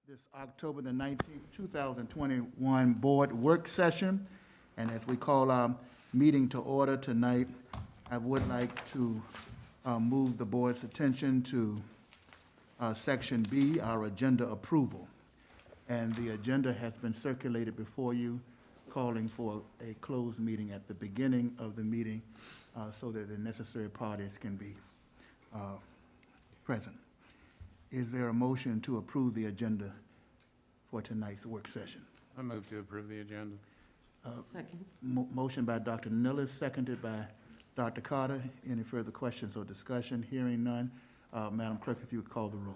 this October the 19th, 2021 Board Work Session. And as we call our meeting to order tonight, I would like to move the board's attention to Section B, our agenda approval. And the agenda has been circulated before you, calling for a closed meeting at the beginning of the meeting so that the necessary parties can be present. Is there a motion to approve the agenda for tonight's work session? I move to approve the agenda. Second. Motion by Dr. Nilles, seconded by Dr. Carter. Any further questions or discussion? Hearing none. Madam Clerk, if you would call the roll.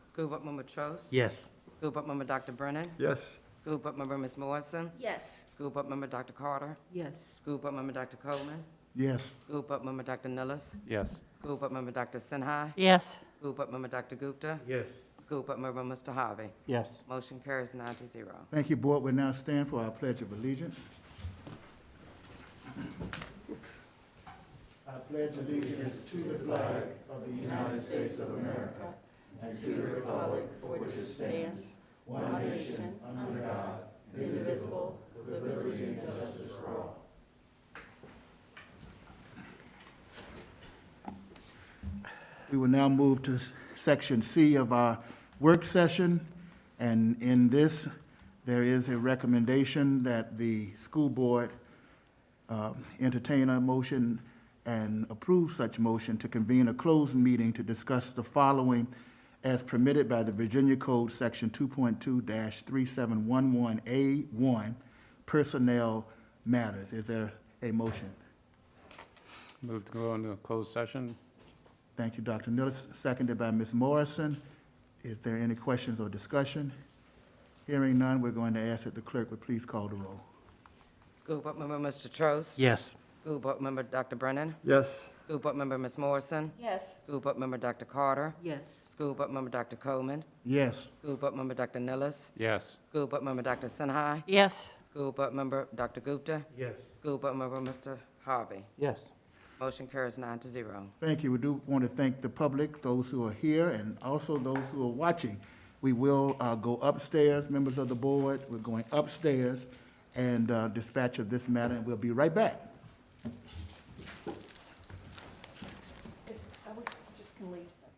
School Board Member Trost? Yes. School Board Member Dr. Brennan? Yes. School Board Member Ms. Morrison? Yes. School Board Member Dr. Carter? Yes. School Board Member Dr. Coleman? Yes. School Board Member Dr. Nilles? Yes. School Board Member Dr. Sinha? Yes. School Board Member Dr. Gupta? Yes. School Board Member Mr. Harvey? Yes. Motion carries 9-0. Thank you, Board. We now stand for our Pledge of Allegiance. I pledge allegiance to the flag of the United States of America and to the republic for which it stands, one nation, under God, indivisible, with liberty and justice for all. We will now move to Section C of our work session, and in this, there is a recommendation that the school board entertain a motion and approve such motion to convene a closed meeting to discuss the following as permitted by the Virginia Code, Section 2.2-3711A1, personnel matters. Is there a motion? Move to go into closed session. Thank you, Dr. Nilles, seconded by Ms. Morrison. Is there any questions or discussion? Hearing none, we're going to ask that the clerk would please call the roll. School Board Member Mr. Trost? Yes. School Board Member Dr. Brennan? Yes. School Board Member Ms. Morrison? Yes. School Board Member Dr. Carter? Yes. School Board Member Dr. Coleman? Yes. School Board Member Dr. Nilles? Yes. School Board Member Dr. Sinha? Yes. School Board Member Dr. Gupta? Yes. School Board Member Mr. Harvey? Yes. Motion carries 9-0. Thank you. We do want to thank the public, those who are here, and also those who are watching. We will go upstairs, members of the board. We're going upstairs and dispatch of this matter, and we'll be right back. I just can leave stuff.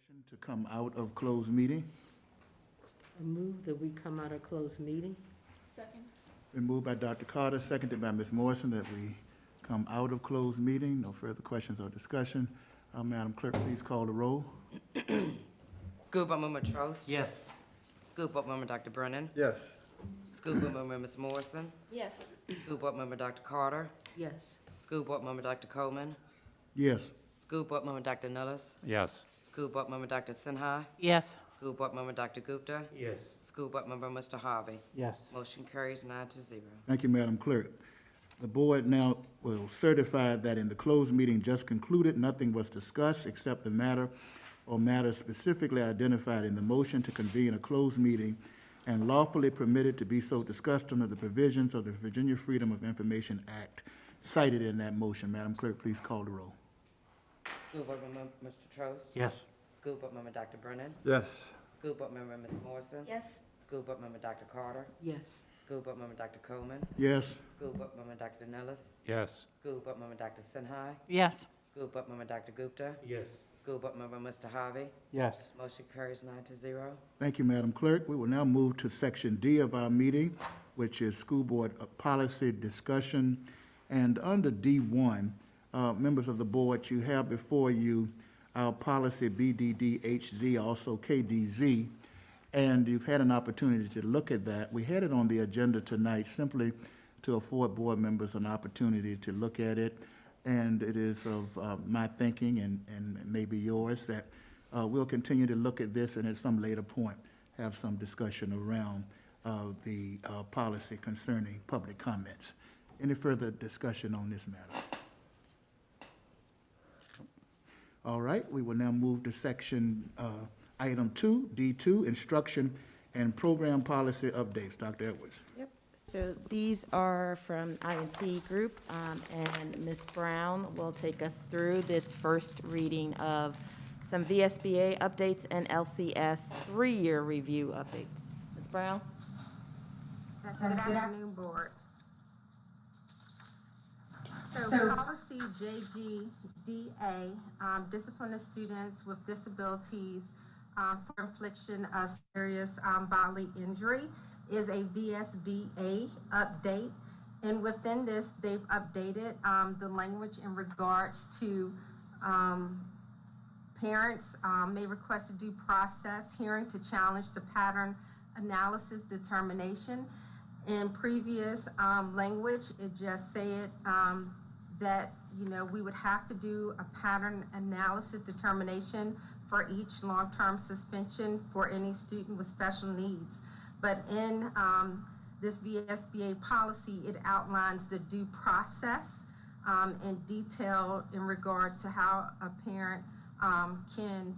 Motion to come out of closed meeting. I move that we come out of closed meeting. Second. Been moved by Dr. Carter, seconded by Ms. Morrison, that we come out of closed meeting. No further questions or discussion. Madam Clerk, please call the roll. School Board Member Trost? Yes. School Board Member Dr. Brennan? Yes. School Board Member Ms. Morrison? Yes. School Board Member Dr. Carter? Yes. School Board Member Dr. Coleman? Yes. School Board Member Dr. Nellis? Yes. School Board Member Dr. Sinha? Yes. School Board Member Dr. Gupta? Yes. School Board Member Mr. Harvey? Yes. Motion carries 9-0. Thank you, Madam Clerk. The board now will certify that in the closed meeting just concluded, nothing was discussed except the matter or matters specifically identified in the motion to convene a closed meeting and lawfully permitted to be so discussed under the provisions of the Virginia Freedom of Information Act cited in that motion. Madam Clerk, please call the roll. School Board Member Mr. Trost? Yes. School Board Member Dr. Brennan? Yes. School Board Member Ms. Morrison? Yes. School Board Member Dr. Carter? Yes. School Board Member Dr. Coleman? Yes. School Board Member Dr. Nellis? Yes. School Board Member Dr. Sinha? Yes. School Board Member Dr. Gupta? Yes. School Board Member Mr. Harvey? Yes. Motion carries 9-0. Thank you, Madam Clerk. We will now move to Section D of our meeting, which is School Board Policy Discussion. And under D1, members of the board, you have before you our policy BDDHZ, also KDZ, and you've had an opportunity to look at that. We had it on the agenda tonight simply to afford board members an opportunity to look at it. And it is of my thinking and maybe yours that we'll continue to look at this and at some later point have some discussion around the policy concerning public comments. Any further discussion on this matter? All right, we will now move to section item 2, D2, instruction and program policy updates. Dr. Edwards. Yep, so these are from INP Group, and Ms. Brown will take us through this first reading of some VSBA updates and LCS 3-year review updates. Ms. Brown? Yes, good afternoon, Board. So policy JGDA, discipline of students with disabilities for infliction of serious bodily injury, is a VSBA update. And within this, they've updated the language in regards to parents may request a due process hearing to challenge the pattern analysis determination. In previous language, it just said that, we would have to do a pattern analysis determination for each long-term suspension for any student with special needs. But in this VSBA policy, it outlines the due process in detail in regards to how a parent can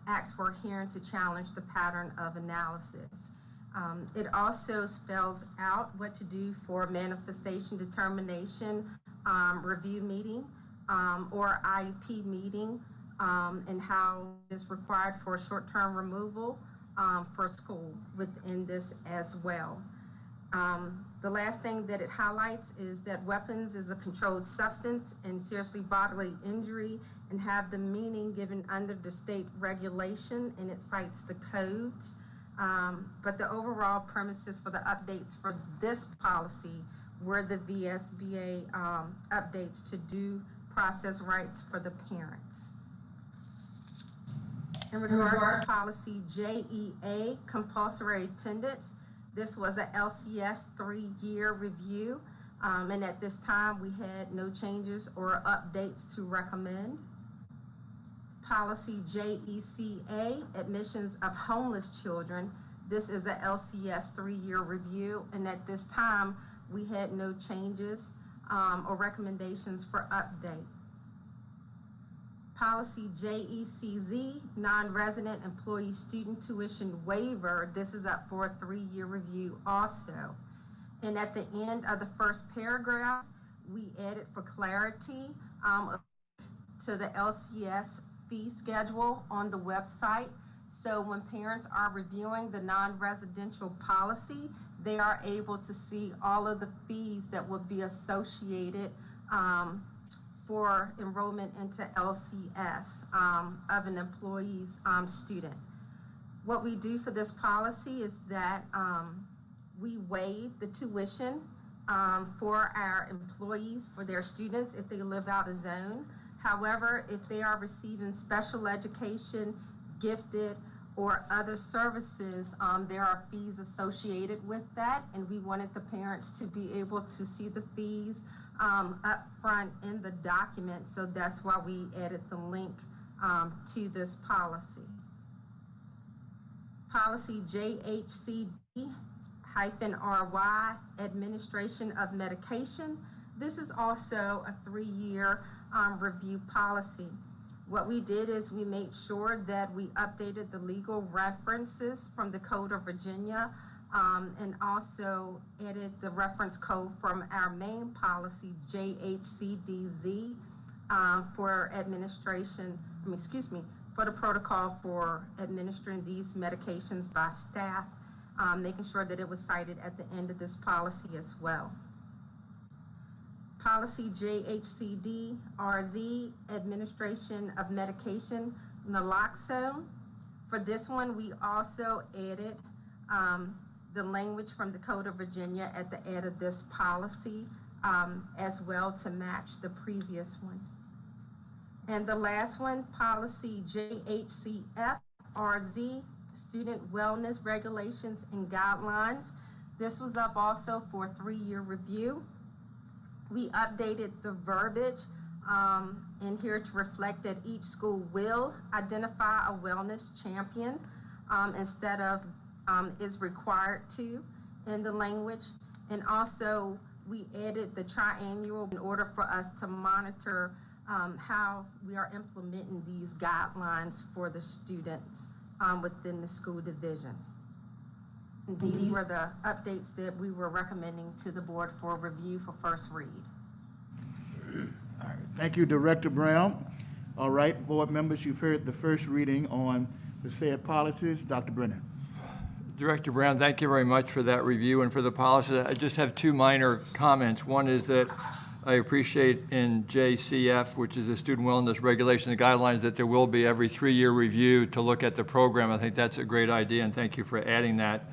ask for a hearing to challenge the pattern of analysis. It also spells out what to do for manifestation determination, review meeting, or IEP meeting, and how it's required for short-term removal for school within this as well. The last thing that it highlights is that weapons is a controlled substance and seriously bodily injury and have the meaning given under the state regulation, and it cites the codes. But the overall premises for the updates for this policy were the VSBA updates to due process rights for the parents. In regards to policy JEA, compulsory attendance, this was a LCS 3-year review, and at this time we had no changes or updates to recommend. Policy JECA, admissions of homeless children. This is a LCS 3-year review, and at this time, we had no changes or recommendations for update. Policy JECZ, non-resident employee student tuition waiver. This is up for a 3-year review also. And at the end of the first paragraph, we added for clarity to the LCS fee schedule on the website. So when parents are reviewing the non-residential policy, they are able to see all of the fees that would be associated for enrollment into LCS of an employee's student. What we do for this policy is that we waive the tuition for our employees, for their students, if they live out of zone. However, if they are receiving special education, gifted, or other services, there are fees associated with that, and we wanted the parents to be able to see the fees up front in the document, so that's why we added the link to this policy. Policy JHCD-RY, Administration of Medication. This is also a 3-year review policy. What we did is we made sure that we updated the legal references from the Code of Virginia and also added the reference code from our main policy, JHCDZ, for for the protocol for administering these medications by staff, making sure that it was cited at the end of this policy as well. Policy JHCD-RZ, Administration of Medication, naloxone. For this one, we also added the language from the Code of Virginia at the end of this policy as well to match the previous one. And the last one, policy JHCF-RZ, Student Wellness Regulations and Guidelines. This was up also for a 3-year review. We updated the verbiage in here to reflect that each school will identify a wellness champion instead of is required to in the language. And also we added the triannual in order for us to monitor how we are implementing these guidelines for the students within the school division. And these were the updates that we were recommending to the board for review for first read. All right, thank you, Director Brown. All right, board members, you've heard the first reading on the said policies. Dr. Brennan. Director Brown, thank you very much for that review and for the policy. I just have 2 minor comments. One is that I appreciate in JCF, which is the Student Wellness Regulation and Guidelines, that there will be every 3-year review to look at the program. I think that's a great idea, and thank you for adding that.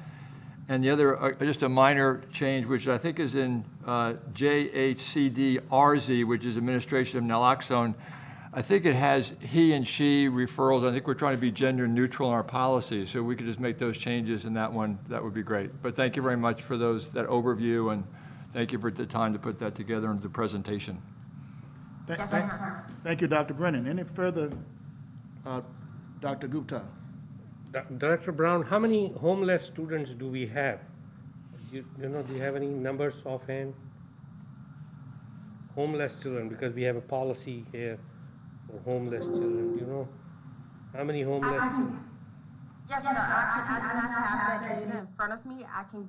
And the other, just a minor change, which I think is in JHCD-RZ, which is Administration of Naloxone. I think it has he and she referrals. I think we're trying to be gender neutral in our policy, so we could just make those changes in that one. That would be great. But thank you very much for that overview, and thank you for the time to put that together into the presentation. Thank you, Dr. Brennan. Any further, Dr. Gupta? Director Brown, how many homeless students do we have? Do you have any numbers offhand? Homeless children, because we have a policy here for homeless children. Do you know how many homeless children? Yes, sir. I do not have that data in front of me. I can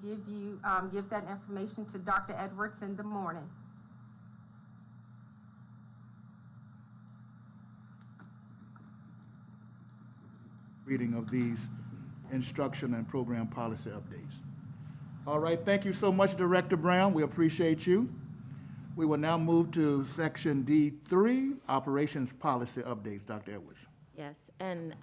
give that information to Dr. Edwards in the morning. Reading of these instruction and program policy updates. All right, thank you so much, Director Brown. We appreciate you. We will now move to section D3, operations policy updates. Dr. Edwards. Yes, and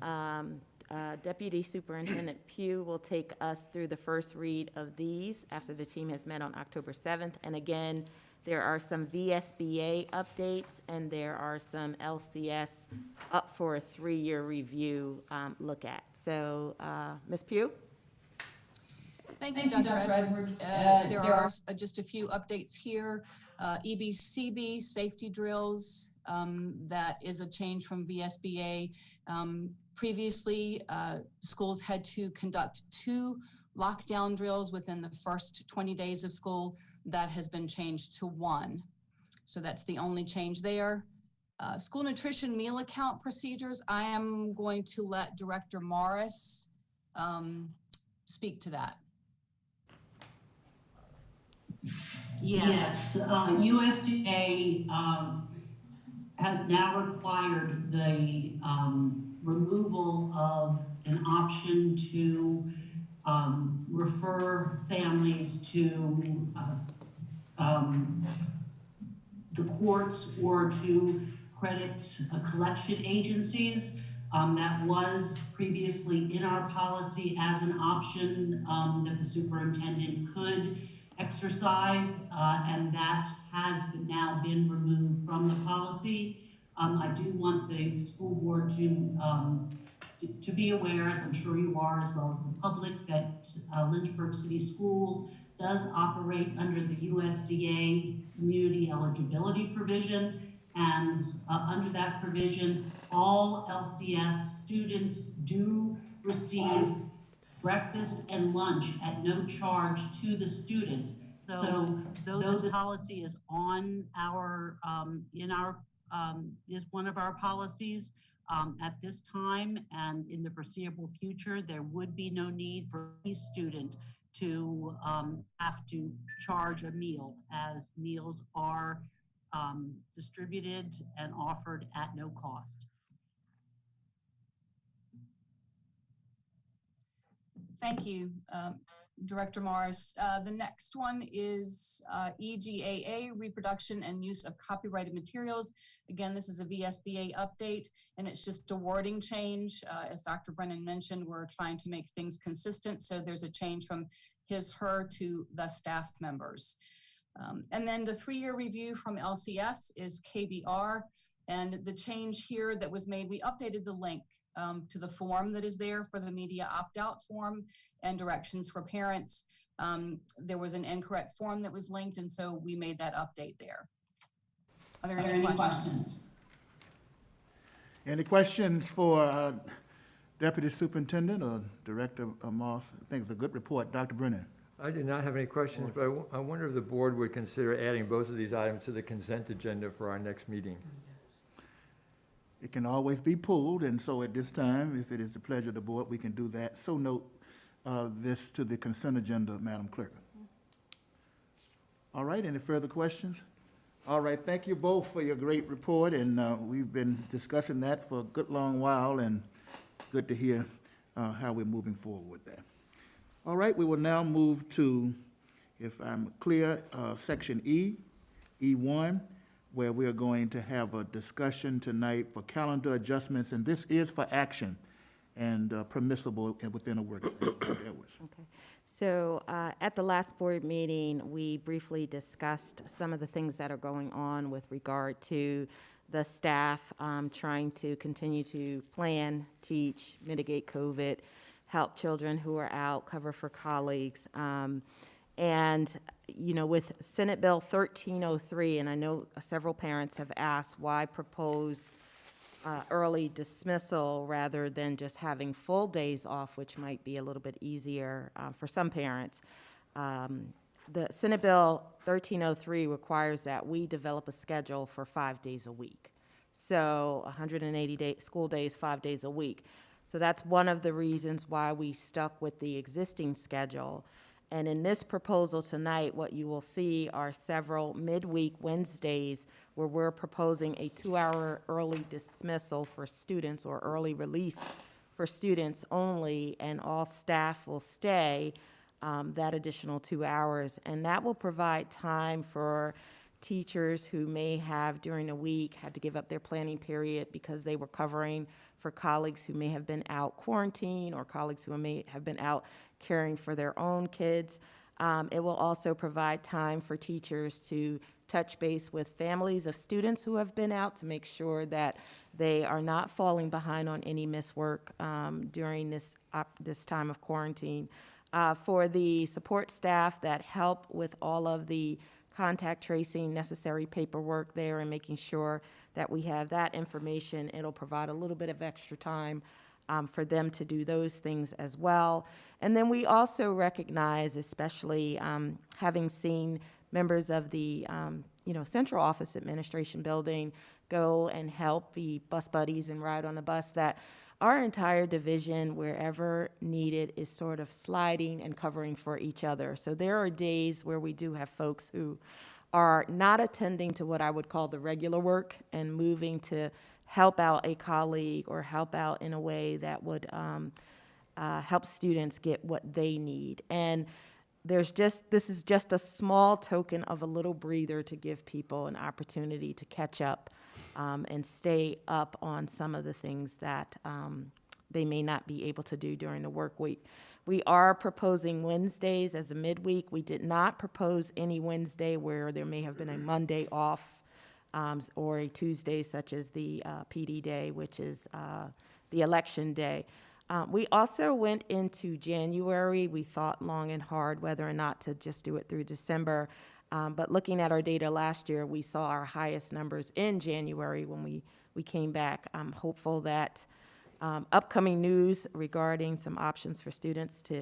Deputy Superintendent Pugh will take us through the first read of these after the team has met on October 7th. And again, there are some VSBA updates and there are some LCS up for a 3-year review look at. So, Ms. Pugh? Thank you, Dr. Edwards. There are just a few updates here. EBCB safety drills, that is a change from VSBA. Previously, schools had to conduct 2 lockdown drills within the first 20 days of school. That has been changed to 1. So that's the only change there. School nutrition meal account procedures, I am going to let Director Morris speak to that. Yes, USDA has now required the removal of an option to refer families to the courts or to credit collection agencies. That was previously in our policy as an option that the superintendent could exercise, and that has now been removed from the policy. I do want the school board to be aware, as I'm sure you are, as well as the public, that Lynchburg City Schools does operate under the USDA community eligibility provision. And under that provision, all LCS students do receive breakfast and lunch at no charge to the student. So those policy is on our, is one of our policies. At this time and in the foreseeable future, there would be no need for any student to have to charge a meal, as meals are distributed and offered at no cost. Thank you, Director Morris. The next one is EGAA, reproduction and use of copyrighted materials. Again, this is a VSBA update, and it's just a wording change. As Dr. Brennan mentioned, we're trying to make things consistent, so there's a change from his, her to the staff members. And then the 3-year review from LCS is KBR, and the change here that was made, we updated the link to the form that is there for the media opt-out form and directions for parents. There was an incorrect form that was linked, and so we made that update there. Are there any questions? Any questions for Deputy Superintendent or Director Moss? I think it's a good report. Dr. Brennan. I did not have any questions, but I wonder if the board would consider adding both of these items to the consent agenda for our next meeting. It can always be pulled, and so at this time, if it is the pleasure of the board, we can do that. So note this to the consent agenda, Madam Clerk. All right, any further questions? All right, thank you both for your great report, and we've been discussing that for a good long while, and good to hear how we're moving forward with that. All right, we will now move to, if I'm clear, Section E1, where we are going to have a discussion tonight for calendar adjustments, and this is for action and permissible within a work session. Okay. So at the last board meeting, we briefly discussed some of the things that are going on with regard to the staff trying to continue to plan, teach, mitigate COVID, help children who are out, cover for colleagues. And, you know, with Senate Bill 1303, and I know several parents have asked why propose early dismissal rather than just having full days off, which might be a little bit easier for some parents. The Senate Bill 1303 requires that we develop a schedule for 5 days a week. So 180 school days, 5 days a week. So that's one of the reasons why we stuck with the existing schedule. And in this proposal tonight, what you will see are several midweek Wednesdays where we're proposing a 2-hour early dismissal for students or early release for students only, and all staff will stay that additional 2 hours. And that will provide time for teachers who may have during a week had to give up their planning period because they were covering for colleagues who may have been out quarantine or colleagues who may have been out caring for their own kids. It will also provide time for teachers to touch base with families of students who have been out to make sure that they are not falling behind on any missed work during this time of quarantine. For the support staff that help with all of the contact tracing, necessary paperwork there, and making sure that we have that information, it'll provide a little bit of extra time for them to do those things as well. And then we also recognize, especially having seen members of the central office administration building go and help be bus buddies and ride on a bus, that our entire division, wherever needed, is sort of sliding and covering for each other. So there are days where we do have folks who are not attending to what I would call the regular work and moving to help out a colleague or help out in a way that would help students get what they need. And this is just a small token of a little breather to give people an opportunity to catch up and stay up on some of the things that they may not be able to do during the work week. We are proposing Wednesdays as a midweek. We did not propose any Wednesday where there may have been a Monday off or a Tuesday such as the PD day, which is the election day. We also went into January. We thought long and hard whether or not to just do it through December. But looking at our data last year, we saw our highest numbers in January when we came back. I'm hopeful that upcoming news regarding some options for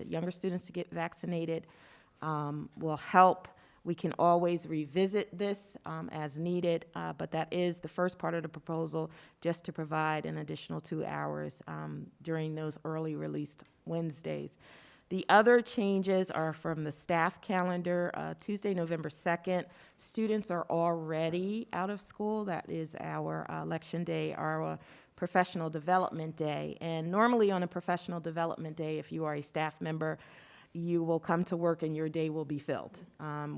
younger students to get vaccinated will help. We can always revisit this as needed, but that is the first part of the proposal, just to provide an additional 2 hours during those early released Wednesdays. The other changes are from the staff calendar. Tuesday, November 2nd, students are already out of school. That is our election day, our professional development day. And normally on a professional development day, if you are a staff member, you will come to work and your day will be filled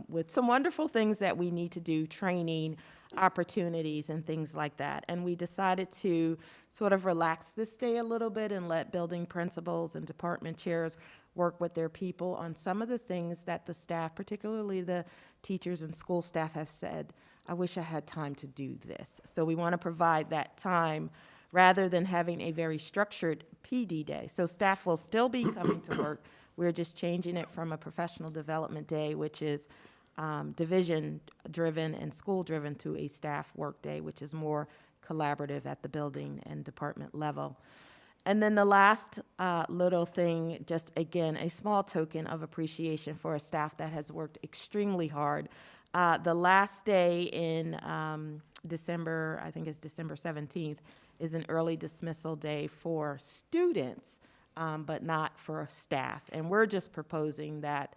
with some wonderful things that we need to do, training, opportunities, and things like that. And we decided to sort of relax this day a little bit and let building principals and department chairs work with their people on some of the things that the staff, particularly the teachers and school staff, have said, I wish I had time to do this. So we want to provide that time rather than having a very structured PD day. So staff will still be coming to work. We're just changing it from a professional development day, which is division-driven and school-driven, to a staff work day, which is more collaborative at the building and department level. And then the last little thing, just again, a small token of appreciation for a staff that has worked extremely hard. The last day in December, I think it's December 17th, is an early dismissal day for students, but not for staff. And we're just proposing that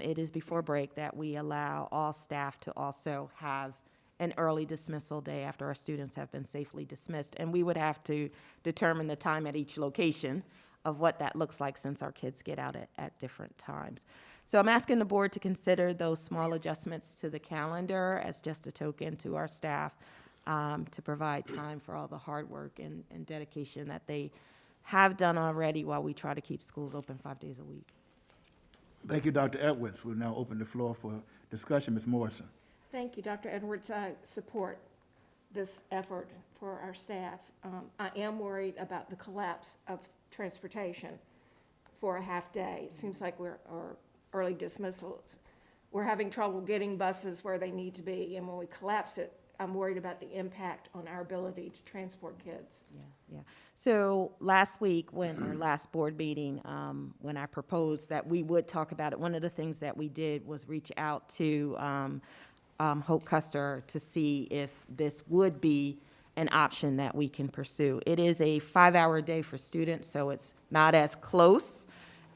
it is before break that we allow all staff to also have an early dismissal day after our students have been safely dismissed. And we would have to determine the time at each location of what that looks like, since our kids get out at different times. So I'm asking the board to consider those small adjustments to the calendar as just a token to our staff to provide time for all the hard work and dedication that they have done already while we try to keep schools open 5 days a week. Thank you, Dr. Edwards. We'll now open the floor for discussion. Ms. Morrison. Thank you, Dr. Edwards. I support this effort for our staff. I am worried about the collapse of transportation for a half day. It seems like or early dismissals. We're having trouble getting buses where they need to be, and when we collapse it, I'm worried about the impact on our ability to transport kids. Yeah. So last week, our last board meeting, when I proposed that we would talk about it, one of the things that we did was reach out to Hope Custer to see if this would be an option that we can pursue. It is a 5-hour day for students, so it's not as close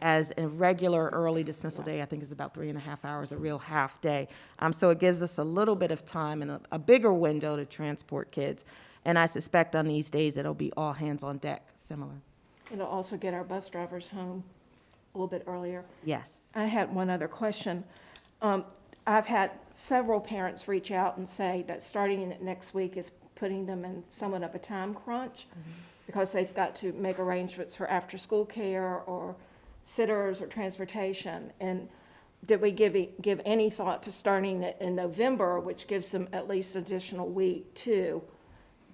as a regular early dismissal day. I think it's about 3.5 hours, a real half day. So it gives us a little bit of time and a bigger window to transport kids. And I suspect on these days it'll be all hands on deck, similar. It'll also get our bus drivers home a little bit earlier. Yes. I had one other question. I've had several parents reach out and say that starting next week is putting them in somewhat of a time crunch because they've got to make arrangements for after-school care or sitters or transportation. And did we give any thought to starting it in November, which gives them at least an additional week to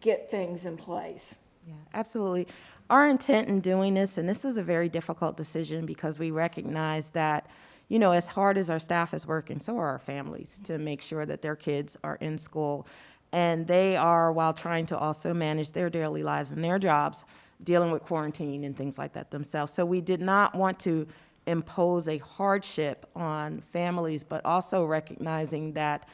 get things in place? Yeah, absolutely. Our intent in doing this, and this was a very difficult decision because we recognize that, you know, as hard as our staff is working, so are our families to make sure that their kids are in school. And they are, while trying to also manage their daily lives and their jobs, dealing with quarantine and things like that themselves. So we did not want to impose a hardship on families, but also recognizing that,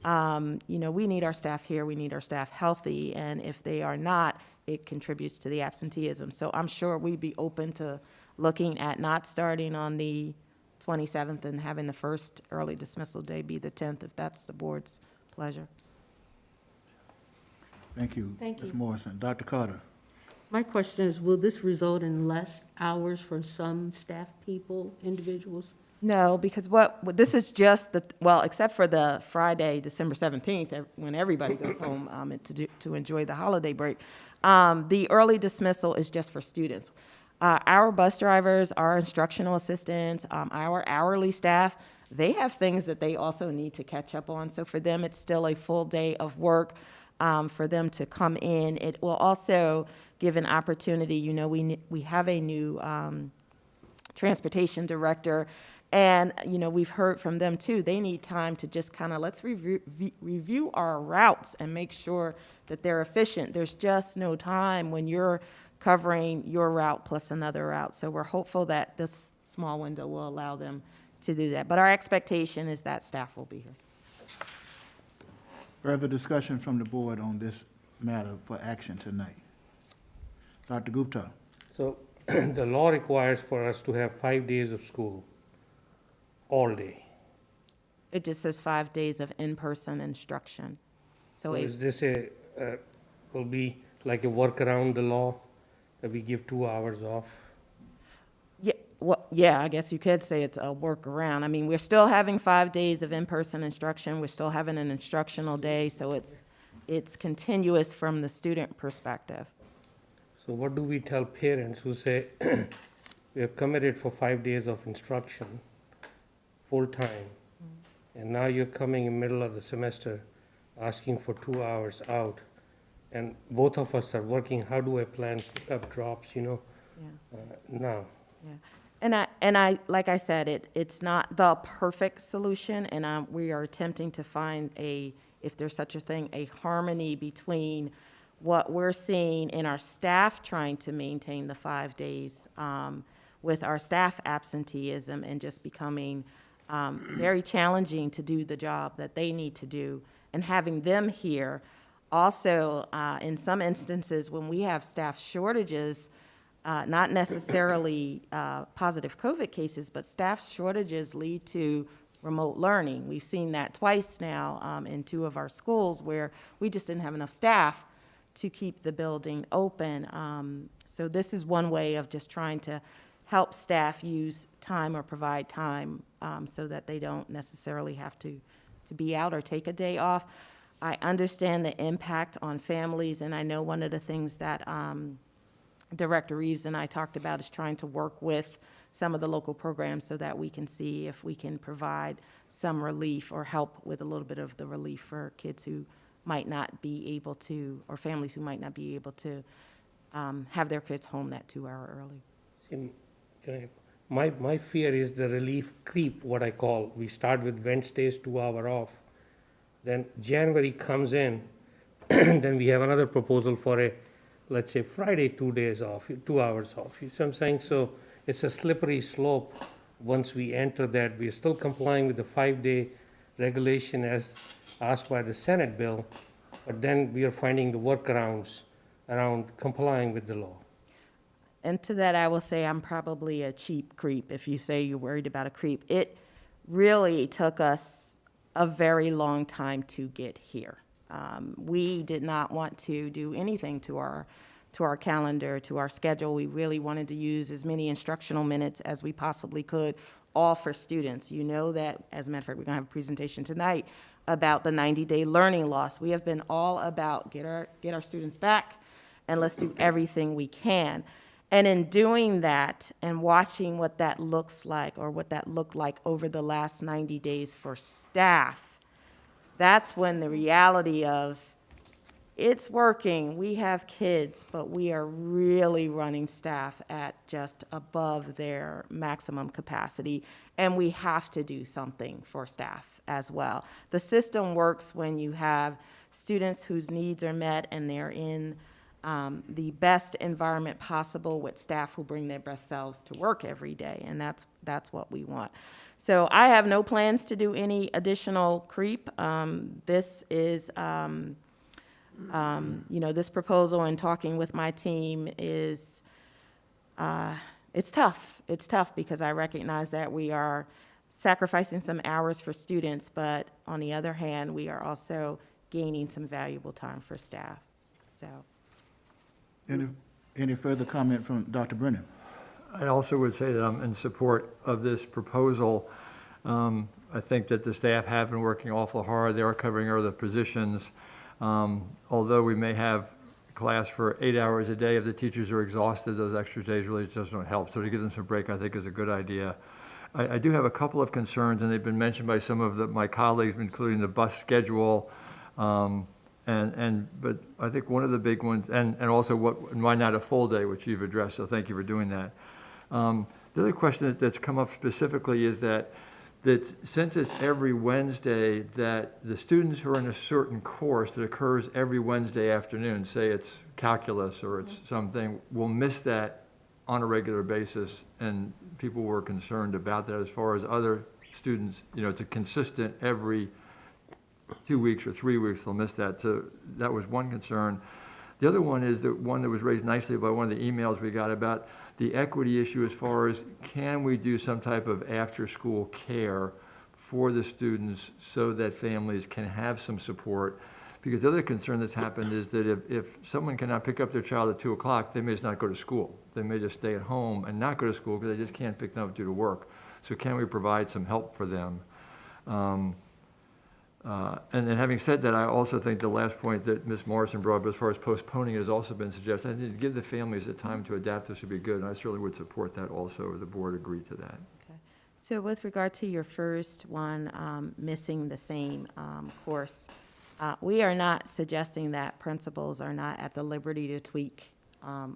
you know, we need our staff here, we need our staff healthy, and if they are not, it contributes to the absenteeism. So I'm sure we'd be open to looking at not starting on the 27th and having the first early dismissal day be the 10th, if that's the board's pleasure. Thank you. Thank you. Ms. Morrison. Dr. Carter. My question is, will this result in less hours for some staff people, individuals? No, because this is just except for the Friday, December 17th, when everybody goes home to enjoy the holiday break. The early dismissal is just for students. Our bus drivers, our instructional assistants, our hourly staff, they have things that they also need to catch up on. So for them, it's still a full day of work for them to come in. It will also give an opportunity. You know, we have a new transportation director. And, you know, we've heard from them too. They need time to just kind of let's review our routes and make sure that they're efficient. There's just no time when you're covering your route plus another route. So we're hopeful that this small window will allow them to do that. But our expectation is that staff will be here. Further discussion from the board on this matter for action tonight. Dr. Gupta. So the law requires for us to have 5 days of school, all day. It just says 5 days of in-person instruction. So is this will be like a workaround the law, that we give 2 hours off? Yeah, well, yeah, I guess you could say it's a workaround. I mean, we're still having 5 days of in-person instruction. We're still having an instructional day, so it's continuous from the student perspective. So what do we tell parents who say, we have committed for 5 days of instruction, full-time, and now you're coming in middle of the semester asking for 2 hours out, and both of us are working, how do I plan pickup drops, you know, now? Yeah. And I like I said, it's not the perfect solution, and we are attempting to find if there's such a thing, a harmony between what we're seeing in our staff trying to maintain the 5 days with our staff absenteeism and just becoming very challenging to do the job that they need to do, and having them here. Also, in some instances, when we have staff shortages, not necessarily positive COVID cases, but staff shortages lead to remote learning. We've seen that twice now in 2 of our schools where we just didn't have enough staff to keep the building open. So this is one way of just trying to help staff use time or provide time so that they don't necessarily have to be out or take a day off. I understand the impact on families, and I know one of the things that Director Reeves and I talked about is trying to work with some of the local programs so that we can see if we can provide some relief or help with a little bit of the relief for kids who might not be able to, or families who might not be able to have their kids home that 2 hour early. My fear is the relief creep, what I call. We start with Wednesdays, 2 hour off. Then January comes in, then we have another proposal for let's say Friday, 2 days off, 2 hours off. You see what I'm saying? So it's a slippery slope. Once we enter that, we are still complying with the 5-day regulation as asked by the Senate bill, but then we are finding the workarounds around complying with the law. And to that, I will say I'm probably a cheap creep if you say you're worried about a creep. It really took us a very long time to get here. We did not want to do anything to our calendar, to our schedule. We really wanted to use as many instructional minutes as we possibly could, all for students. You know that, as a matter of fact, we're going to have a presentation tonight about the 90-day learning loss. We have been all about get our students back, and let's do everything we can. And in doing that and watching what that looks like, or what that looked like over the last 90 days for staff, that's when the reality of it's working, we have kids, but we are really running staff at just above their maximum capacity, and we have to do something for staff as well. The system works when you have students whose needs are met and they're in the best environment possible with staff who bring their best selves to work every day, and that's what we want. So I have no plans to do any additional creep. This is, this proposal and talking with my team is, it's tough. It's tough because I recognize that we are sacrificing some hours for students, but on the other hand, we are also gaining some valuable time for staff, so. Any further comment from Dr. Brennan? I also would say that I'm in support of this proposal. I think that the staff have been working awful hard. They are covering other positions. Although we may have class for 8 hours a day, if the teachers are exhausted, those extra days really just don't help. So to give them some break, I think is a good idea. I do have a couple of concerns, and they've been mentioned by some of my colleagues, including the bus schedule. But I think one of the big ones, and also why not a full day, which you've addressed, so thank you for doing that. The other question that's come up specifically is that since it's every Wednesday, that the students who are in a certain course that occurs every Wednesday afternoon, say it's calculus or it's something, will miss that on a regular basis, and people were concerned about that as far as other students. It's a consistent every 2 weeks or 3 weeks they'll miss that. So that was one concern. The other one is the one that was raised nicely by one of the emails we got about the equity issue as far as can we do some type of after-school care for the students so that families can have some support. Because the other concern that's happened is that if someone cannot pick up their child at 2 o'clock, they may just not go to school. They may just stay at home and not go to school because they just can't pick them up due to work. So can we provide some help for them? And then having said that, I also think the last point that Ms. Morrison brought up as far as postponing it has also been suggested. I think to give the families the time to adapt this would be good, and I certainly would support that also if the board agreed to that. Okay. So with regard to your first one, missing the same course, we are not suggesting that principals are not at the liberty to tweak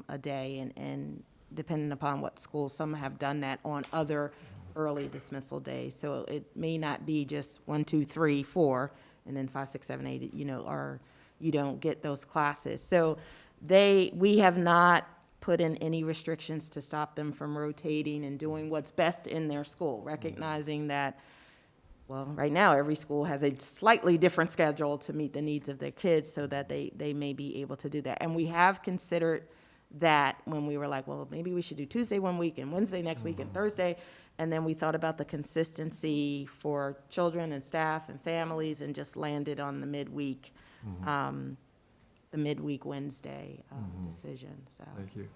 a day, and depending upon what schools, some have done that on other early dismissal days. So it may not be just 1, 2, 3, 4, and then 5, 6, 7, 8, or you don't get those classes. So we have not put in any restrictions to stop them from rotating and doing what's best in their school, recognizing that, well, right now, every school has a slightly different schedule to meet the needs of their kids so that they may be able to do that. And we have considered that when we were like, well, maybe we should do Tuesday one week and Wednesday next week and Thursday. And then we thought about the consistency for children and staff and families and just landed on the midweek Wednesday decision, so. Thank you.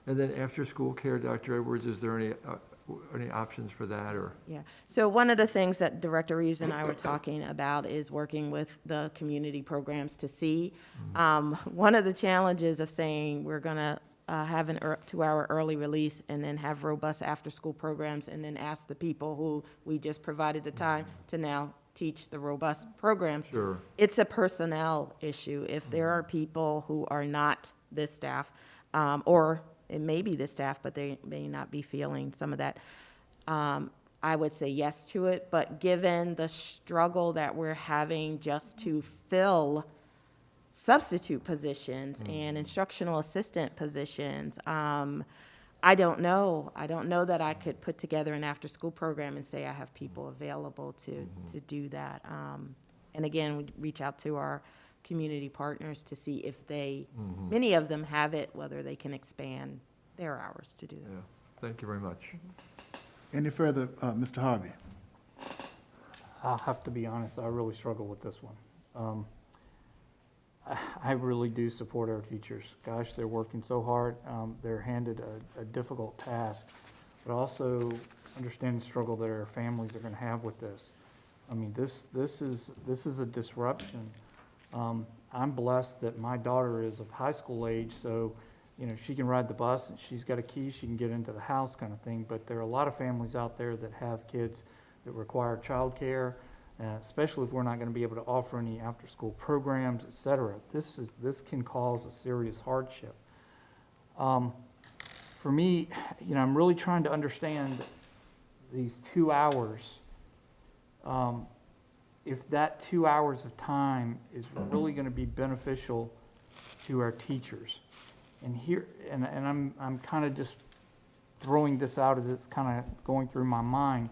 And then after-school care, Dr. Edwards, is there any options for that, or? Yeah, so one of the things that Director Reeves and I were talking about is working with the community programs to see. One of the challenges of saying we're gonna have an 2-hour early release and then have robust after-school programs and then ask the people who we just provided the time to now teach the robust programs. Sure. It's a personnel issue. If there are people who are not this staff, or it may be the staff, but they may not be feeling some of that, I would say yes to it. But given the struggle that we're having just to fill substitute positions and instructional assistant positions, I don't know. I don't know that I could put together an after-school program and say I have people available to do that. And again, we reach out to our community partners to see if they, many of them have it, whether they can expand their hours to do that. Yeah, thank you very much. Any further, Mr. Harvey? I'll have to be honest, I really struggle with this one. I really do support our teachers. Gosh, they're working so hard. They're handed a difficult task, but also understand the struggle that our families are going to have with this. I mean, this is a disruption. I'm blessed that my daughter is of high school age, so she can ride the bus and she's got a key, she can get into the house kind of thing. But there are a lot of families out there that have kids that require childcare. Especially if we're not going to be able to offer any after-school programs, et cetera. This can cause a serious hardship. For me, I'm really trying to understand these 2 hours. If that 2 hours of time is really going to be beneficial to our teachers, and I'm kind of just throwing this out as it's kind of going through my mind.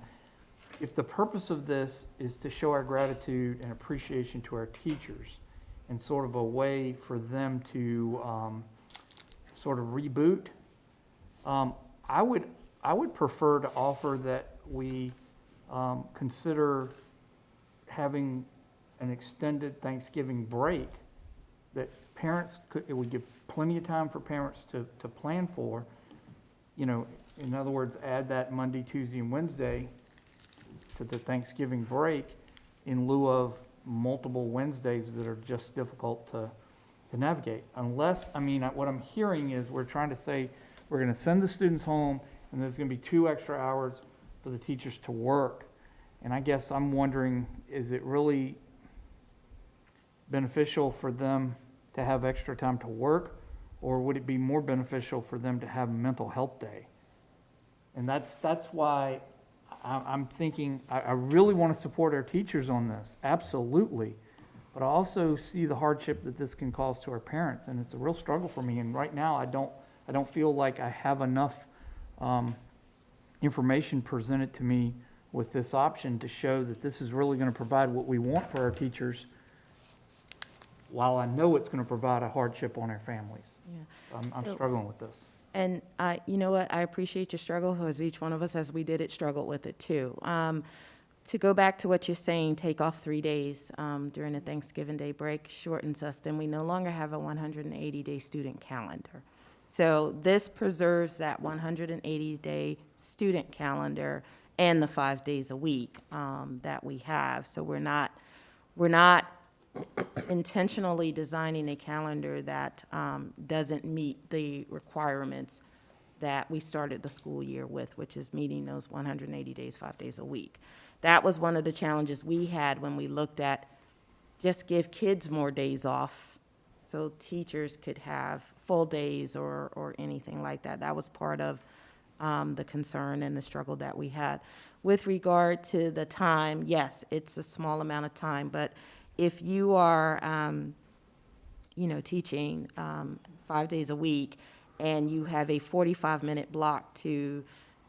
If the purpose of this is to show our gratitude and appreciation to our teachers and sort of a way for them to sort of reboot, I would prefer to offer that we consider having an extended Thanksgiving break that it would give plenty of time for parents to plan for. you know, in other words, add that Monday, Tuesday, and Wednesday to the Thanksgiving break in lieu of multiple Wednesdays that are just difficult to navigate. Unless, I mean, what I'm hearing is we're trying to say, we're gonna send the students home, and there's gonna be 2 extra hours for the teachers to work. And I guess I'm wondering, is it really beneficial for them to have extra time to work? Or would it be more beneficial for them to have a mental health day? And that's why I'm thinking, I really want to support our teachers on this, absolutely. But I also see the hardship that this can cause to our parents, and it's a real struggle for me. And right now, I don't feel like I have enough information presented to me with this option to show that this is really going to provide what we want for our teachers, while I know it's going to provide a hardship on our families. Yeah. I'm So- struggling with this. And you know what, I appreciate your struggle, because each one of us, as we did it, struggled with it too. To go back to what you're saying, take off 3 days during the Thanksgiving Day break shortens us, then we no longer have a 180-day student calendar. So this preserves that 180-day student calendar and the 5 days a week that we have. So we're not intentionally designing a calendar that doesn't meet the requirements that we started the school year with, which is meeting those 180 days, 5 days a week. That was one of the challenges we had when we looked at just give kids more days off so teachers could have full days or anything like that. That was part of the concern and the struggle that we had. With regard to the time, yes, it's a small amount of time, but if you are, teaching 5 days a week and you have a 45-minute block to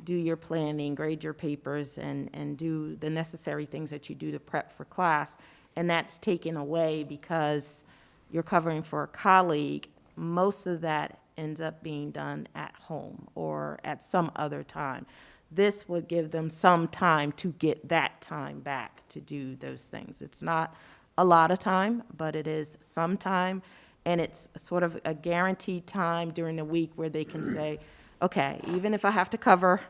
do your planning, grade your papers, and do the necessary things that you do to prep for class, and that's taken away because you're covering for a colleague, most of that ends up being done at home or at some other time. This would give them some time to get that time back to do those things. It's not a lot of time, but it is some time, and it's sort of a guaranteed time during the week where they can say, okay, even if I have to cover,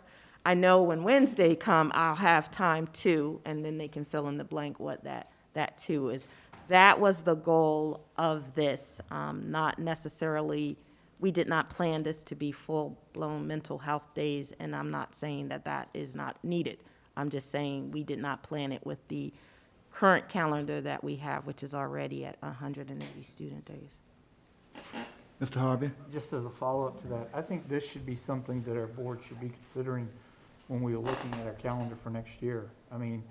I know when Wednesday come, I'll have time too, and then they can fill in the blank what that too is. That was the goal of this, not necessarily, we did not plan this to be full-blown mental health days, and I'm not saying that that is not needed. I'm just saying we did not plan it with the current calendar that we have, which is already at 180 student days. Mr. Harvey? Just as a follow-up to that, I think this should be something that our board should be considering when we are looking at our calendar for next year. I mean,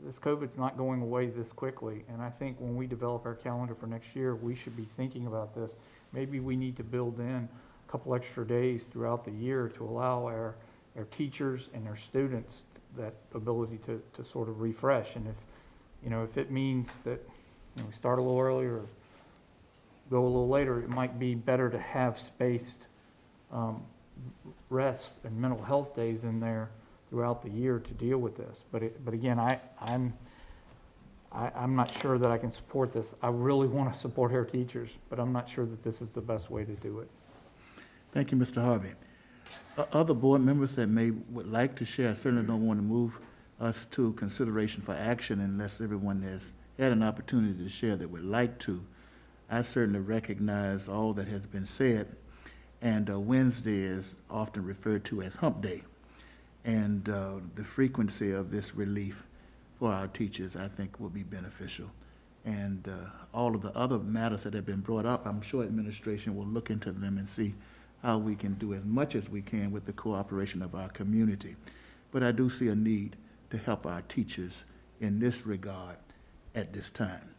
this COVID's not going away this quickly, and I think when we develop our calendar for next year, we should be thinking about this. Maybe we need to build in a couple extra days throughout the year to allow our teachers and our students that ability to sort of refresh. And if it means that we start a little earlier or go a little later, it might be better to have spaced rest and mental health days in there throughout the year to deal with this. But again, I'm not sure that I can support this. I really want to support our teachers, but I'm not sure that this is the best way to do it. Thank you, Mr. Harvey. Other board members that would like to share, I certainly don't want to move us to consideration for action unless everyone has had an opportunity to share that would like to. I certainly recognize all that has been said, and Wednesday is often referred to as hump day. And the frequency of this relief for our teachers, I think, will be beneficial. And all of the other matters that have been brought up, I'm sure administration will look into them and see how we can do as much as we can with the cooperation of our community. But I do see a need to help our teachers in this regard at this time.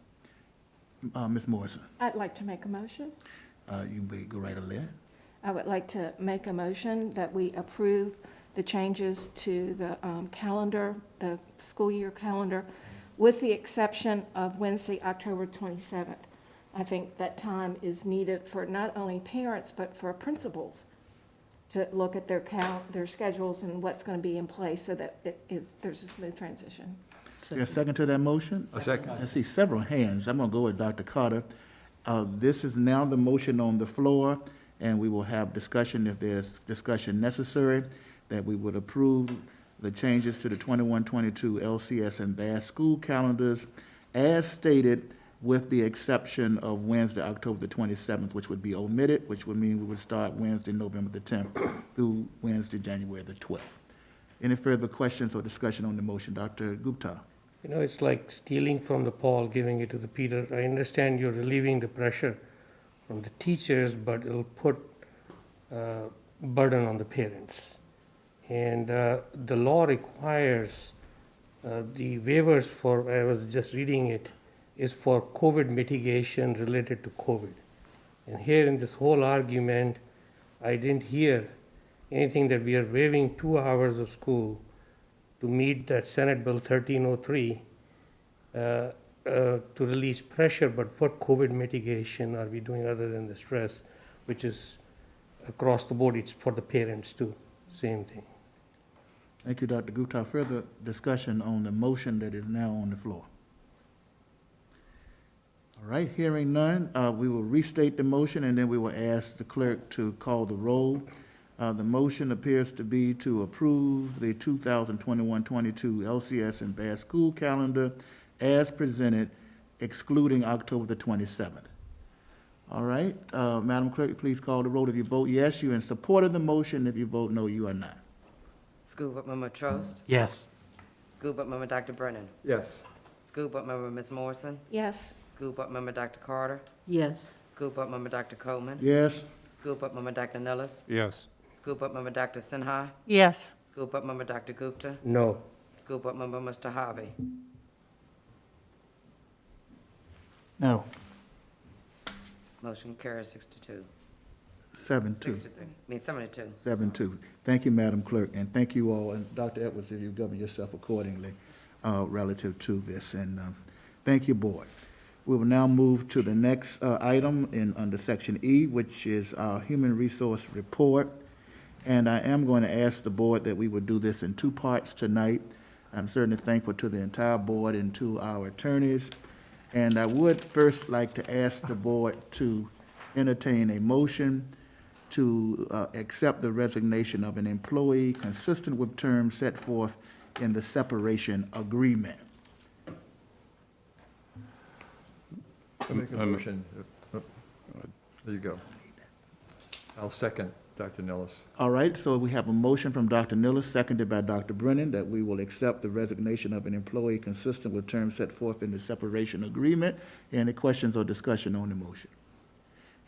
Ms. Morrison, I'd like to make a motion. you may go right ahead. I would like to make a motion that we approve the changes to the calendar, the school year calendar, with the exception of Wednesday, October 27th. I think that time is needed for not only parents, but for principals to look at their schedules and what's going to be in place so that there's a smooth transition. Is there a second to that motion? A second. I see several hands. I'm going to go with Dr. Carter. This is now the motion on the floor, and we will have discussion if there's discussion necessary, that we would approve the changes to the 21-22 LCS and BAS school calendars as stated, with the exception of Wednesday, October the 27th, which would be omitted, which would mean we would start Wednesday, November the 10th through Wednesday, January the 12th. Any further questions or discussion on the motion? Dr. Gupta? You know, it's like stealing from the Paul, giving it to the Peter. I understand you're relieving the pressure from the teachers, but it'll put burden on the parents. And the law requires the waivers for, I was just reading it, is for COVID mitigation related to COVID. And here in this whole argument, I didn't hear anything that we are waiving 2 hours of school to meet that Senate Bill 1303 to release pressure, but what COVID mitigation are we doing other than the stress, which is across the board, it's for the parents too, same thing. Thank you, Dr. Gupta. Further discussion on the motion that is now on the floor? All right, hearing none, we will restate the motion, and then we will ask the clerk to call the roll. The motion appears to be to approve the 2021-22 LCS and BAS school calendar as presented, excluding October the 27th. All right, Madam Clerk, please call the roll. If you vote yes, you're in support of the motion. If you vote no, you are not. School Board Member Trost, Yes. School Board Member Dr. Brennan, Yes. School Board Member Ms. Morrison, Yes. School Board Member Dr. Carter, Yes. School Board Member Dr. Coleman, Yes? School Board Member Dr. Nellis, Yes. School Board Member Dr. Sinha, Yes. School Board Member Dr. Gupta, No. School Board Member Mr. Harvey. No. Motion carries 6-2. 7-2. 72. 7-2. Thank you, Madam Clerk, and thank you all, and Dr. Edwards, if you govern yourself accordingly relative to this, and thank you, Board. We will now move to the next item under Section E, which is our Human Resource Report, and I am going to ask the Board that we would do this in 2 parts tonight. I'm certainly thankful to the entire Board and to our attorneys, and I would first like to ask the Board to entertain a motion to accept the resignation of an employee consistent with terms set forth in the separation agreement. Make a motion. There you go. I'll second Dr. Nellis. All right, so we have a motion from Dr. Nillis, seconded by Dr. Brennan, that we will accept the resignation of an employee consistent with terms set forth in the separation agreement. Any questions or discussion on the motion?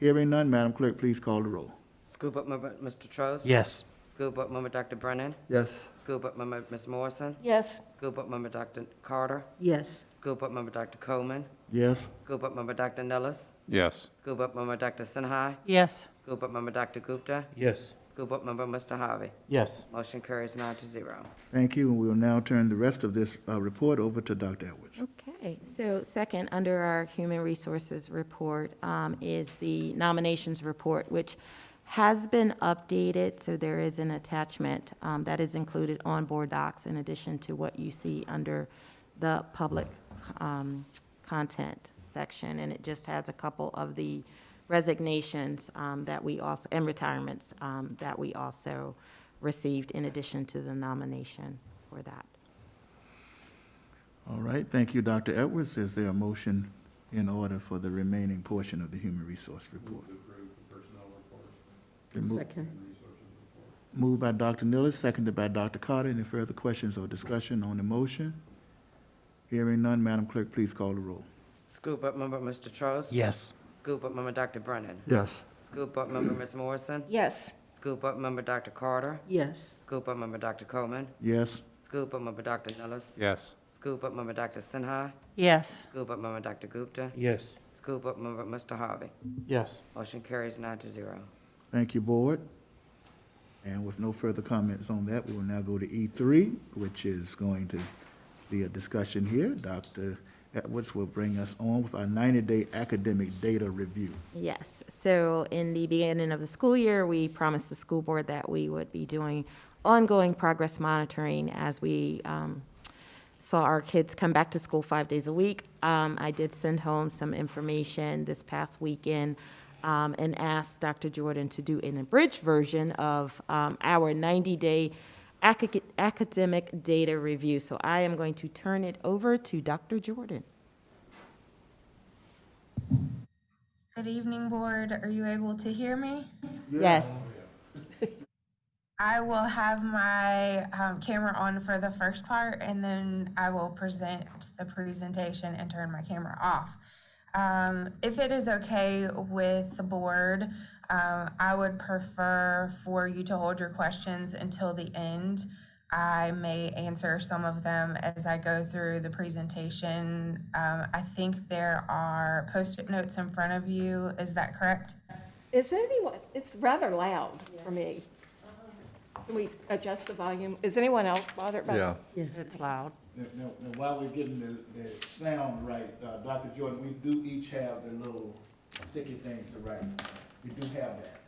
Hearing none, Madam Clerk, please call the roll. School Board Member Mr. Trost, Yes. School Board Member Dr. Brennan, Yes. School Board Member Ms. Morrison, Yes. School Board Member Dr. Carter, Yes. School Board Member Dr. Coleman, Yes? School Board Member Dr. Nellis, Yes. School Board Member Dr. Sinha, Yes. School Board Member Dr. Gupta, Yes. School Board Member Mr. Harvey. Yes. Motion carries 9-0. Thank you, and we will now turn the rest of this report over to Dr. Edwards. Okay, so second, under our Human Resources report is the nominations report, which has been updated, so there is an attachment that is included on board docs in addition to what you see under the public content section, and it just has a couple of the resignations that we also, and retirements that we also received in addition to the nomination for that. All right, thank you, Dr. Edwards. Is there a motion in order for the remaining portion of the Human Resource Report? Been mo- Second. Moved by Dr. Nillis, seconded by Dr. Carter. Any further questions or discussion on the motion? Hearing none, Madam Clerk, please call the roll. School Board Member Mr. Trost, Yes. School Board Member Dr. Brennan, Yes. School Board Member Ms. Morrison, Yes. School Board Member Dr. Carter, Yes. School Board Member Dr. Coleman, Yes? School Board Member Dr. Nellis, Yes. School Board Member Dr. Sinha, Yes. School Board Member Dr. Gupta, Yes. School Board Member Mr. Harvey. Yes. Motion carries 9-0. Thank you, Board. And with no further comments on that, we will now go to E3, which is going to be a discussion here. Dr. Edwards will bring us on with our 90-day academic data review. Yes, so in the beginning of the school year, we promised the school board that we would be doing ongoing progress monitoring as we saw our kids come back to school 5 days a week. I did send home some information this past weekend and ask Dr. Jordan to do an abridged version of our 90-day academic data review. So I am going to turn it over to Dr. Jordan. Good evening, board. Are you able to hear me? Yes. I will have my camera on for the first part, and then I will present the presentation and turn my camera off. If it is okay with the board, I would prefer for you to hold your questions until the end. I may answer some of them as I go through the presentation. I think there are Post-it notes in front of you. Is that correct? Is anyone, it's rather loud for me. Can we adjust the volume? Is anyone else bothered by that? Yeah. Yes, it's loud. Now, while we're getting the sound right, Dr. Jordan, we do each have the little sticky things to write. We do have that.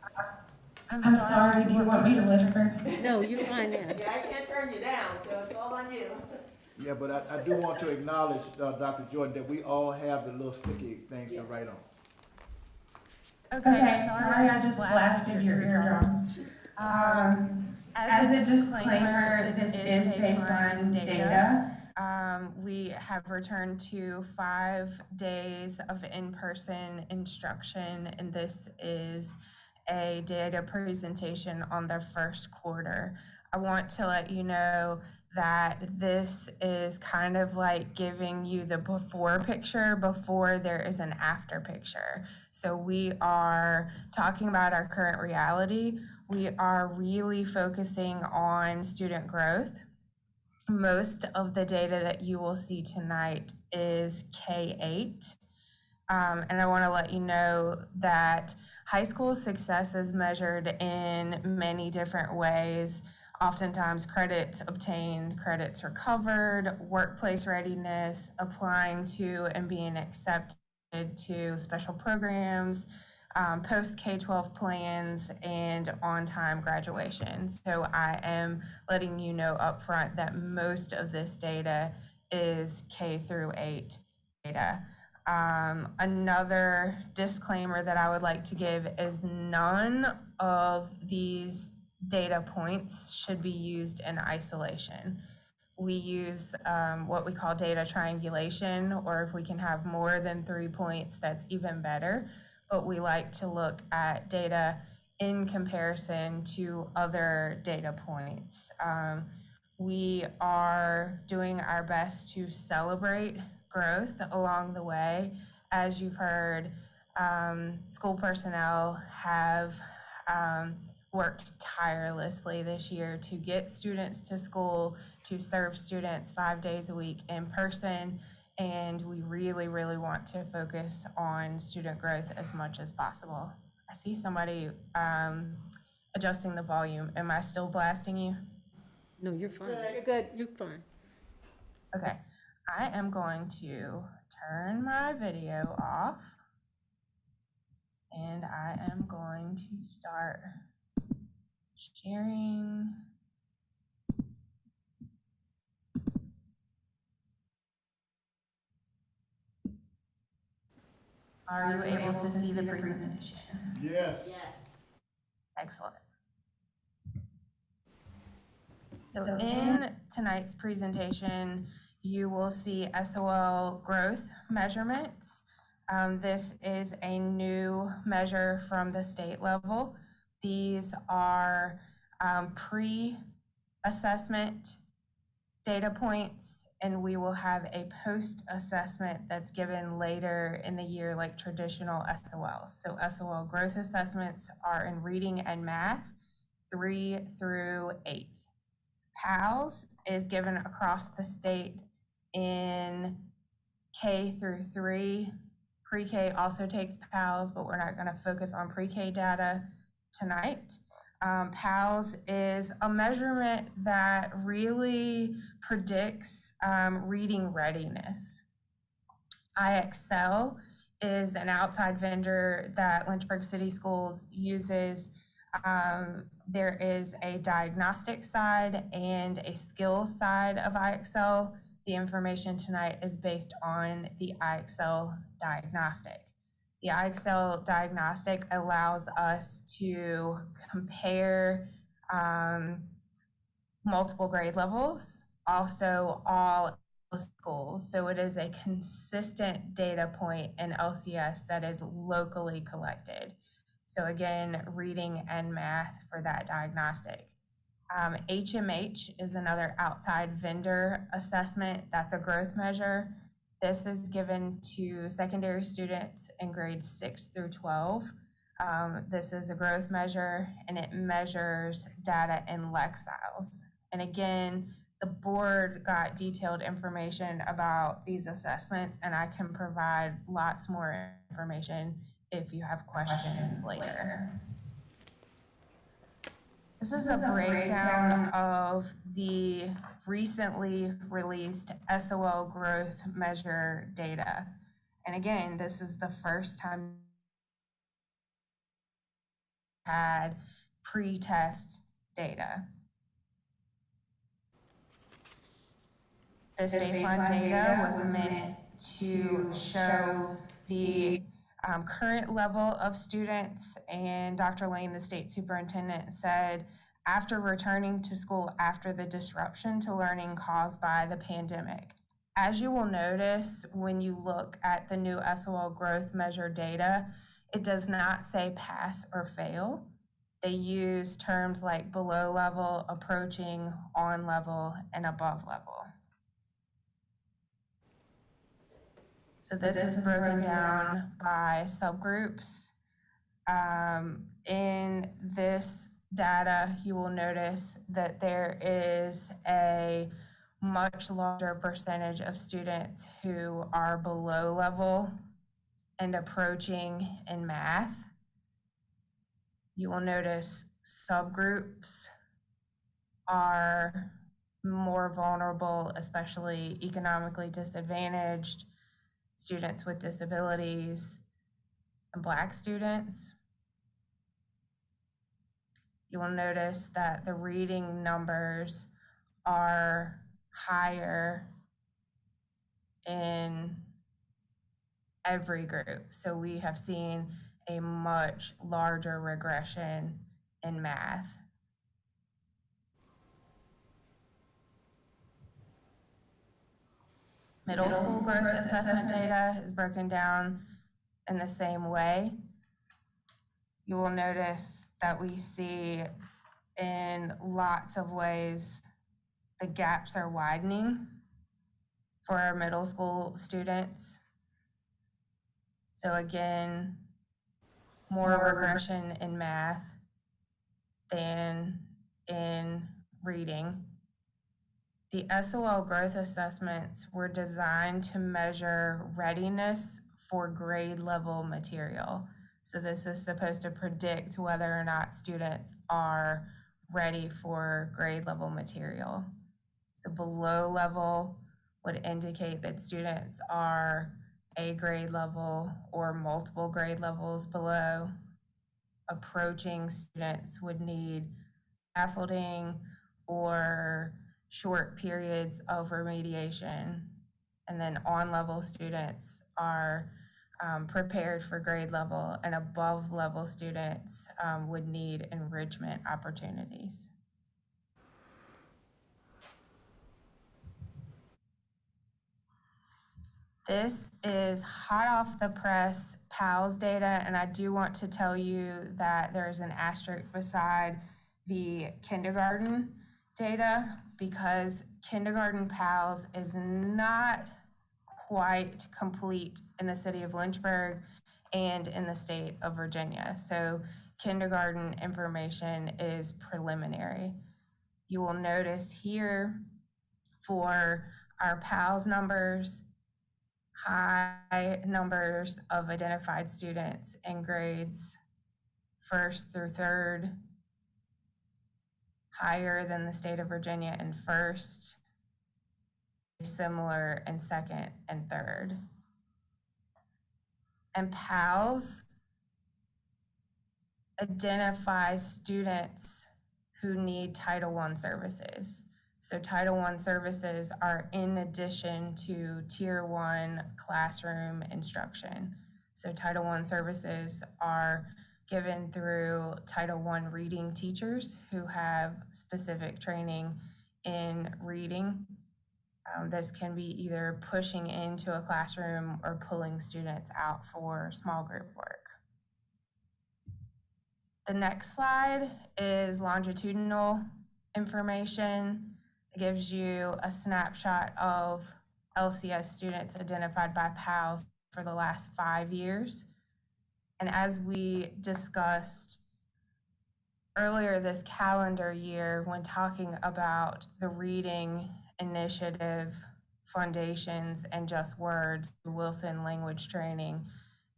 I'm sorry, do you want me to whisper? No, you're fine now. Yeah, I can't turn you down, so it's all on you. Yeah, but I do want to acknowledge, Dr. Jordan, that we all have the little sticky things to write on. Okay, sorry, I just blasted your eardrums. As a disclaimer, this is based on data. We have returned to 5 days of in-person instruction, and this is a data presentation on the first quarter. I want to let you know that this is kind of like giving you the before picture before there is an after picture. So we are talking about our current reality. We are really focusing on student growth. Most of the data that you will see tonight is K-8. And I want to let you know that high school success is measured in many different ways. Oftentimes credits obtained, credits recovered, workplace readiness, applying to and being accepted to special programs, post K-12 plans, and on-time graduation. So I am letting you know upfront that most of this data is K-8 data. Another disclaimer that I would like to give is none of these data points should be used in isolation. We use what we call data triangulation, or if we can have more than 3 points, that's even better. But we like to look at data in comparison to other data points. We are doing our best to celebrate growth along the way. As you've heard, school personnel have worked tirelessly this year to get students to school, to serve students 5 days a week in person, and we really, really want to focus on student growth as much as possible. I see somebody adjusting the volume. Am I still blasting you? No, you're fine. You're good. You're fine. Okay, I am going to turn my video off, and I am going to start sharing. Are you able to see the presentation? Yes. Excellent. So in tonight's presentation, you will see SOL growth measurements. This is a new measure from the state level. These are pre-assessment data points, and we will have a post-assessment that's given later in the year, like traditional SOLs. So SOL growth assessments are in reading and math, 3 through 8. PALS is given across the state in K through 3. Pre-K also takes PALS, but we're not going to focus on pre-K data tonight. PALS is a measurement that really predicts reading readiness. IXL is an outside vendor that Lynchburg City Schools uses. There is a diagnostic side and a skill side of IXL. The information tonight is based on the IXL diagnostic. The IXL diagnostic allows us to compare multiple grade levels, also all schools. So it is a consistent data point in LCS that is locally collected. So again, reading and math for that diagnostic. HMH is another outside vendor assessment. That's a growth measure. This is given to secondary students in grades 6 through 12. This is a growth measure, and it measures data in lexile. And again, the board got detailed information about these assessments, and I can provide lots more information if you have questions later. This is a breakdown of the recently released SOL growth measure data. And again, this is the first time had pre-test data. This baseline data was meant to show the current level of students, and Dr. Lane, the state superintendent, said after returning to school after the disruption to learning caused by the pandemic. As you will notice when you look at the new SOL growth measure data, it does not say pass or fail. They use terms like below level, approaching, on level, and above level. So this is broken down by subgroups. In this data, you will notice that there is a much larger percentage of students who are below level and approaching in math. You will notice subgroups are more vulnerable, especially economically disadvantaged, students with disabilities, and Black students. You will notice that the reading numbers are higher in every group. So we have seen a much larger regression in math. Middle school growth assessment data is broken down in the same way. You will notice that we see in lots of ways the gaps are widening for our middle school students. So again, more regression in math than in reading. The SOL growth assessments were designed to measure readiness for grade level material. So this is supposed to predict whether or not students are ready for grade level material. So below level would indicate that students are a grade level or multiple grade levels below. Approaching students would need scaffolding or short periods of remediation. And then on-level students are prepared for grade level, and above level students would need enrichment opportunities. This is hot off the press PALS data, and I do want to tell you that there's an asterisk beside the kindergarten data because kindergarten PALS is not quite complete in the city of Lynchburg and in the state of Virginia. So kindergarten information is preliminary. You will notice here for our PALS numbers, high numbers of identified students in grades 1st through 3rd, higher than the state of Virginia in 1st, similar in 2nd and 3rd. And PALS identifies students who need Title I services. So Title I services are in addition to Tier 1 classroom instruction. So Title I services are given through Title I reading teachers who have specific training in reading. This can be either pushing into a classroom or pulling students out for small group work. The next slide is longitudinal information. It gives you a snapshot of LCS students identified by PALS for the last 5 years. And as we discussed earlier this calendar year when talking about the reading initiative, foundations, and just words, Wilson language training,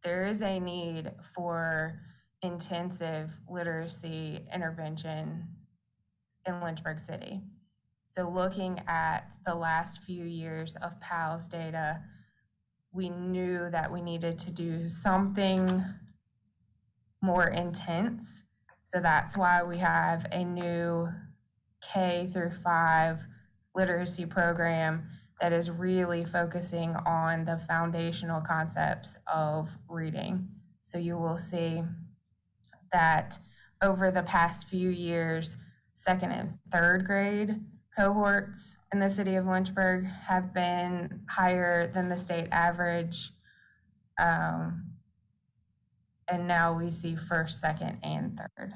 there is a need for intensive literacy intervention in Lynchburg City. So looking at the last few years of PALS data, we knew that we needed to do something more intense. So that's why we have a new K-5 literacy program that is really focusing on the foundational concepts of reading. So you will see that over the past few years, second and third grade cohorts in the city of Lynchburg have been higher than the state average. And now we see first, second, and third.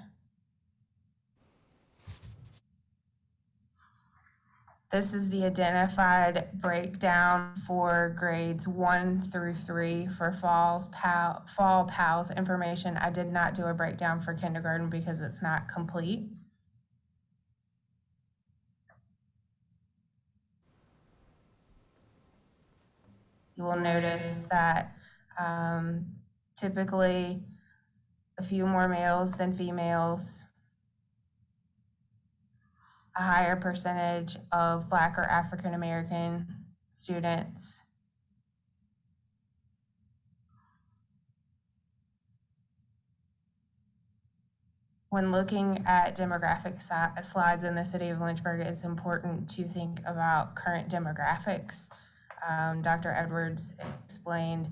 This is the identified breakdown for grades 1 through 3 for fall PALS information. I did not do a breakdown for kindergarten because it's not complete. You will notice that typically a few more males than females, a higher percentage of Black or African American students. When looking at demographic slides in the city of Lynchburg, it's important to think about current demographics. Dr. Edwards explained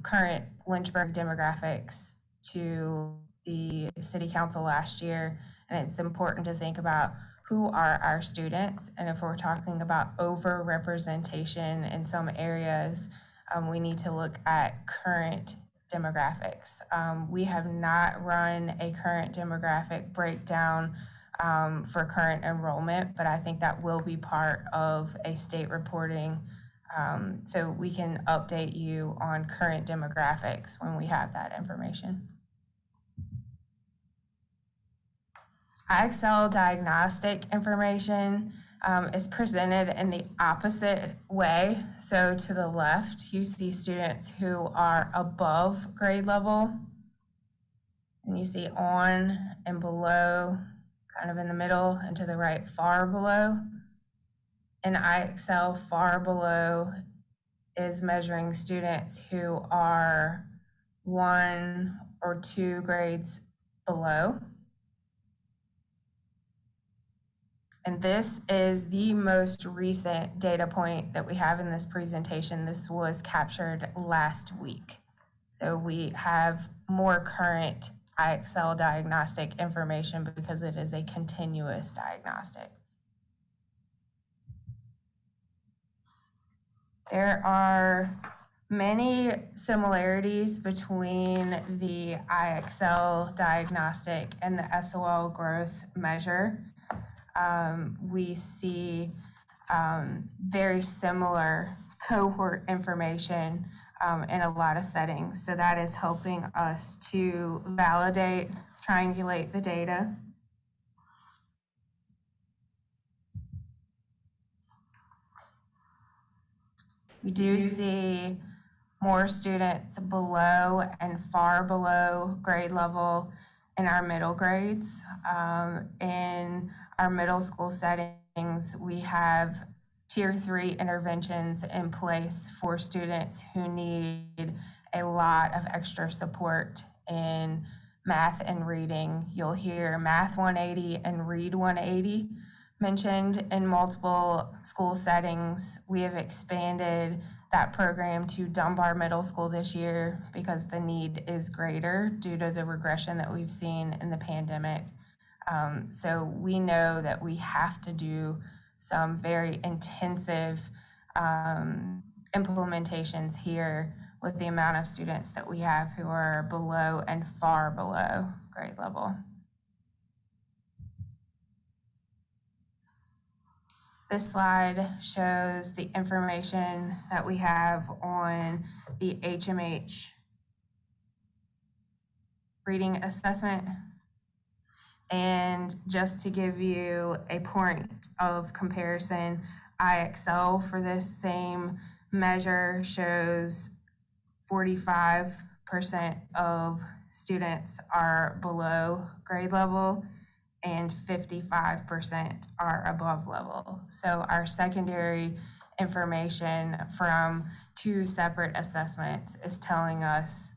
current Lynchburg demographics to the city council last year, and it's important to think about who are our students, and if we're talking about over-representation in some areas, we need to look at current demographics. We have not run a current demographic breakdown for current enrollment, but I think that will be part of a state reporting, so we can update you on current demographics when we have that information. IXL diagnostic information is presented in the opposite way. So to the left, you see students who are above grade level, and you see on and below, kind of in the middle, and to the right, far below. And IXL far below is measuring students who are 1 or 2 grades below. And this is the most recent data point that we have in this presentation. This was captured last week. So we have more current IXL diagnostic information because it is a continuous diagnostic. There are many similarities between the IXL diagnostic and the SOL growth measure. We see very similar cohort information in a lot of settings. So that is helping us to validate, triangulate the data. We do see more students below and far below grade level in our middle grades. In our middle school settings, we have Tier 3 interventions in place for students who need a lot of extra support in math and reading. You'll hear Math 180 and Read 180 mentioned in multiple school settings. We have expanded that program to Dunbar Middle School this year because the need is greater due to the regression that we've seen in the pandemic. So we know that we have to do some very intensive implementations here with the amount of students that we have who are below and far below grade level. This slide shows the information that we have on the HMH reading assessment. And just to give you a point of comparison, IXL for this same measure shows 45% of students are below grade level and 55% are above level. So our secondary information from two separate assessments is telling us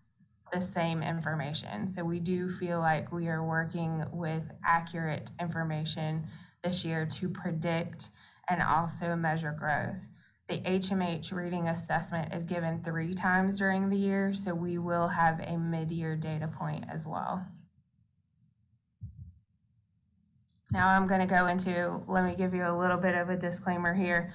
the same information. So we do feel like we are working with accurate information this year to predict and also measure growth. The HMH reading assessment is given 3 times during the year, so we will have a mid-year data point as well. Now I'm going to go into, let me give you a little bit of a disclaimer here.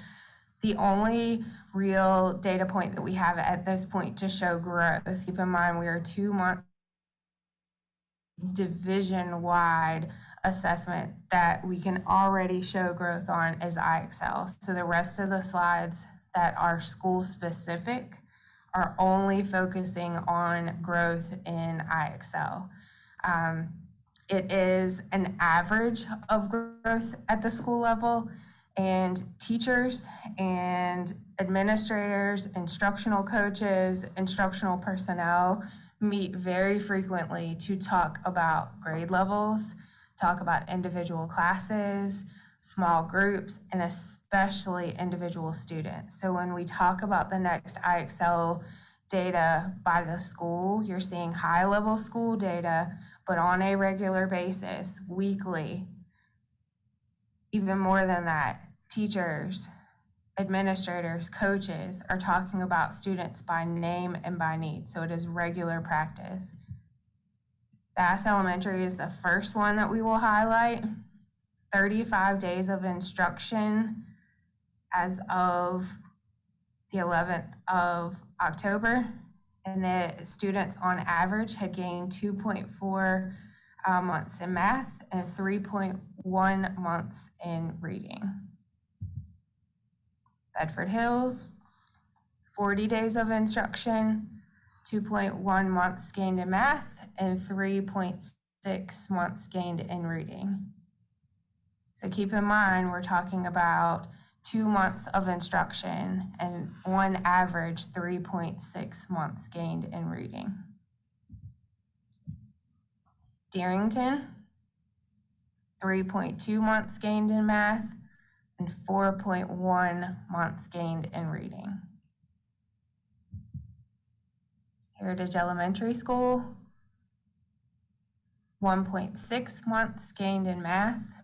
The only real data point that we have at this point to show growth, keep in mind we are 2 months division-wide assessment that we can already show growth on is IXL. So the rest of the slides that are school-specific are only focusing on growth in IXL. It is an average of growth at the school level, and teachers and administrators, instructional coaches, instructional personnel meet very frequently to talk about grade levels, talk about individual classes, small groups, and especially individual students. So when we talk about the next IXL data by the school, you're seeing high-level school data, but on a regular basis, weekly. Even more than that, teachers, administrators, coaches are talking about students by name and by need, so it is regular practice. Bass Elementary is the first one that we will highlight. 35 days of instruction as of the 11th of October, and the students on average had gained 2.4 months in math and 3.1 months in reading. Bedford Hills, 40 days of instruction, 2.1 months gained in math and 3.6 months gained in reading. So keep in mind, we're talking about 2 months of instruction and on average 3.6 months gained in reading. Darrington, 3.2 months gained in math and 4.1 months gained in reading. Heritage Elementary School, 1.6 months gained in math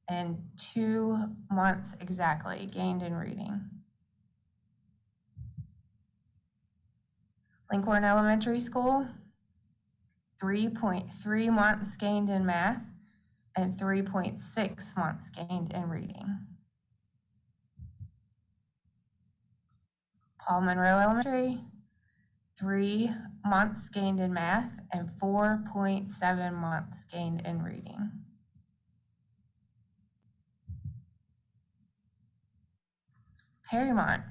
and 2 months exactly gained in reading. Lincoln Elementary School, 3.3 months gained in math and 3.6 months gained in reading. Paul Monroe Elementary, 3 months gained in math and 4.7 months gained in reading. Perrymont,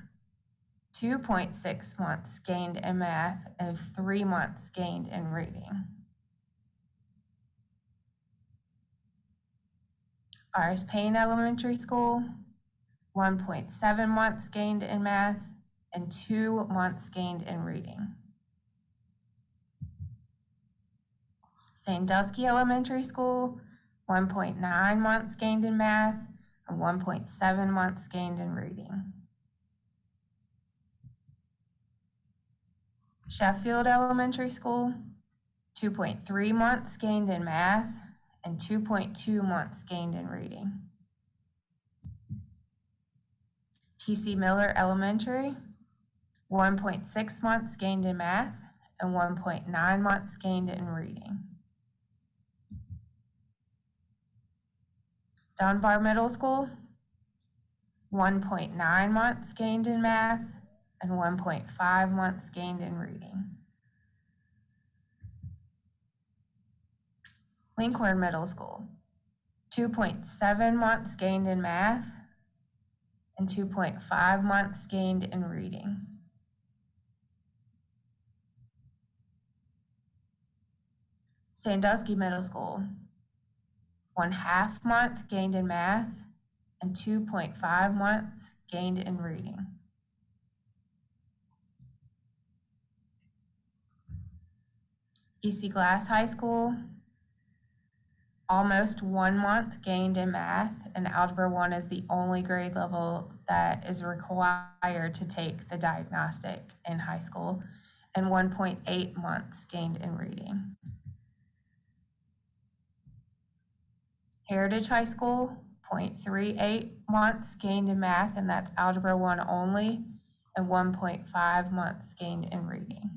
2.6 months gained in math and 3 months gained in reading. R.S. Payne Elementary School, 1.7 months gained in math and 2 months gained in reading. Sandusky Elementary School, 1.9 months gained in math and 1.7 months gained in reading. Sheffield Elementary School, 2.3 months gained in math and 2.2 months gained in reading. T.C. Miller Elementary, 1.6 months gained in math, and 1.9 months gained in reading. Dunbar Middle School, 1.9 months gained in math, and 1.5 months gained in reading. Lynchburg Middle School, 2.7 months gained in math, and 2.5 months gained in reading. Sandusky Middle School, 1.5 month gained in math, and 2.5 months gained in reading. EC Glass High School, almost 1 month gained in math, and Algebra 1 is the only grade level that is required to take the diagnostic in high school, and 1.8 months gained in reading. Heritage High School, 0.38 months gained in math, and that's Algebra 1 only, and 1.5 months gained in reading.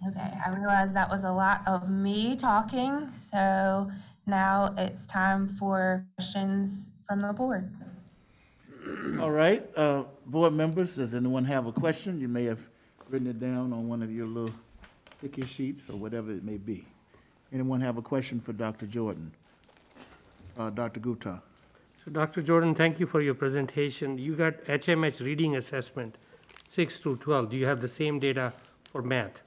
Okay, I realize that was a lot of me talking, so now it's time for questions from the board. All right, board members, does anyone have a question? You may have written it down on one of your little sticky sheets or whatever it may be. Anyone have a question for Dr. Jordan? Dr. Gupta? So Dr. Jordan, thank you for your presentation. You got HMH reading assessment, 6 through 12. Do you have the same data for math?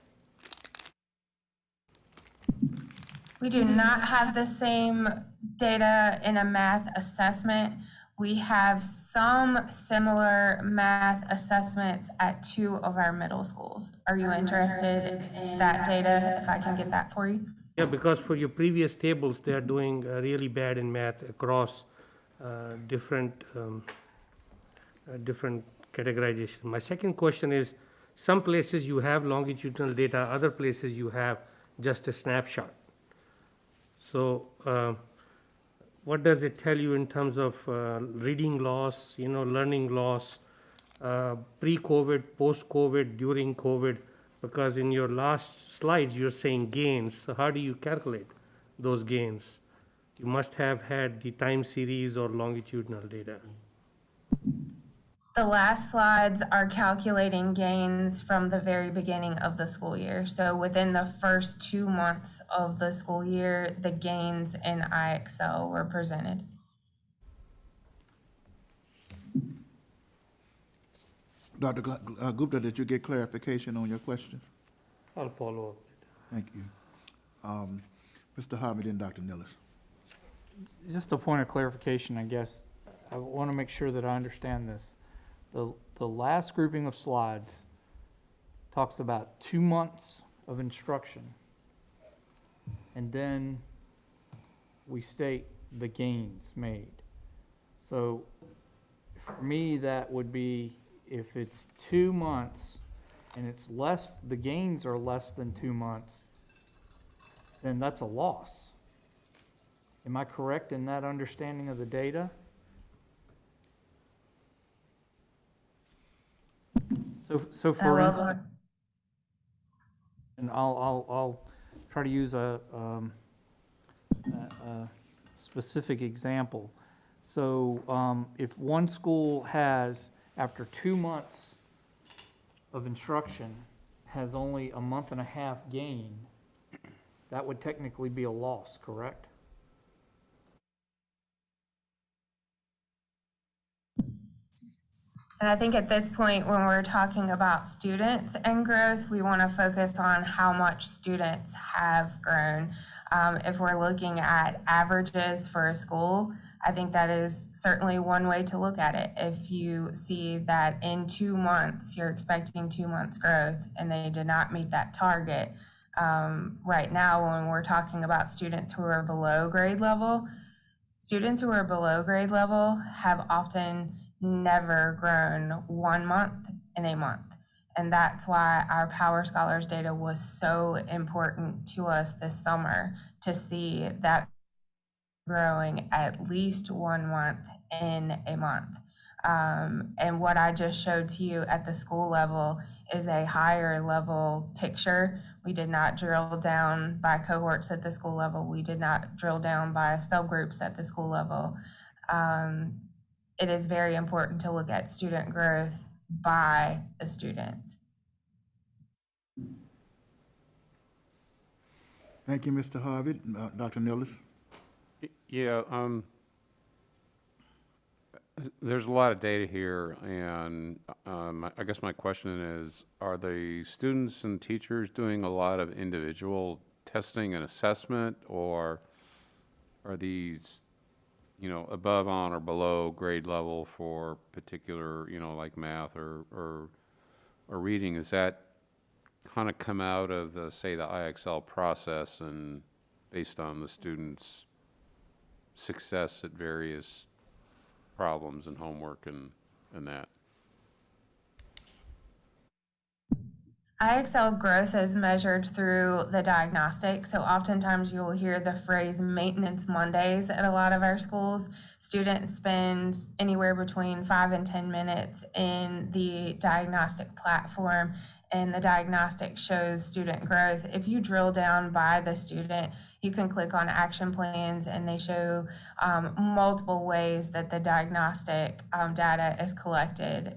We do not have the same data in a math assessment. We have some similar math assessments at 2 of our middle schools. Are you interested in that data, if I can get that for you? Yeah, because for your previous tables, they are doing really bad in math across different categorization. My second question is, some places you have longitudinal data, other places you have just a snapshot. So what does it tell you in terms of reading loss, learning loss, pre-COVID, post-COVID, during COVID? Because in your last slides, you're saying gains. So how do you calculate those gains? You must have had the time series or longitudinal data. The last slides are calculating gains from the very beginning of the school year. So within the first 2 months of the school year, the gains in IXL were presented. Dr. Gupta, did you get clarification on your question? I'll follow up. Thank you. Mr. Harvey, then Dr. Nillis. Just a point of clarification, I guess. I want to make sure that I understand this. The last grouping of slides talks about 2 months of instruction, and then we state the gains made. So for me, that would be if it's 2 months and it's less, the gains are less than 2 months, then that's a loss. Am I correct in that understanding of the data? So for instance, and I'll try to use a specific example. So if one school has, after 2 months of instruction, has only a month and a half gain, that would technically be a loss, correct? And I think at this point, when we're talking about students and growth, we want to focus on how much students have grown. If we're looking at averages for a school, I think that is certainly one way to look at it. If you see that in 2 months, you're expecting 2 months growth and they did not meet that target. Right now, when we're talking about students who are below grade level, students who are below grade level have often never grown 1 month in a month. And that's why our Power Scholars data was so important to us this summer, to see that growing at least 1 month in a month. And what I just showed to you at the school level is a higher level picture. We did not drill down by cohorts at the school level. We did not drill down by subgroups at the school level. It is very important to look at student growth by the students. Thank you, Mr. Harvey. Dr. Nilles? Yeah, there's a lot of data here, and I guess my question is, are the students and teachers doing a lot of individual testing and assessment, or are these, you know, above, on, or below grade level for particular, you know, like math or reading? Is that kind of come out of the, say, the IXL process and based on the students' success at various problems and homework and that? IXL growth is measured through the diagnostic. So oftentimes you will hear the phrase maintenance Mondays at a lot of our schools. Students spend anywhere between 5 and 10 minutes in the diagnostic platform, and the diagnostic shows student growth. If you drill down by the student, you can click on action plans, and they show multiple ways that the diagnostic data is collected.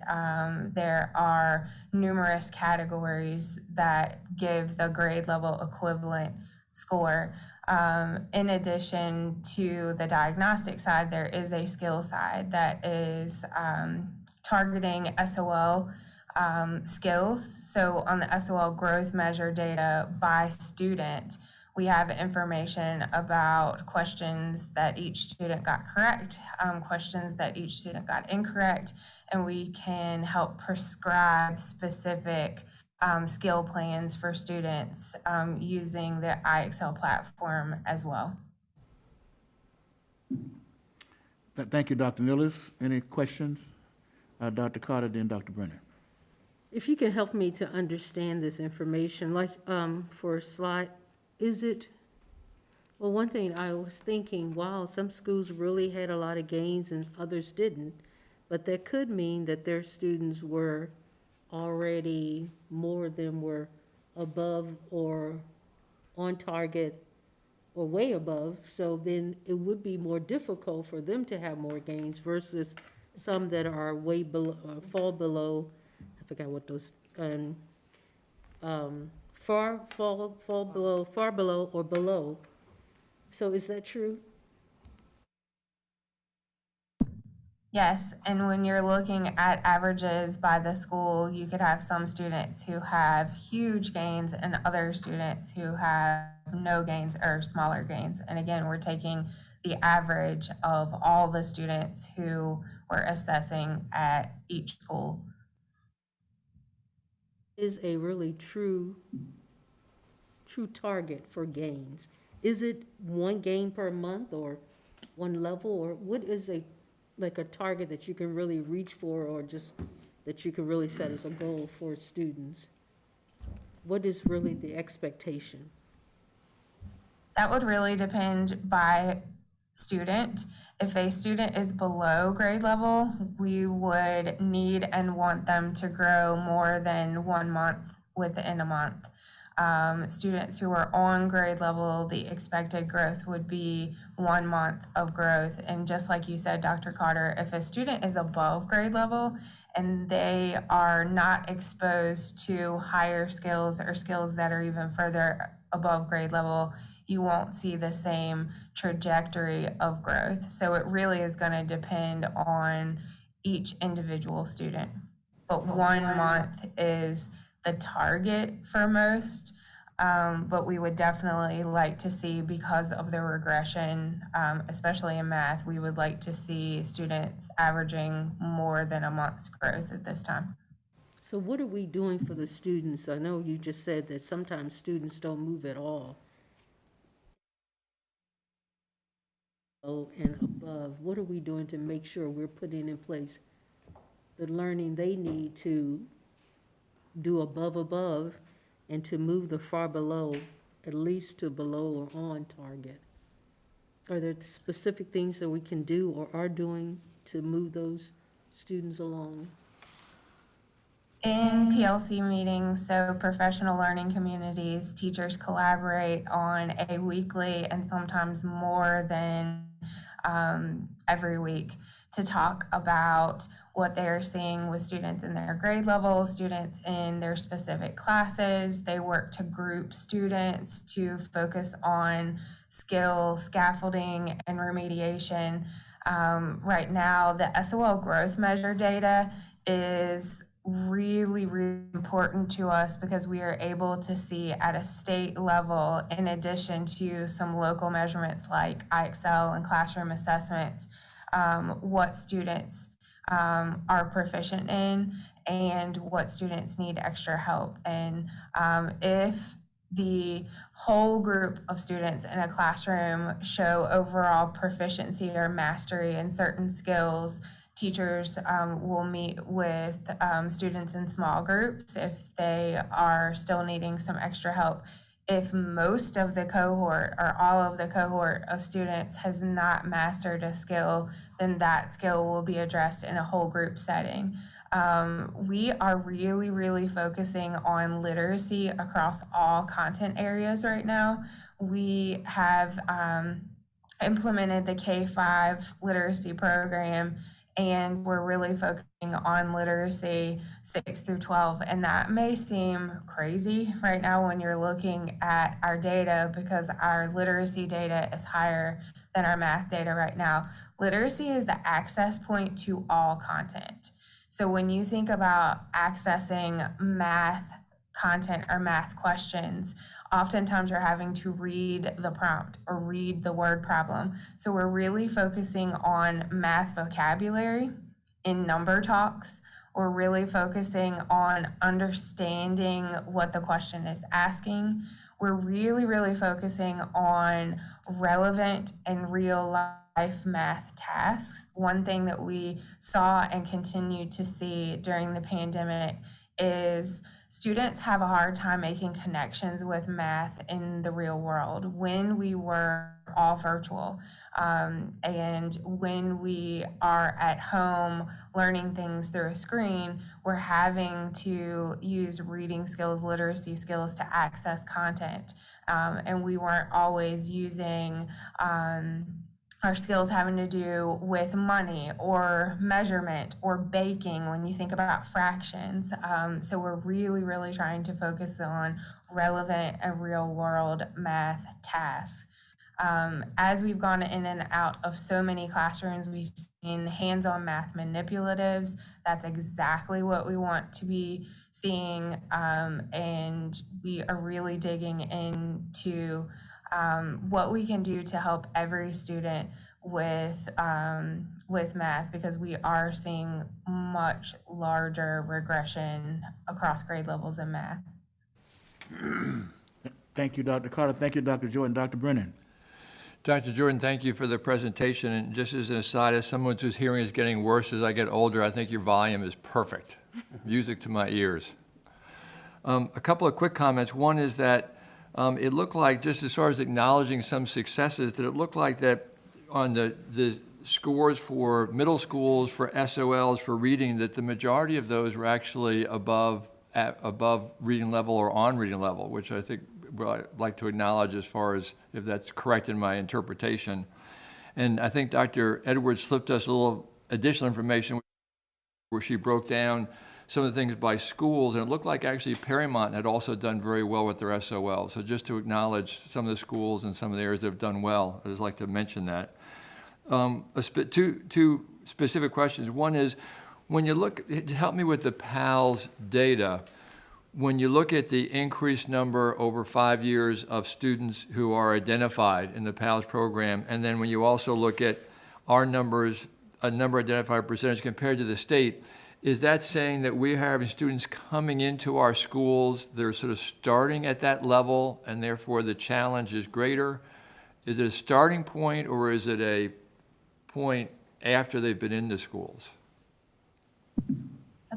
There are numerous categories that give the grade level equivalent score. In addition to the diagnostic side, there is a skill side that is targeting SOL skills. So on the SOL growth measure data by student, we have information about questions that each student got correct, questions that each student got incorrect, and we can help prescribe specific skill plans for students using the IXL platform as well. Thank you, Dr. Nilles. Any questions? Dr. Carter, then Dr. Brennan. If you can help me to understand this information, like for a slide, is it, well, one thing I was thinking, wow, some schools really had a lot of gains and others didn't, but that could mean that their students were already, more of them were above or on target or way above, so then it would be more difficult for them to have more gains versus some that are way below, fall below, I forgot what those, far below or below. So is that true? Yes, and when you're looking at averages by the school, you could have some students who have huge gains and other students who have no gains or smaller gains. And again, we're taking the average of all the students who we're assessing at each school. Is a really true target for gains? Is it one gain per month or one level, or what is a target that you can really reach for, or just that you can really set as a goal for students? What is really the expectation? That would really depend by student. If a student is below grade level, we would need and want them to grow more than 1 month within a month. Students who are on grade level, the expected growth would be 1 month of growth. And just like you said, Dr. Carter, if a student is above grade level and they are not exposed to higher skills or skills that are even further above grade level, you won't see the same trajectory of growth. So it really is going to depend on each individual student. But 1 month is the target for most, but we would definitely like to see, because of the regression, especially in math, we would like to see students averaging more than a month's growth at this time. So what are we doing for the students? I know you just said that sometimes students don't move at all. And above, what are we doing to make sure we're putting in place the learning they need to do above, and to move the far below, at least to below or on target? Are there specific things that we can do or are doing to move those students along? In PLC meetings, so professional learning communities, teachers collaborate on a weekly and sometimes more than every week to talk about what they're seeing with students in their grade level, students in their specific classes. They work to group students to focus on skill, scaffolding, and remediation. Right now, the SOL growth measure data is really important to us because we are able to see at a state level, in addition to some local measurements like IXL and classroom assessments, what students are proficient in and what students need extra help. And if the whole group of students in a classroom show overall proficiency or mastery in certain skills, teachers will meet with students in small groups if they are still needing some extra help. If most of the cohort or all of the cohort of students has not mastered a skill, then that skill will be addressed in a whole group setting. We are really focusing on literacy across all content areas right now. We have implemented the K-5 literacy program, and we're really focusing on literacy 6 through 12. And that may seem crazy right now when you're looking at our data because our literacy data is higher than our math data right now. Literacy is the access point to all content. So when you think about accessing math content or math questions, oftentimes you're having to read the prompt or read the word problem. So we're really focusing on math vocabulary in number talks. We're really focusing on understanding what the question is asking. We're really focusing on relevant and real life math tasks. One thing that we saw and continue to see during the pandemic is students have a hard time making connections with math in the real world when we were all virtual. And when we are at home learning things through a screen, we're having to use reading skills, literacy skills to access content. And we weren't always using our skills having to do with money or measurement or baking when you think about fractions. So we're really trying to focus on relevant and real world math tasks. As we've gone in and out of so many classrooms, we've seen hands-on math manipulatives. That's exactly what we want to be seeing. And we are really digging into what we can do to help every student with math, because we are seeing much larger regression across grade levels in math. Thank you, Dr. Carter. Thank you, Dr. Jordan. Dr. Brennan. Dr. Jordan, thank you for the presentation. And just as an aside, as someone whose hearing is getting worse as I get older, I think your volume is perfect. Music to my ears. A couple of quick comments. One is that it looked like, just as far as acknowledging some successes, that it looked like that on the scores for middle schools, for SOLs, for reading, that the majority of those were actually above reading level or on reading level, which I think I'd like to acknowledge as far as if that's correct in my interpretation. And I think Dr. Edwards slipped us a little additional information where she broke down some of the things by schools, and it looked like actually Perrymont had also done very well with their SOL. So just to acknowledge some of the schools and some of the areas that have done well, I'd just like to mention that. Two specific questions. One is, when you look, help me with the PALS data, when you look at the increased number over 5 years of students who are identified in the PALS program, and then when you also look at our numbers, a number identified percentage compared to the state, is that saying that we're having students coming into our schools, they're sort of starting at that level, and therefore the challenge is greater? Is it a starting point, or is it a point after they've been in the schools?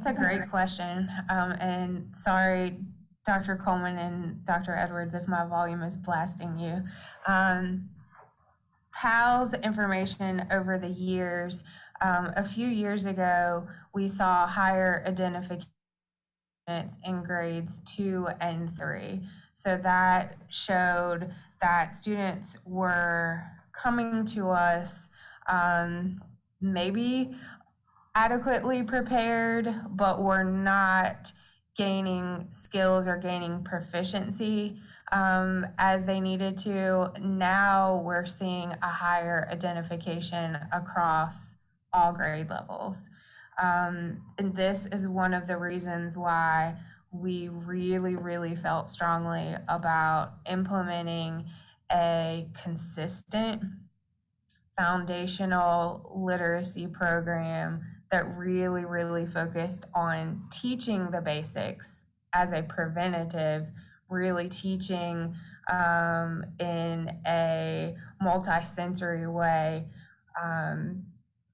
That's a great question. And sorry, Dr. Coleman and Dr. Edwards, if my volume is blasting you. PALS information over the years, a few years ago, we saw higher identification in grades 2 and 3. So that showed that students were coming to us maybe adequately prepared, but were not gaining skills or gaining proficiency as they needed to. Now we're seeing a higher identification across all grade levels. And this is one of the reasons why we really felt strongly about implementing a consistent foundational literacy program that really focused on teaching the basics as a preventative, really teaching in a multi-sensory way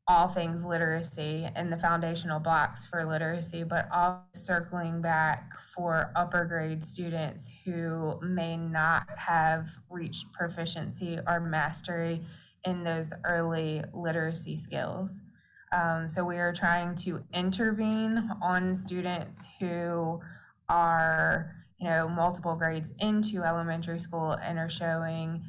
all things literacy and the foundational blocks for literacy, but also circling back for upper grade students who may not have reached proficiency or mastery in those early literacy skills. So we are trying to intervene on students who are, multiple grades into elementary school and are showing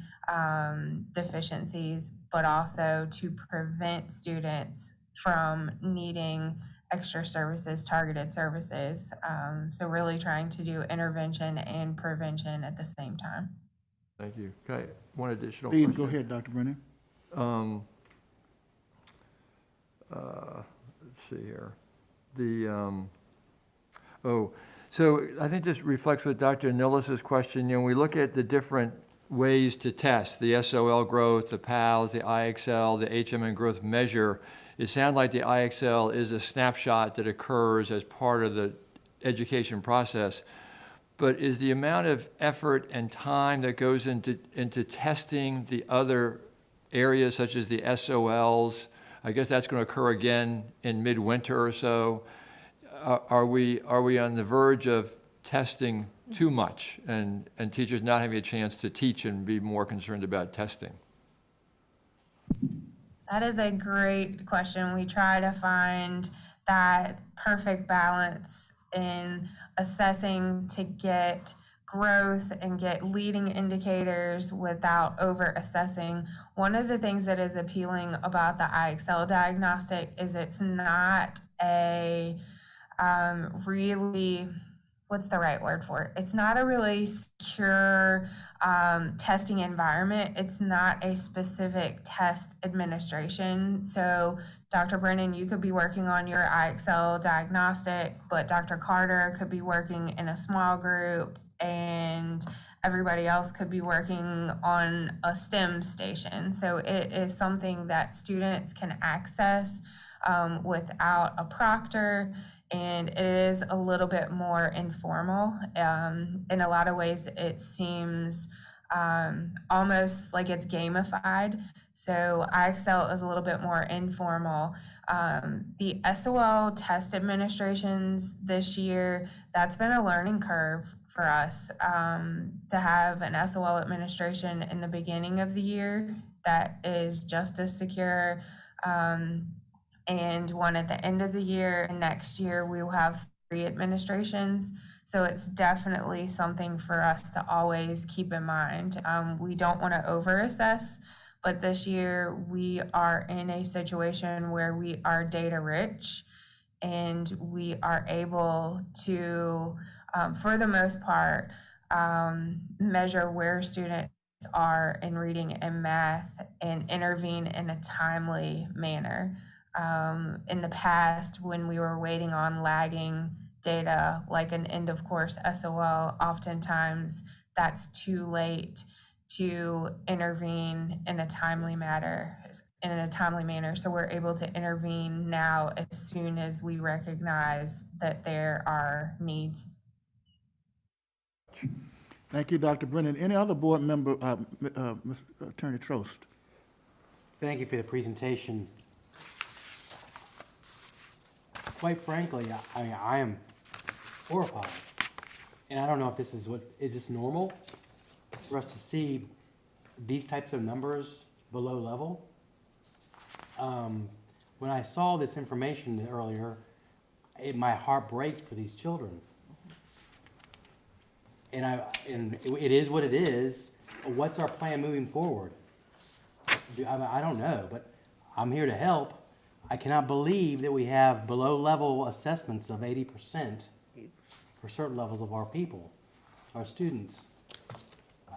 deficiencies, but also to prevent students from needing extra services, targeted services. So really trying to do intervention and prevention at the same time. Thank you. Okay, one additional Please question. go ahead, Dr. Brennan. Let's see here. So I think this reflects with Dr. Nillis's question. We look at the different ways to test, the SOL growth, the PALS, the IXL, the HMN growth measure. It sounds like the IXL is a snapshot that occurs as part of the education process. But is the amount of effort and time that goes into testing the other areas such as the SOLs, I guess that's going to occur again in midwinter or so. Are we on the verge of testing too much and teachers not having a chance to teach and be more concerned about testing? That is a great question. We try to find that perfect balance in assessing to get growth and get leading indicators without over assessing. One of the things that is appealing about the IXL diagnostic is it's not a really, what's the right word for it? It's not a really secure testing environment. It's not a specific test administration. So Dr. Brennan, you could be working on your IXL diagnostic, but Dr. Carter could be working in a small group and everybody else could be working on a STEM station. So it is something that students can access without a proctor, and it is a little bit more informal. In a lot of ways, it seems almost like it's gamified. So IXL is a little bit more informal. The SOL test administrations this year, that's been a learning curve for us to have an SOL administration in the beginning of the year that is just as secure, and one at the end of the year. And next year we will have 3 administrations. So it's definitely something for us to always keep in mind. We don't want to over-assess, but this year we are in a situation where we are data rich and we are able to, for the most part, measure where students are in reading and math and intervene in a timely manner. In the past, when we were waiting on lagging data, like an end of course SOL, oftentimes that's too late to intervene in a timely manner. So we're able to intervene now as soon as we recognize that there are needs. Thank you, Dr. Brennan. Any other board member, Mr. Attorney Trost? Thank you for the presentation. quite frankly, I mean, I am horrified. And I don't know if this is is this normal for us to see these types of numbers below level? When I saw this information earlier, my heart breaks for these children. And it is what it is. What's our plan moving forward? I don't know, but I'm here to help. I cannot believe that we have below-level assessments of 80% for certain levels of our people, our students.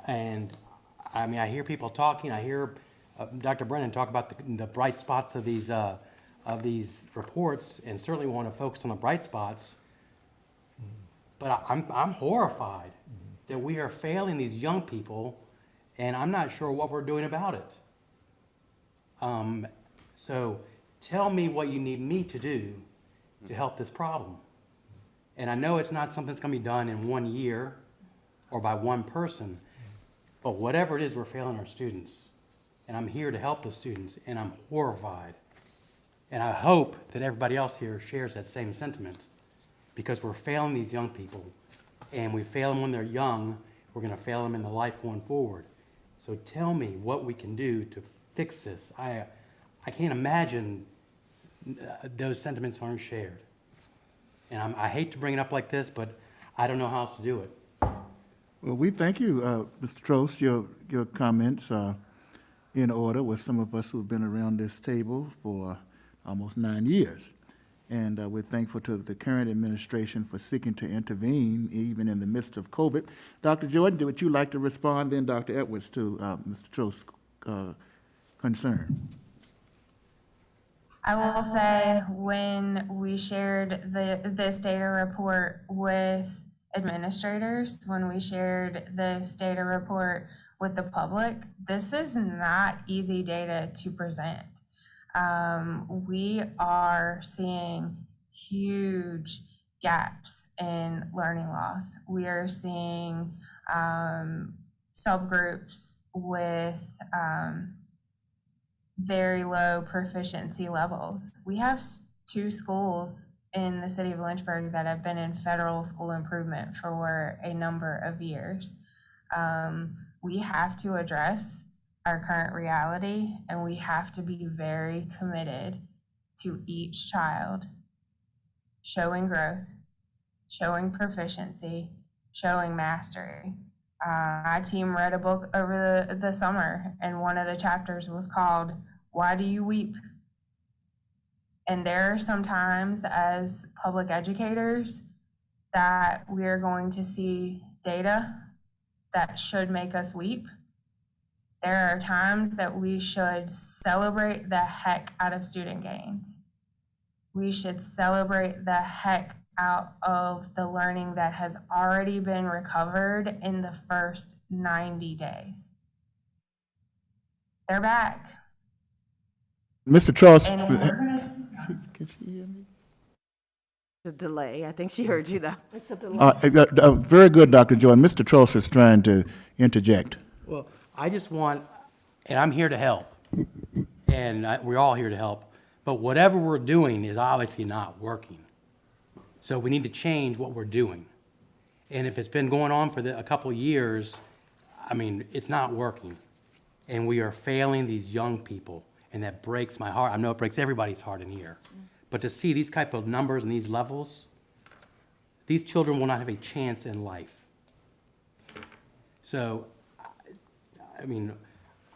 And, I mean, I hear people talking. I hear Dr. Brennan talk about the bright spots of these reports, and certainly we want to focus on the bright spots. But I'm horrified that we are failing these young people, and I'm not sure what we're doing about it. So tell me what you need me to do to help this problem. And I know it's not something that's going to be done in 1 year or by one person, but whatever it is, we're failing our students. And I'm here to help the students, and I'm horrified. And I hope that everybody else here shares that same sentiment, because we're failing these young people, and we fail them when they're young. We're going to fail them in the life going forward. So tell me what we can do to fix this. I can't imagine those sentiments aren't shared. And I hate to bring it up like this, but I don't know how else to do it. Well, we thank you, Mr. Trost. Your comments are in order with some of us who've been around this table for almost 9 years. And we're thankful to the current administration for seeking to intervene even in the midst of COVID. Dr. Jordan, would you like to respond then, Dr. Edwards, to Mr. Trost's concern? I will say, when we shared this data report with administrators, when we shared this data report with the public, this is not easy data to present. We are seeing huge gaps in learning loss. We are seeing subgroups with very low proficiency levels. We have 2 schools in the city of Lynchburg that have been in federal school improvement for a number of years. We have to address our current reality, and we have to be very committed to each child showing growth, showing proficiency, showing mastery. My team read a book over the summer, and one of the chapters was called "Why Do You Weep?" And there are some times as public educators that we are going to see data that should make us weep. There are times that we should celebrate the heck out of student gains. We should celebrate the heck out of the learning that has already been recovered in the first 90 days. They're back. Mr. Trost, And we're gonna can she hear me? The delay, I think she heard you though. It's a delay. Very good, Dr. Jordan. Mr. Trost is trying to interject. Well, I just want, and I'm here to help, and we're all here to help, but whatever we're doing is obviously not working. So we need to change what we're doing. And if it's been going on for a couple of years, I mean, it's not working. And we are failing these young people, and that breaks my heart. I know it breaks everybody's heart in here. But to see these type of numbers and these levels, these children will not have a chance in life. So, I mean,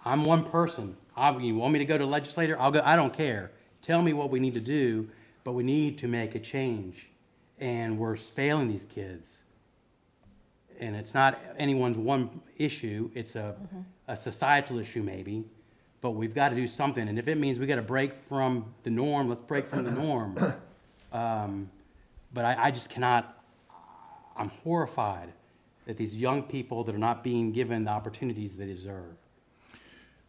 I'm one person. You want me to go to legislator? I'll go. I don't care. Tell me what we need to do, but we need to make a change. And we're failing these kids. And it's not anyone's one issue. It's a societal issue maybe, but we've got to do something. And if it means we got to break from the norm, let's break from the norm. But I just cannot, I'm horrified that these young people that are not being given the opportunities they deserve.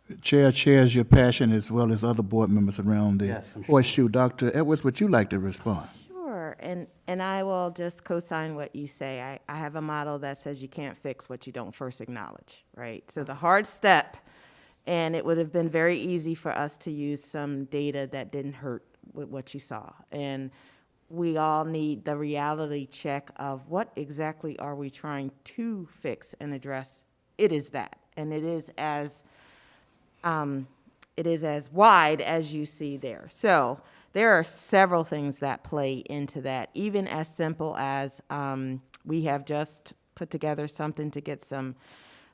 The chair shares your passion as well as other board members around the Yes, I'm sure. horseshoe. Dr. Edwards, would you like to respond? Sure, and I will just co-sign what you say. I have a model that says you can't fix what you don't first acknowledge, right? So the hard step, and it would have been very easy for us to use some data that didn't hurt with what you saw. And we all need the reality check of what exactly are we trying to fix and address. It is that, and it is as wide as you see there. So there are several things that play into that, even as simple as we have just put together something to get some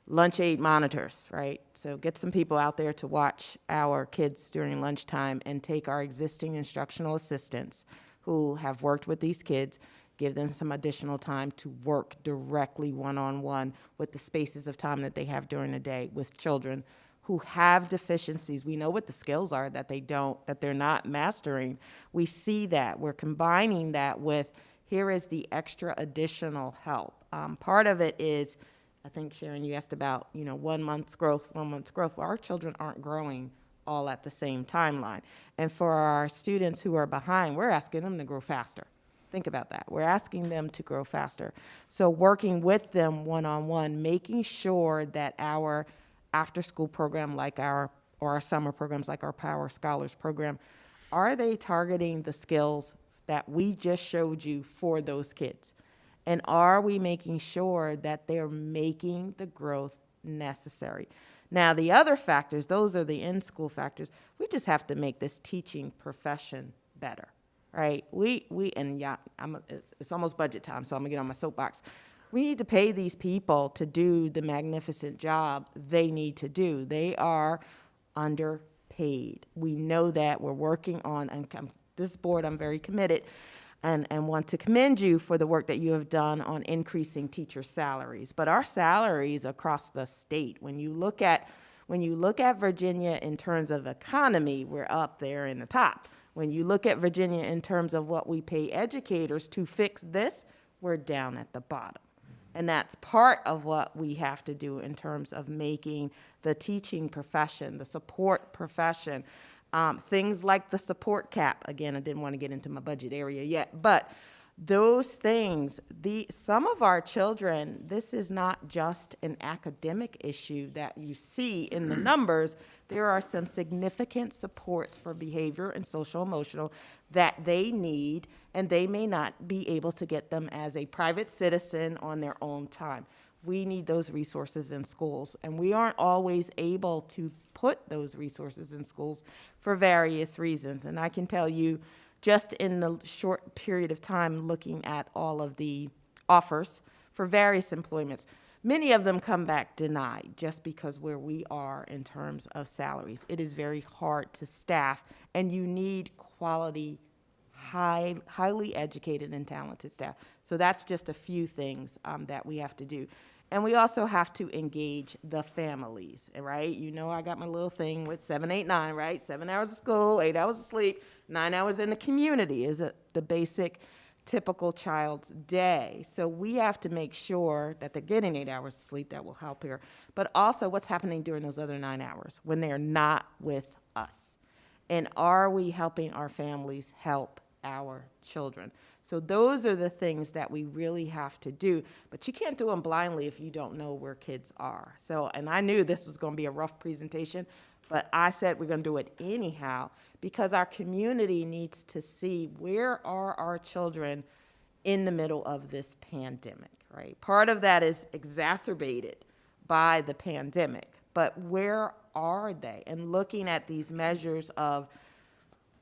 lunch aid monitors, right? So get some people out there to watch our kids during lunchtime and take our existing instructional assistants who have worked with these kids, give them some additional time to work directly one-on-one with the spaces of time that they have during the day with children who have deficiencies. We know what the skills are that they're not mastering. We see that. We're combining that with, here is the extra additional help. Part of it is, I think, Sharon, you asked about, 1 month's growth, 1 month's growth. Well, our children aren't growing all at the same timeline. And for our students who are behind, we're asking them to grow faster. Think about that. We're asking them to grow faster. So working with them one-on-one, making sure that our after-school program or our summer programs like our Power Scholars program, are they targeting the skills that we just showed you for those kids? And are we making sure that they're making the growth necessary? Now, the other factors, those are the in-school factors. We just have to make this teaching profession better, right? It's almost budget time, so I'm gonna get on my soapbox. We need to pay these people to do the magnificent job they need to do. They are underpaid. We know that. We're working on, and this board, I'm very committed and want to commend you for the work that you have done on increasing teacher salaries. But our salaries across the state, when you look at Virginia in terms of economy, we're up there in the top. When you look at Virginia in terms of what we pay educators to fix this, we're down at the bottom. And that's part of what we have to do in terms of making the teaching profession, the support profession, things like the support cap. Again, I didn't want to get into my budget area yet, but those things, some of our children, this is not just an academic issue that you see in the numbers. There are some significant supports for behavior and social emotional that they need, and they may not be able to get them as a private citizen on their own time. We need those resources in schools, and we aren't always able to put those resources in schools for various reasons. And I can tell you, just in the short period of time looking at all of the offers for various employments, many of them come back denied just because where we are in terms of salaries. It is very hard to staff, and you need quality, highly educated and talented staff. So that's just a few things that we have to do. And we also have to engage the families, right? I got my little thing with 7, 8, 9, right? 7 hours of school, 8 hours of sleep, 9 hours in the community is the basic typical child's day. So we have to make sure that they're getting 8 hours of sleep. That will help here. But also what's happening during those other 9 hours when they're not with us? And are we helping our families help our children? So those are the things that we really have to do, but you can't do them blindly if you don't know where kids are. So, and I knew this was going to be a rough presentation, but I said we're going to do it anyhow because our community needs to see where are our children in the middle of this pandemic, right? Part of that is exacerbated by the pandemic, but where are they? And looking at these measures of,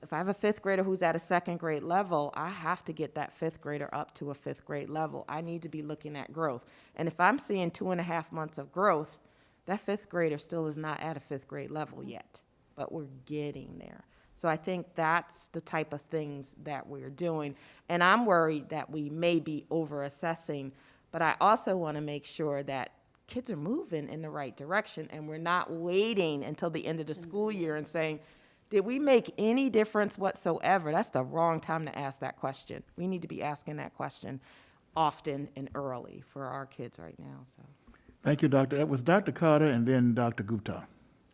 if I have a 5th grader who's at a 2nd grade level, I have to get that 5th grader up to a 5th grade level. I need to be looking at growth. And if I'm seeing 2.5 months of growth, that 5th grader still is not at a 5th grade level yet, but we're getting there. So I think that's the type of things that we're doing. And I'm worried that we may be over-assessing, but I also want to make sure that kids are moving in the right direction and we're not waiting until the end of the school year and saying, did we make any difference whatsoever? That's the wrong time to ask that question. We need to be asking that question often and early for our kids right now. So. Thank you, Doctor. That was Dr. Carter and then Dr. Gupta.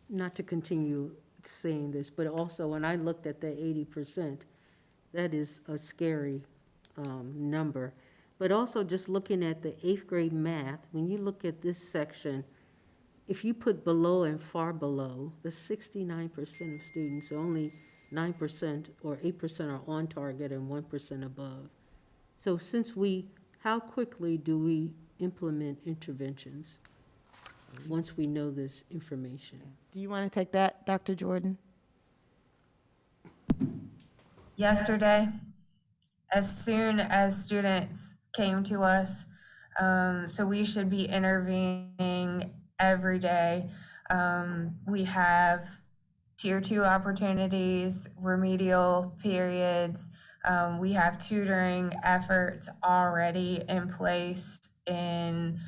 Not to continue saying this, but also when I looked at the 80%, that is a scary number. But also just looking at the 8th grade math, when you look at this section, if you put below and far below, the 69% of students, only 9% or 8% are on target and 1% above. So how quickly do we implement interventions once we know this information? Do you want to take that, Dr. Jordan? Yesterday, as soon as students came to us, so we should be intervening every day. We have tier 2 opportunities, remedial periods. We have tutoring efforts already in place in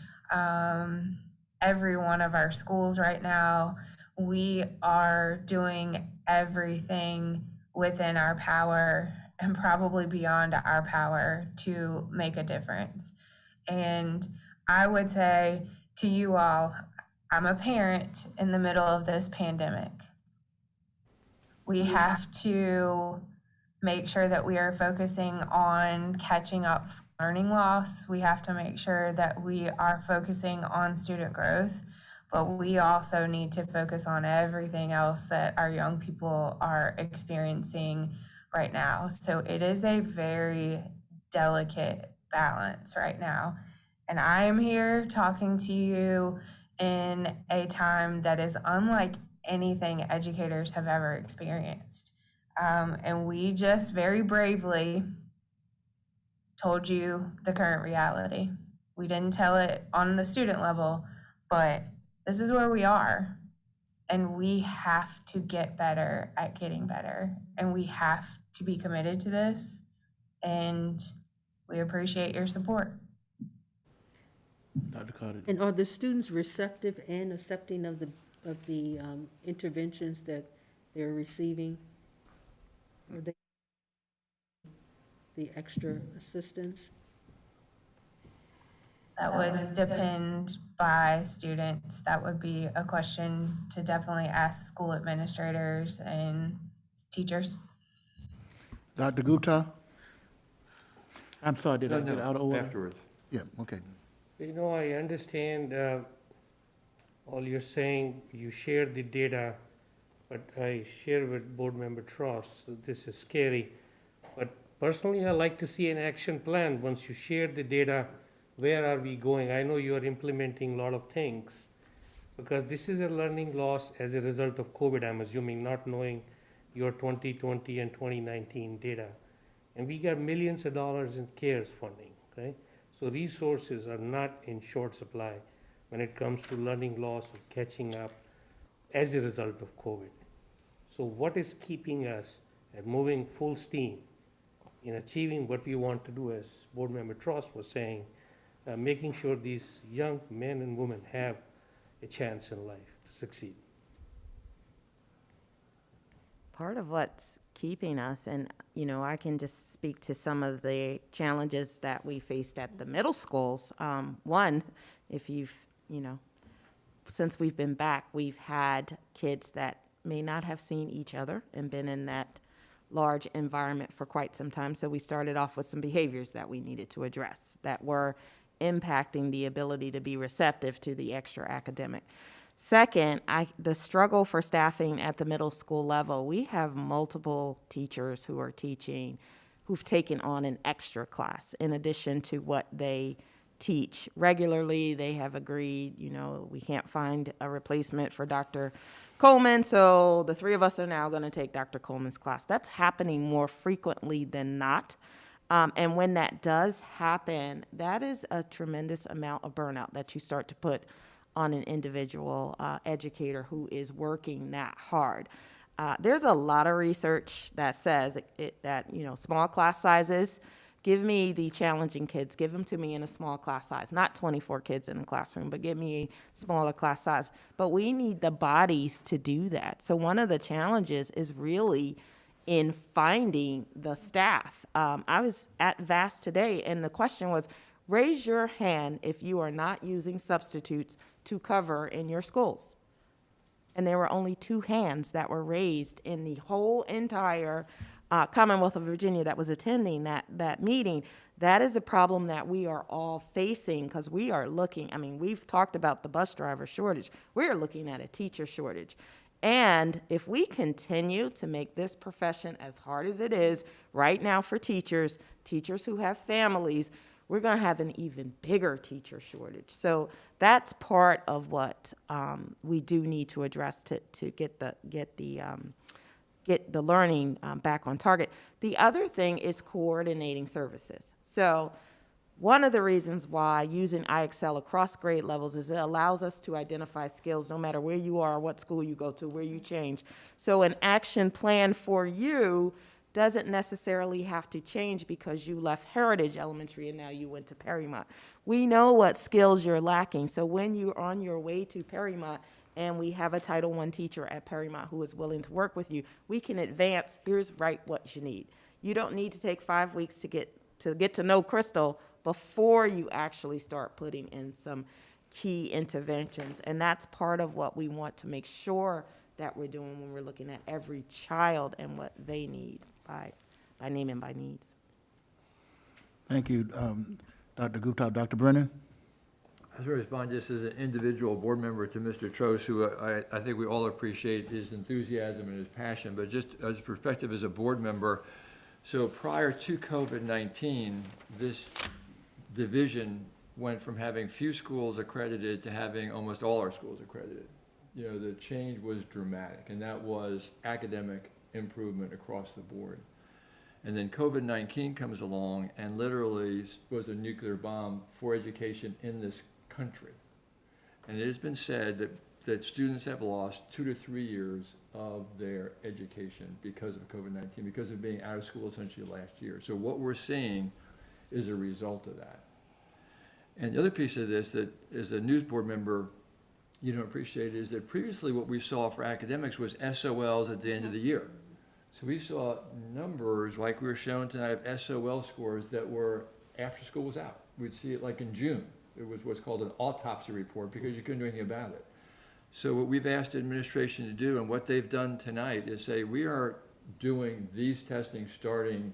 every one of our schools right now. We are doing everything within our power and probably beyond our power to make a difference. And I would say to you all, I'm a parent in the middle of this pandemic. We have to make sure that we are focusing on catching up learning loss. We have to make sure that we are focusing on student growth, but we also need to focus on everything else that our young people are experiencing right now. So it is a very delicate balance right now. And I am here talking to you in a time that is unlike anything educators have ever experienced. And we just very bravely told you the current reality. We didn't tell it on the student level, but this is where we are. And we have to get better at getting better. And we have to be committed to this. And we appreciate your support. Dr. Carter. And are the students receptive and accepting of the interventions that they're receiving? Are they the extra assistance? That would depend by students. That would be a question to definitely ask school administrators and teachers. Dr. Gupta? I'm sorry, did I get out of order? Afterwards. Yeah, okay. You know, I understand all you're saying, you share the data, but I share with Board Member Tross, so this is scary. But personally, I like to see an action plan. Once you share the data, where are we going? I know you are implementing a lot of things, because this is a learning loss as a result of COVID, I'm assuming, not knowing your 2020 and 2019 data. And we got millions of dollars in CARES funding, okay? So resources are not in short supply when it comes to learning loss or catching up as a result of COVID. So what is keeping us at moving full steam in achieving what we want to do, as Board Member Tross was saying, making sure these young men and women have a chance in life to succeed? Part of what's keeping us, and I can just speak to some of the challenges that we faced at the middle schools. One, if you've, since we've been back, we've had kids that may not have seen each other and been in that large environment for quite some time. So we started off with some behaviors that we needed to address that were impacting the ability to be receptive to the extra academic. Second, the struggle for staffing at the middle school level. We have multiple teachers who are teaching, who've taken on an extra class in addition to what they teach regularly. They have agreed, we can't find a replacement for Dr. Coleman, so the three of us are now going to take Dr. Coleman's class. That's happening more frequently than not. And when that does happen, that is a tremendous amount of burnout that you start to put on an individual educator who is working that hard. There's a lot of research that says that small class sizes, give me the challenging kids, give them to me in a small class size, not 24 kids in a classroom, but give me a smaller class size. But we need the bodies to do that. So one of the challenges is really in finding the staff. I was at VAST today, and the question was, raise your hand if you are not using substitutes to cover in your schools. And there were only 2 hands that were raised in the whole entire Commonwealth of Virginia that was attending that meeting. That is a problem that we are all facing, because we are looking, we've talked about the bus driver shortage. We are looking at a teacher shortage. And if we continue to make this profession as hard as it is right now for teachers who have families, we're going to have an even bigger teacher shortage. So that's part of what we do need to address to get the learning back on target. The other thing is coordinating services. So one of the reasons why using IXL across grade levels is it allows us to identify skills no matter where you are, what school you go to, where you change. So an action plan for you doesn't necessarily have to change because you left Heritage Elementary and now you went to Perrymont. We know what skills you're lacking. So when you're on your way to Perrymont and we have a Title I teacher at Perrymont who is willing to work with you, we can advance, here's right what you need. You don't need to take 5 weeks to get to know Crystal before you actually start putting in some key interventions. And that's part of what we want to make sure that we're doing when we're looking at every child and what they need by name and by needs. Thank you, Dr. Gupta. Dr. Brennan? I will respond just as an individual board member to Mr. Trost, who I think we all appreciate his enthusiasm and his passion, but just as a perspective as a board member, so prior to COVID-19, this division went from having few schools accredited to having almost all our schools accredited. You know, the change was dramatic, and that was academic improvement across the board. And then COVID-19 comes along and literally was a nuclear bomb for education in this country. And it has been said that students have lost 2 to 3 years of their education because of COVID-19, because of being out of school essentially last year. So what we're seeing is a result of that. And the other piece of this that as a news board member, you don't appreciate is that previously what we saw for academics was SOLs at the end of the year. So we saw numbers like we were shown tonight of SOL scores that were after school was out. We'd see it like in June. It was what's called an autopsy report because you couldn't do anything about it. So what we've asked the administration to do and what they've done tonight is say we are doing these testing starting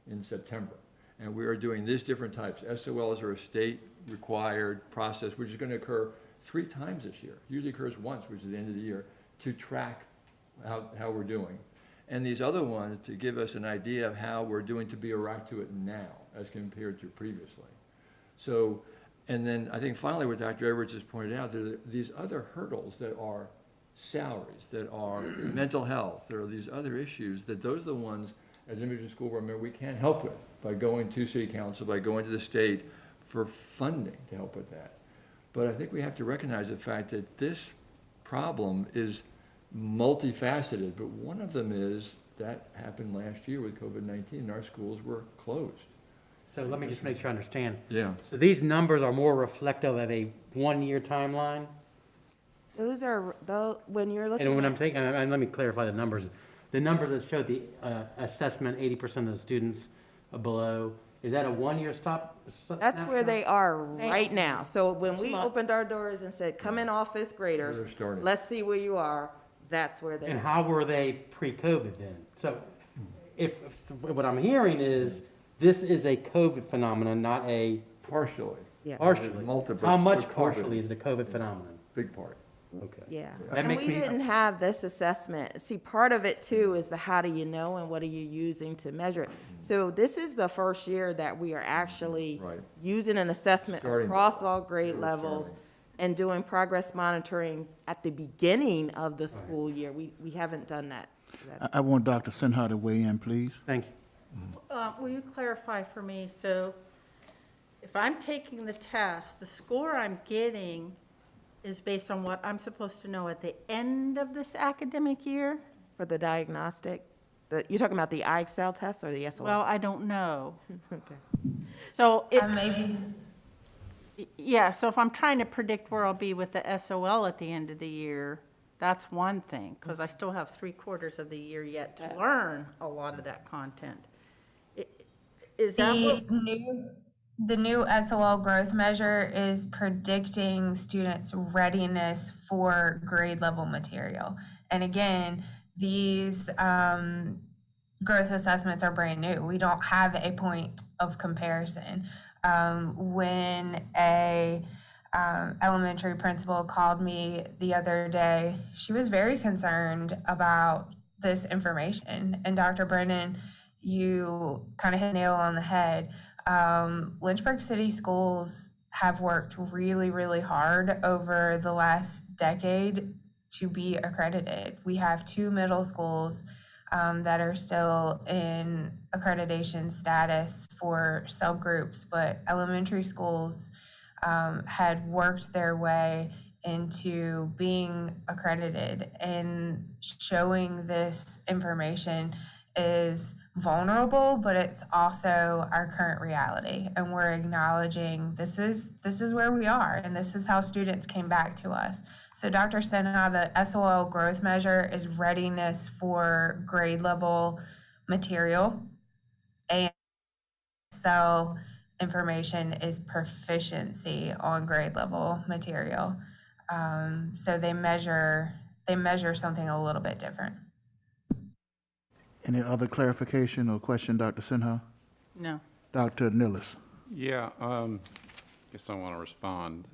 in September. And we are doing these different types. SOLs are a state required process which is going to occur 3 times this year. Usually occurs once, which is the end of the year, to track how we're doing. And these other ones to give us an idea of how we're doing to be right to it now as compared to previously. So, and then I think finally what Dr. Edwards has pointed out, there are these other hurdles that are salaries, that are mental health, there are these other issues that those are the ones as an individual school board member we can't help with by going to city council, by going to the state for funding to help with that. But I think we have to recognize the fact that this problem is multifaceted, but one of them is that happened last year with COVID-19 and our schools were closed. So let me just make sure I understand. Yeah. So these numbers are more reflective of a 1-year timeline? Those are, when you're looking And when at, I'm taking, and let me clarify the numbers that show the assessment, 80% of the students below, is that a 1-year stop? that's where they are right now. So when we months. opened our doors and said, come in all 5th graders, They're starting. let's see where you are, that's where they And are. how were they pre-COVID then? So if what I'm hearing is this is a COVID phenomenon, not a Partially. Yeah. partially. Multiple. How much with COVID. partially is the COVID phenomenon? Big part. Okay. Yeah, That and makes we me- didn't have this assessment. See, part of it too is the how do you know and what are you using to measure it? So this is the first year that we are actually Right. using an assessment Starting. across all grade Really levels starting. and doing progress monitoring at the beginning of the school year. We haven't done that. I want Dr. Sinha to weigh in, please. Thank you. Will you clarify for me, so if I'm taking the test, the score I'm getting is based on what I'm supposed to know at the end of this academic year? For the diagnostic, you're talking about the IXL test or the SOL? Well, I don't know. Okay. So, Maybe. yeah, so if I'm trying to predict where I'll be with the SOL at the end of the year, that's one thing, because I still have 3/4 of the year yet to learn a lot of that content. Is that what? The new SOL growth measure is predicting students' readiness for grade level material. And again, these growth assessments are brand new. We don't have a point of comparison. When a elementary principal called me the other day. She was very concerned about this information. And Dr. Brennan, you kind of hit the nail on the head. Lynchburg City Schools have worked really, really hard over the last decade to be accredited. We have 2 middle schools that are still in accreditation status for subgroups, but elementary schools had worked their way into being accredited, and showing this information is vulnerable, but it's also our current reality, and we're acknowledging this is where we are, and this is how students came back to us. So Dr. Sinha, the SOL growth measure is readiness for grade level material, and so information is proficiency on grade level material. So they measure something a little bit different. Any other clarification or question, Dr. Sinha? No. Dr. Nillis? Yeah, guess I want to respond.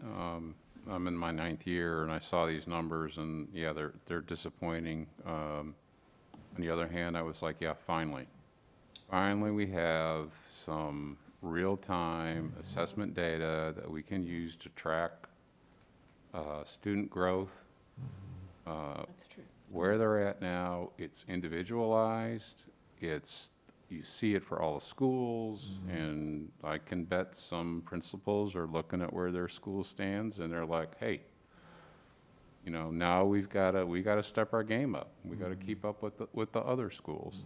I'm in my 9th year, and I saw these numbers, and yeah, they're disappointing. On the other hand, I was like, yeah, finally we have some real-time assessment data that we can use to track student growth. That's true. Where they're at now, it's individualized, you see it for all the schools, and I can bet some principals are looking at where their school stands, and they're like, hey, you know, now we gotta step our game up. We gotta keep up with the other schools.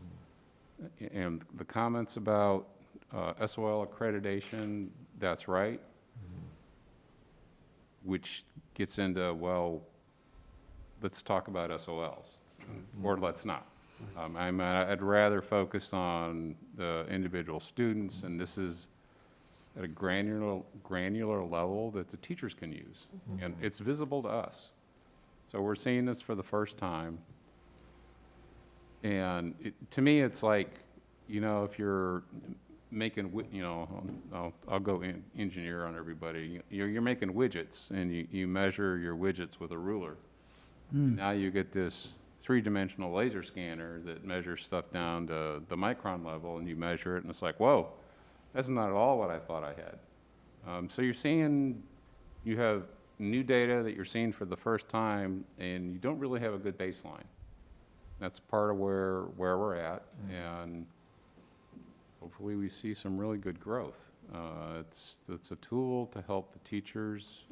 And the comments about SOL accreditation, that's right, which gets into, well, let's talk about SOLs, or let's not. I'd rather focus on the individual students, and this is at a granular level that the teachers can use, and it's visible to us. So we're seeing this for the first time, and to me, it's like, you know, if you're making, you know, I'll go engineer on everybody. You're making widgets, and you measure your widgets with a ruler. Now you get this 3-dimensional laser scanner that measures stuff down to the micron level, and you measure it, and it's like, whoa, that's not at all what I thought I had. So you have new data that you're seeing for the first time, and you don't really have a good baseline. That's part of where we're at, and hopefully we see some really good growth. It's a tool to help the teachers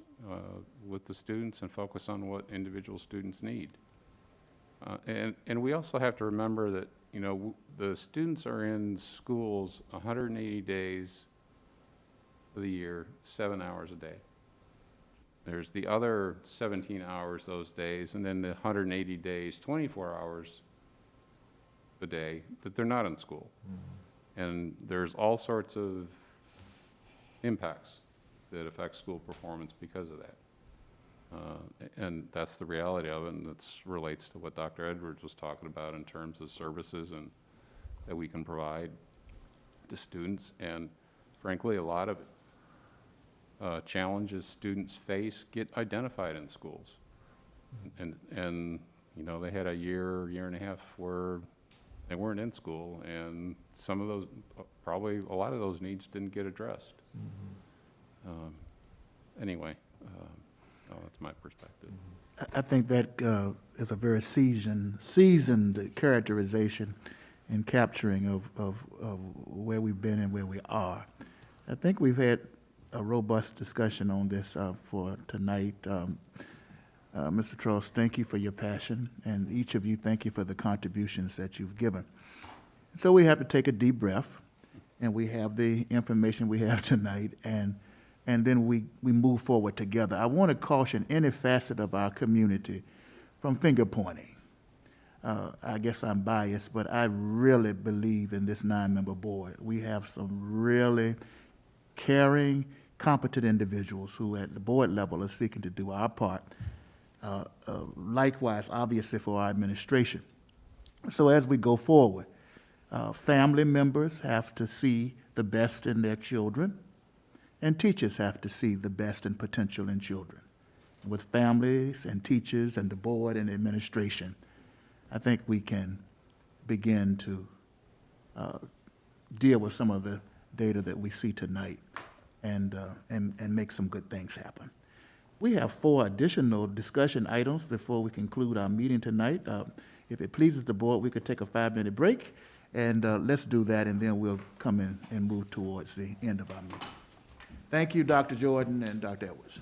with the students and focus on what individual students need. And we also have to remember that, you know, the students are in schools 180 days of the year, 7 hours a day. There's the other 17 hours those days, and then the 180 days, 24 hours a day that they're not in school. And there's all sorts of impacts that affect school performance because of that. And that's the reality of it, and that relates to what Dr. Edwards was talking about in terms of services and that we can provide to students. And frankly, a lot of challenges students face get identified in schools. And you know, they had a year and a half where they weren't in school, and some of those, probably a lot of those needs didn't get addressed. Anyway, that's my perspective. I think that is a very seasoned characterization and capturing of where we've been and where we are. I think we've had a robust discussion on this for tonight. Mr. Trost, thank you for your passion, and each of you, thank you for the contributions that you've given. So we have to take a deep breath, and we have the information we have tonight, and then we move forward together. I want to caution any facet of our community from finger pointing. I guess I'm biased, but I really believe in this 9-member board. We have some really caring, competent individuals who at the board level are seeking to do our part. Likewise, obviously, for our administration. So as we go forward, family members have to see the best in their children, And teachers have to see the best and potential in children. With families and teachers and the board and administration, I think we can begin to deal with some of the data that we see tonight and make some good things happen. We have 4 additional discussion items before we conclude our meeting tonight. If it pleases the board, we could take a 5-minute break, and let's do that, and then we'll come in and move towards the end of our meeting. Thank you, Dr. Jordan and Dr. Edwards.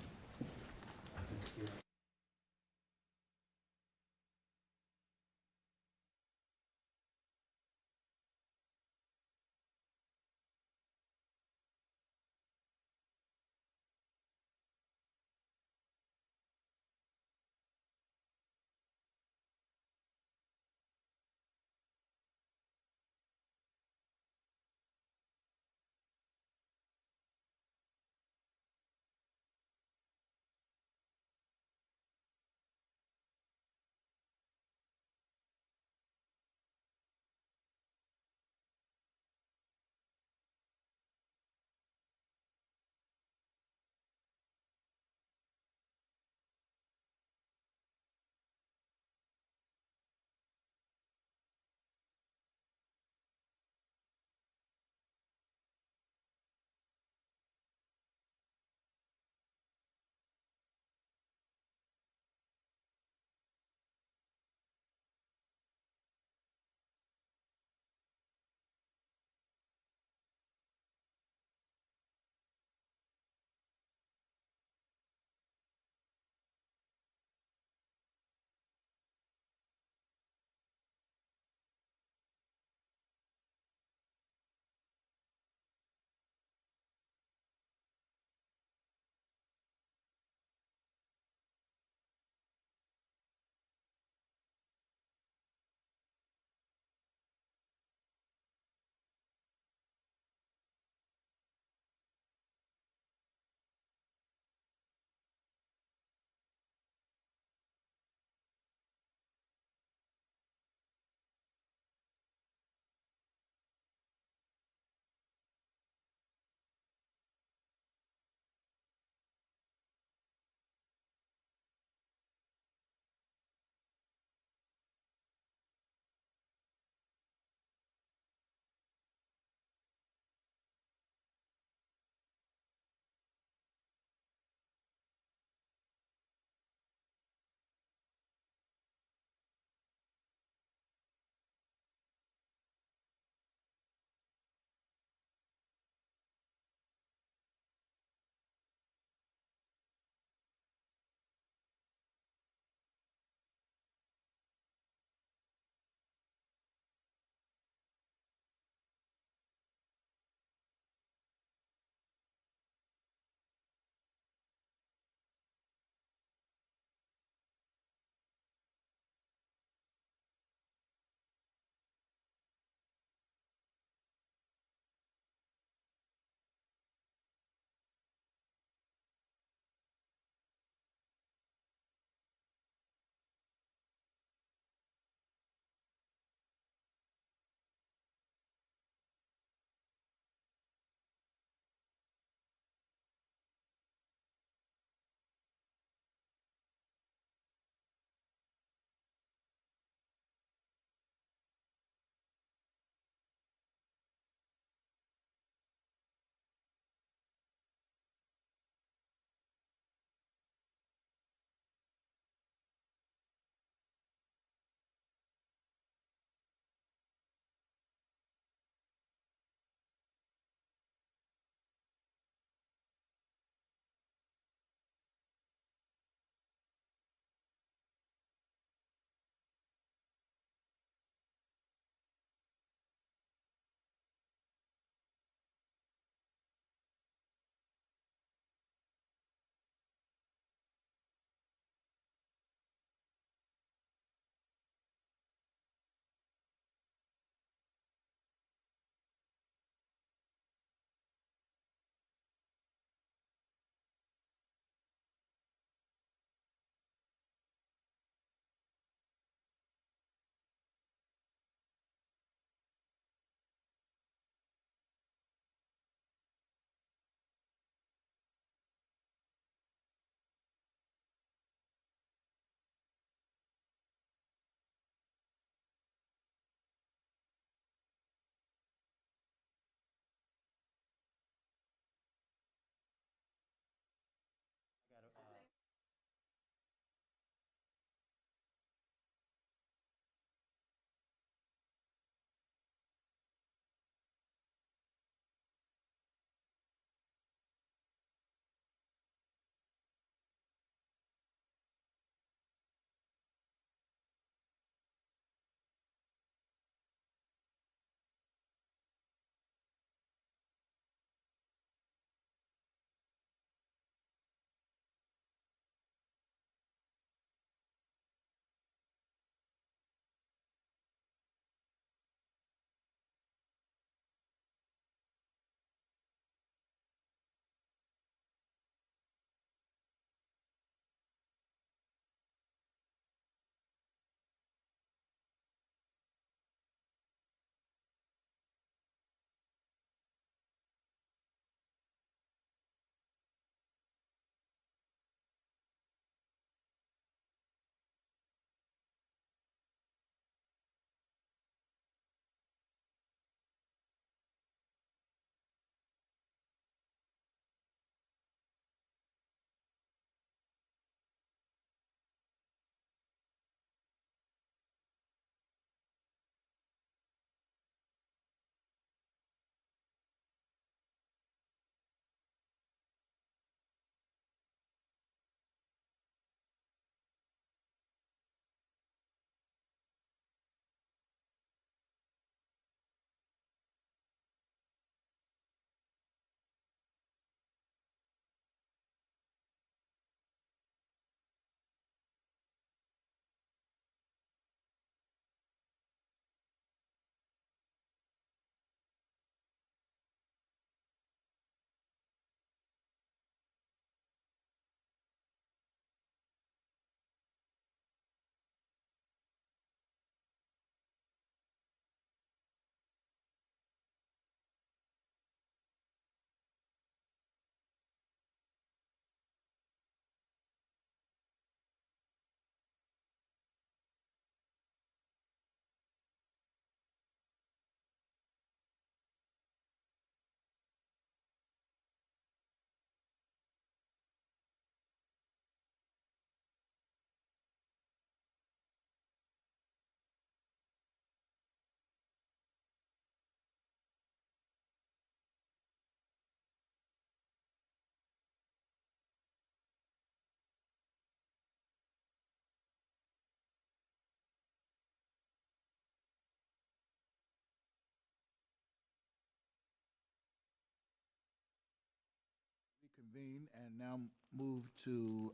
reconvene and now move to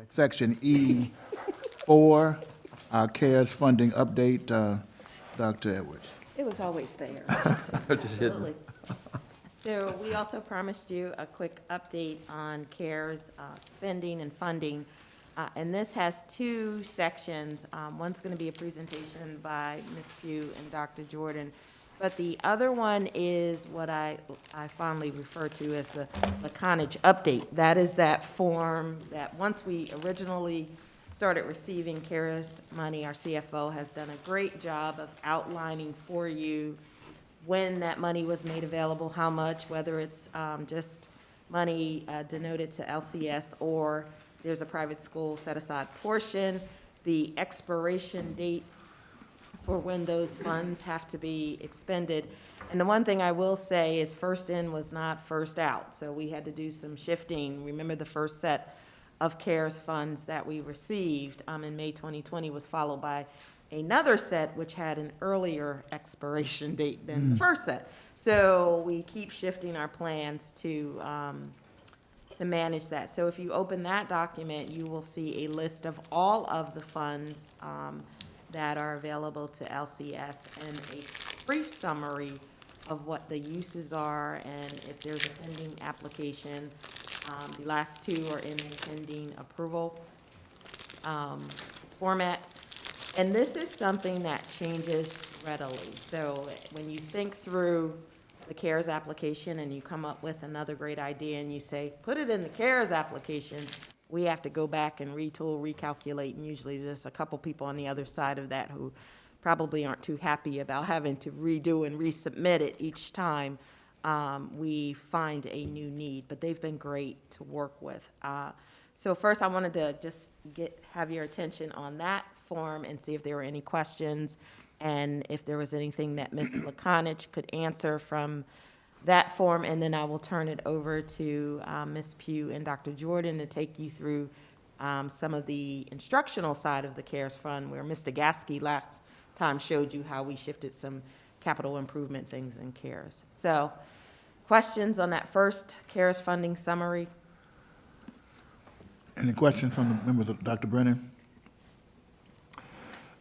section E4, our CARES funding update. Dr. Edwards. It was always there. Absolutely. So we also promised you a quick update on CARES spending and funding. And this has two sections. One's going to be a presentation by Ms. Pugh and Dr. Jordan. But the other one is what I fondly refer to as the Laconage update. That is that form that once we originally started receiving CARES money, our CFO has done a great job of outlining for you when that money was made available, how much, whether it's just money denoted to LCS or there's a private school set-aside portion, the expiration date for when those funds have to be expended. And the one thing I will say is first in was not first out, so we had to do some shifting. Remember, the first set of CARES funds that we received in May 2020 was followed by another set which had an earlier expiration date than the first set. So we keep shifting our plans to manage that. So if you open that document, you will see a list of all of the funds that are available to LCS and a brief summary of what the uses are and if there's a pending application. The last two are in the pending approval format. And this is something that changes readily. So when you think through the CARES application and you come up with another great idea and you say, put it in the CARES application, we have to go back and retool, recalculate, and usually there's a couple people on the other side of that who probably aren't too happy about having to redo and resubmit it each time we find a new need, but they've been great to work with. So first I wanted to just have your attention on that form and see if there were any questions and if there was anything that Ms. Laconage could answer from that form, and then I will turn it over to Ms. Pugh and Dr. Jordan to take you through some of the instructional side of the CARES Fund, where Mr. Gasky last time showed you how we shifted some capital improvement things in CARES. So, questions on that first CARES funding summary? Any questions from the members of Dr. Brennan?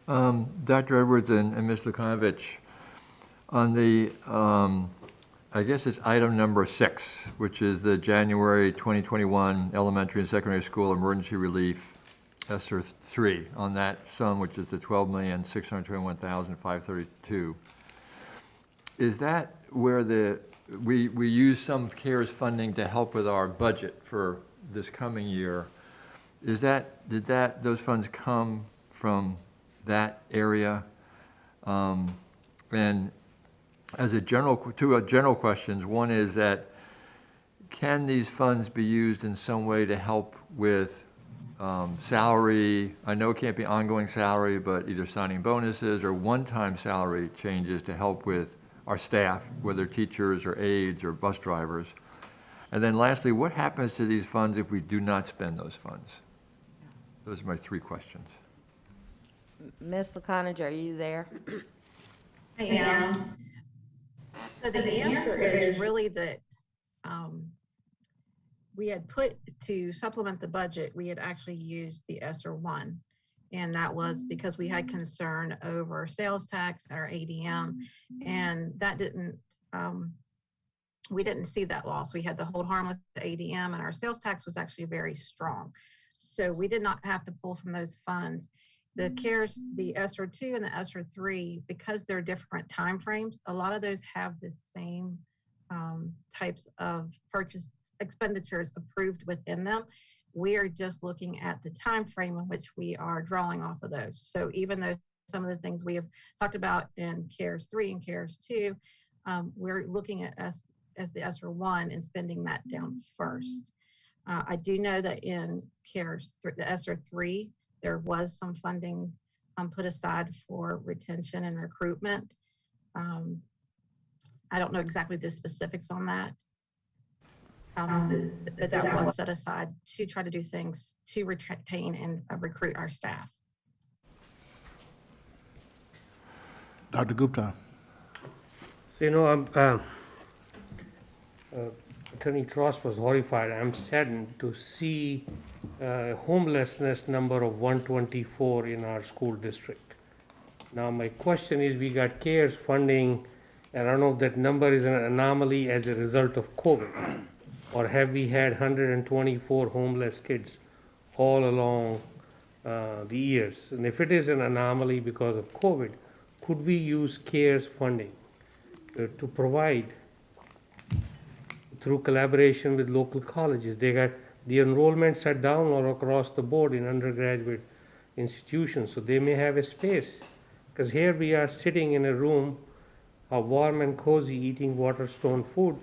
Dr. Edwards and Ms. Lukanovich, on the, I guess it's item number 6, which is the January 2021 elementary and secondary school emergency relief, ESSER 3, on that sum, which is the $12,621,532. Is that where we use some CARES funding to help with our budget for this coming year? Did those funds come from that area? And as two general questions, one is that can these funds be used in some way to help with salary? I know it can't be ongoing salary, but either signing bonuses or one-time salary changes to help with our staff, whether teachers or aides or bus drivers. And then lastly, what happens to these funds if we do not spend those funds? Those are my 3 questions. Ms. Laconage, are you there? I am. So the answer is really that we had put to supplement the budget, we had actually used the ESSER 1. And that was because we had concern over sales tax at our ADM, and that didn't, we didn't see that loss. We had the hold harmless ADM, and our sales tax was actually very strong. So we did not have to pull from those funds. The CARES, the ESSER 2 and the ESSER 3, because they're different timeframes, a lot of those have the same types of purchase expenditures approved within them. We are just looking at the time frame in which we are drawing off of those. So even though some of the things we have talked about in CARES 3 and CARES 2, we're looking at as the ESSER 1 and spending that down first. I do know that in CARES, the ESSER 3, there was some funding put aside for retention and recruitment. I don't know exactly the specifics on that. That was set aside to try to do things to retain and recruit our staff. Dr. Gupta. So, Attorney Trost was horrified. I'm saddened to see homelessness number of 124 in our school district. Now, my question is, we got CARES funding, and I don't know if that number is an anomaly as a result of COVID, or have we had 124 homeless kids all along the years? And if it is an anomaly because of COVID, could we use CARES funding to provide through collaboration with local colleges? They got the enrollments are down all across the board in undergraduate institutions, so they may have a space. Because here we are sitting in a room, warm and cozy, eating Waterstone food,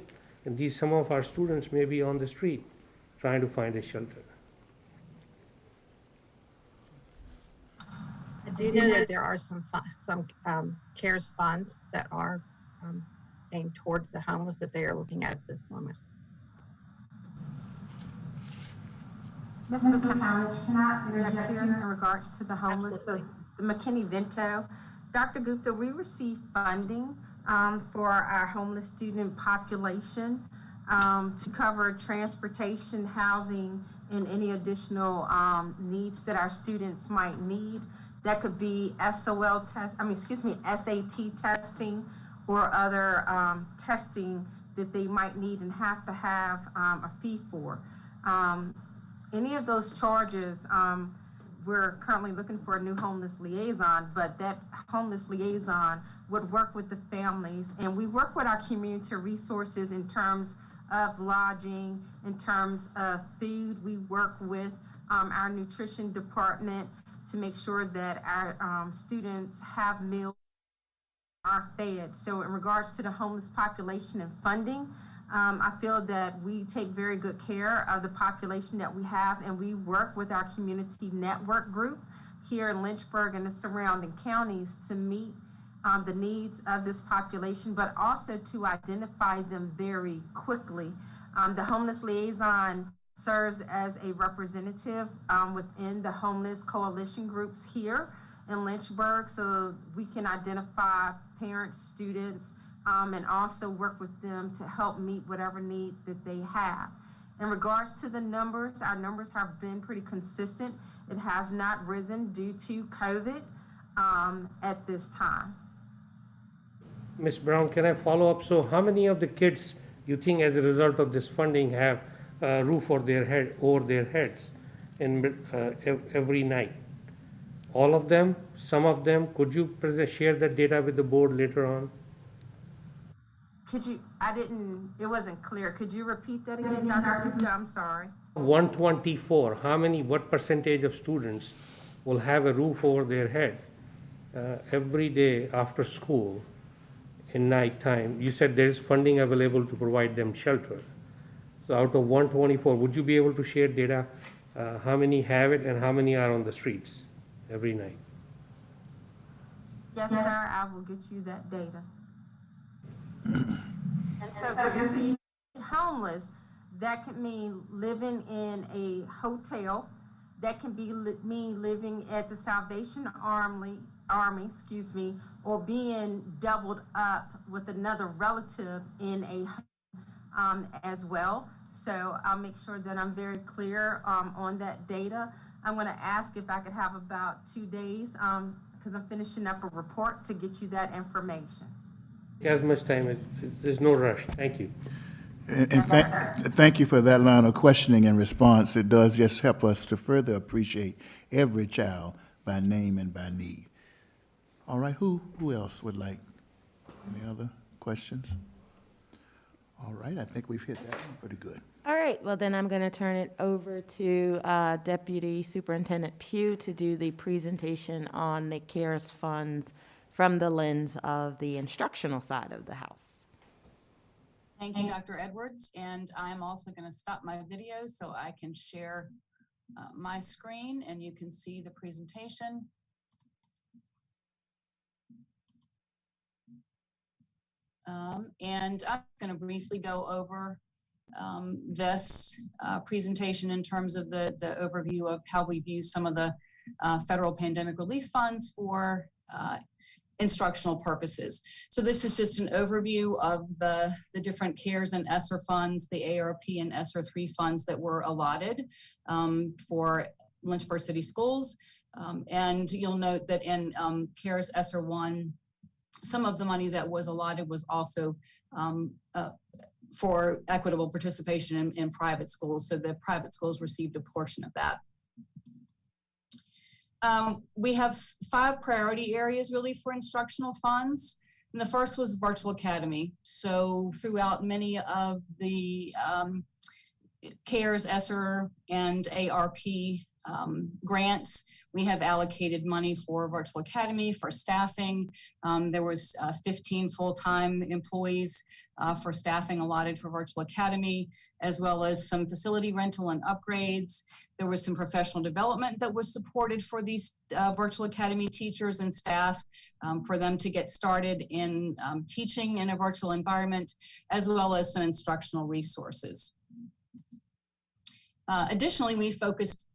and some of our students may be on the street trying to find a shelter. I do know that there are some CARES funds that are aimed towards the homeless that they are looking at this moment. Ms. McCownage, can I interject here in regards to the homeless, the McKinney-Vento? Dr. Gupta, we receive funding for our homeless student population to cover transportation, housing, and any additional needs that our students might need. That could be SAT testing or other testing that they might need and have to have a fee for. Any of those charges, we're currently looking for a new homeless liaison, but that homeless liaison would work with the families, and we work with our community resources in terms of lodging, in terms of food. We work with our nutrition department to make sure that our students have meals, are fed. So in regards to the homeless population and funding, I feel that we take very good care of the population that we have, and we work with our community network group here in Lynchburg and the surrounding counties to meet the needs of this population, but also to identify them very quickly. The homeless liaison serves as a representative within the homeless coalition groups here in Lynchburg, so we can identify parents, students, and also work with them to help meet whatever need that they have. In regards to the numbers, our numbers have been pretty consistent. It has not risen due to COVID at this time. Ms. Brown, can I follow up? So how many of the kids you think as a result of this funding have a roof over their heads every night? All of them? Some of them? Could you share that data with the board later on? Could you, it wasn't clear. Could you repeat that again, Dr. Gupta? I'm sorry. 124, what percentage of students will have a roof over their head every day after school in night time? You said there is funding available to provide them shelter. So out of 124, would you be able to share data, how many have it and how many are on the streets every night? Yes, sir, I will get you that data. And so just homeless, that can mean living in a hotel, that can be mean living at the Salvation Army, or being doubled up with another relative in a home as well. So I'll make sure that I'm very clear on that data. I'm going to ask if I could have about 2 days because I'm finishing up a report to get you that information. As much time, there's no rush. Thank you. And thank you for that line of questioning and response. It does just help us to further appreciate every child by name and by need. All right, who else would like any other questions? All right, I think we've hit that one pretty good. All right, well then I'm going to turn it over to Deputy Superintendent Pugh to do the presentation on the CARES funds from the lens of the instructional side of the house. Thank you, Dr. Edwards. And I'm also going to stop my video so I can share my screen and you can see the presentation. And I'm going to briefly go over this presentation in terms of the overview of how we view some of the federal pandemic relief funds for instructional purposes. So this is just an overview of the different CARES and ESSER funds, the ARP and ESSER 3 funds that were allotted for Lynchburg City Schools. And you'll note that in CARES ESSER 1, some of the money that was allotted was also for equitable participation in private schools. So the private schools received a portion of that. We have 5 priority areas really for instructional funds. And the first was Virtual Academy. So throughout many of the CARES, ESSER, and ARP grants, we have allocated money for Virtual Academy, for staffing. There was 15 full-time employees for staffing allotted for Virtual Academy, as well as some facility rental and upgrades. There was some professional development that was supported for these Virtual Academy teachers and staff for them to get started in teaching in a virtual environment, as well as some instructional resources. Additionally, we focused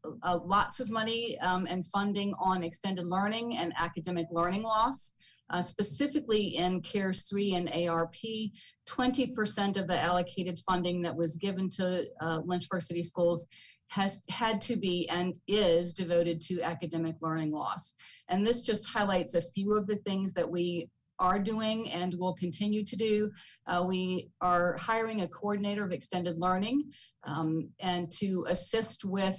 lots of money and funding on extended learning and academic learning loss. Specifically in CARES 3 and ARP, 20% of the allocated funding that was given to Lynchburg City Schools has had to be and is devoted to academic learning loss. And this just highlights a few of the things that we are doing and will continue to do. We are hiring a coordinator of extended learning and to assist with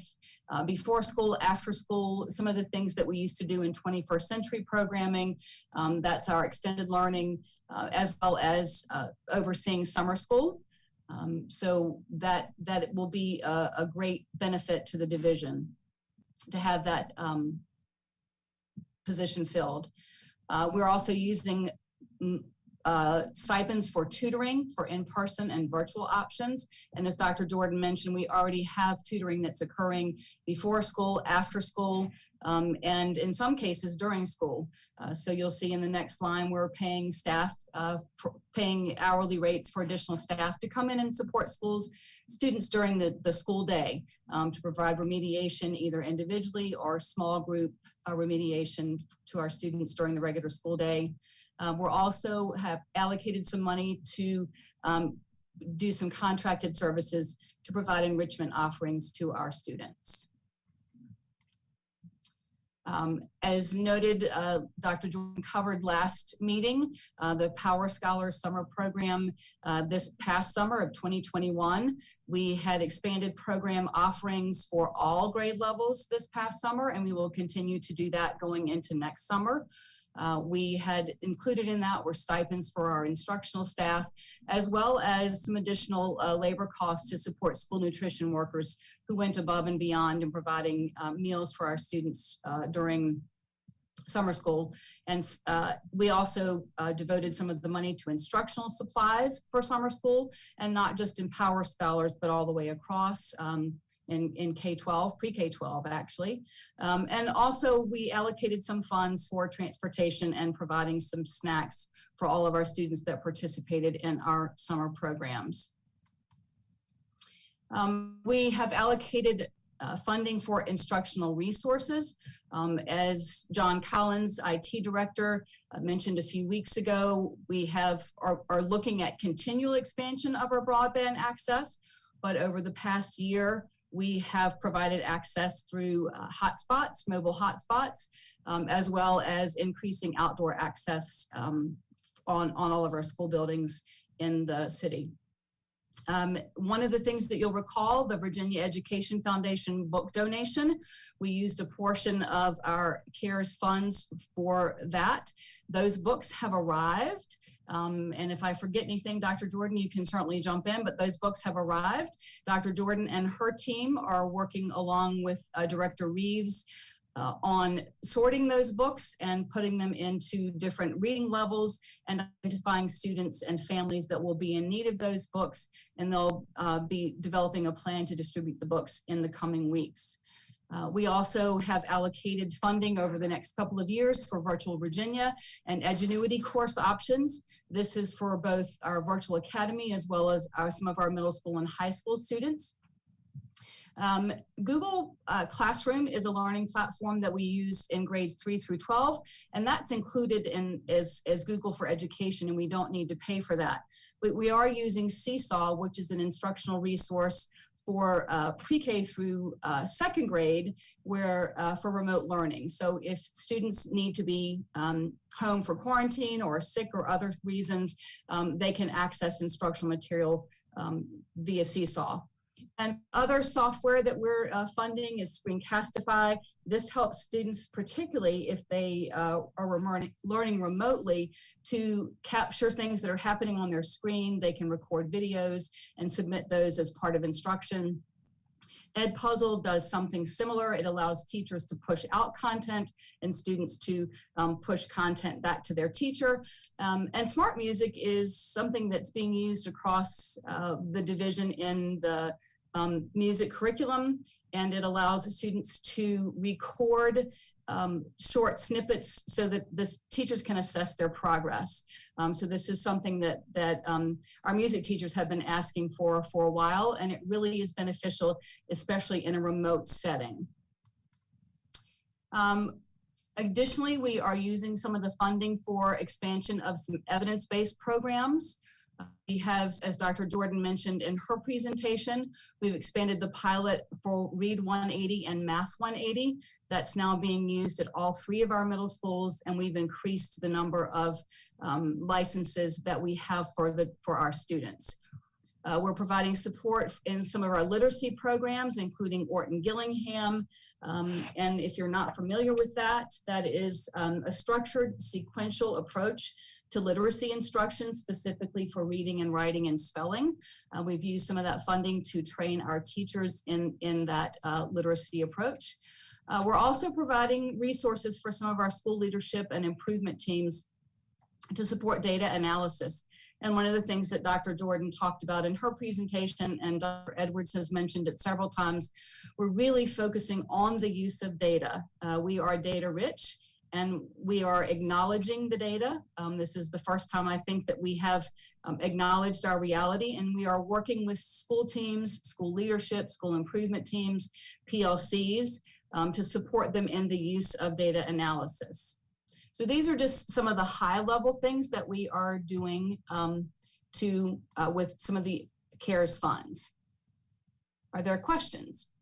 before school, after school, some of the things that we used to do in 21st century programming. That's our extended learning, as well as overseeing summer school. So that will be a great benefit to the division to have that position filled. We're also using stipends for tutoring for in-person and virtual options. And as Dr. Jordan mentioned, we already have tutoring that's occurring before school, after school, and in some cases during school. So you'll see in the next line, we're paying staff, paying hourly rates for additional staff to come in and support students during the school day to provide remediation either individually or small group remediation to our students during the regular school day. We're also have allocated some money to do some contracted services to provide enrichment offerings to our students. As noted, Dr. Jordan covered last meeting, the Power Scholars Summer Program this past summer of 2021. We had expanded program offerings for all grade levels this past summer, and we will continue to do that going into next summer. We had included in that were stipends for our instructional staff, as well as some additional labor costs to support school nutrition workers who went above and beyond in providing meals for our students during summer school. And we also devoted some of the money to instructional supplies for summer school, and not just in Power Scholars, but all the way across. In K-12, pre-K-12 actually. And also we allocated some funds for transportation and providing some snacks for all of our students that participated in our summer programs. We have allocated funding for instructional resources. As John Collins, IT director, mentioned a few weeks ago, we are looking at continual expansion of our broadband access, but over the past year, we have provided access through hotspots, mobile hotspots, as well as increasing outdoor access on all of our school buildings in the city. One of the things that you'll recall, the Virginia Education Foundation book donation, we used a portion of our CARES funds for that. Those books have arrived. And if I forget anything, Dr. Jordan, you can certainly jump in, but those books have arrived. Dr. Jordan and her team are working along with Director Reeves on sorting those books and putting them into different reading levels and identifying students and families that will be in need of those books. And they'll be developing a plan to distribute the books in the coming weeks. We also have allocated funding over the next couple of years for Virtual Virginia and Edgenuity course options. This is for both our Virtual Academy as well as some of our middle school and high school students. Google Classroom is a learning platform that we use in grades 3 through 12, and that's included in as Google for Education, and we don't need to pay for that. We are using Seesaw, which is an instructional resource for pre-K through second grade, where for remote learning. So if students need to be home for quarantine or sick or other reasons, they can access instructional material via Seesaw. And other software that we're funding is Screencastify. This helps students, particularly if they are learning remotely, to capture things that are happening on their screen. They can record videos and submit those as part of instruction. Edpuzzle does something similar. It allows teachers to push out content and students to push content back to their teacher. And Smart Music is something that's being used across the division in the music curriculum, and it allows students to record short snippets so that the teachers can assess their progress. So this is something that our music teachers have been asking for a while, and it really is beneficial, especially in a remote setting. Additionally, we are using some of the funding for expansion of some evidence-based programs. We have, as Dr. Jordan mentioned in her presentation, we've expanded the pilot for Read 180 and Math 180. That's now being used at all 3 of our middle schools, and we've increased the number of licenses that we have for our students. We're providing support in some of our literacy programs, including Orton Gillingham. And if you're not familiar with that, that is a structured sequential approach to literacy instruction, specifically for reading and writing and spelling. We've used some of that funding to train our teachers in that literacy approach. We're also providing resources for some of our school leadership and improvement teams to support data analysis. And one of the things that Dr. Jordan talked about in her presentation, and Dr. Edwards has mentioned it several times, we're really focusing on the use of data. We are data rich, and we are acknowledging the data. This is the first time I think that we have acknowledged our reality, and we are working with school teams, school leadership, school improvement teams, PLCs, to support them in the use of data analysis. So these are just some of the high level things that we are doing with some of the CARES funds. Are there questions?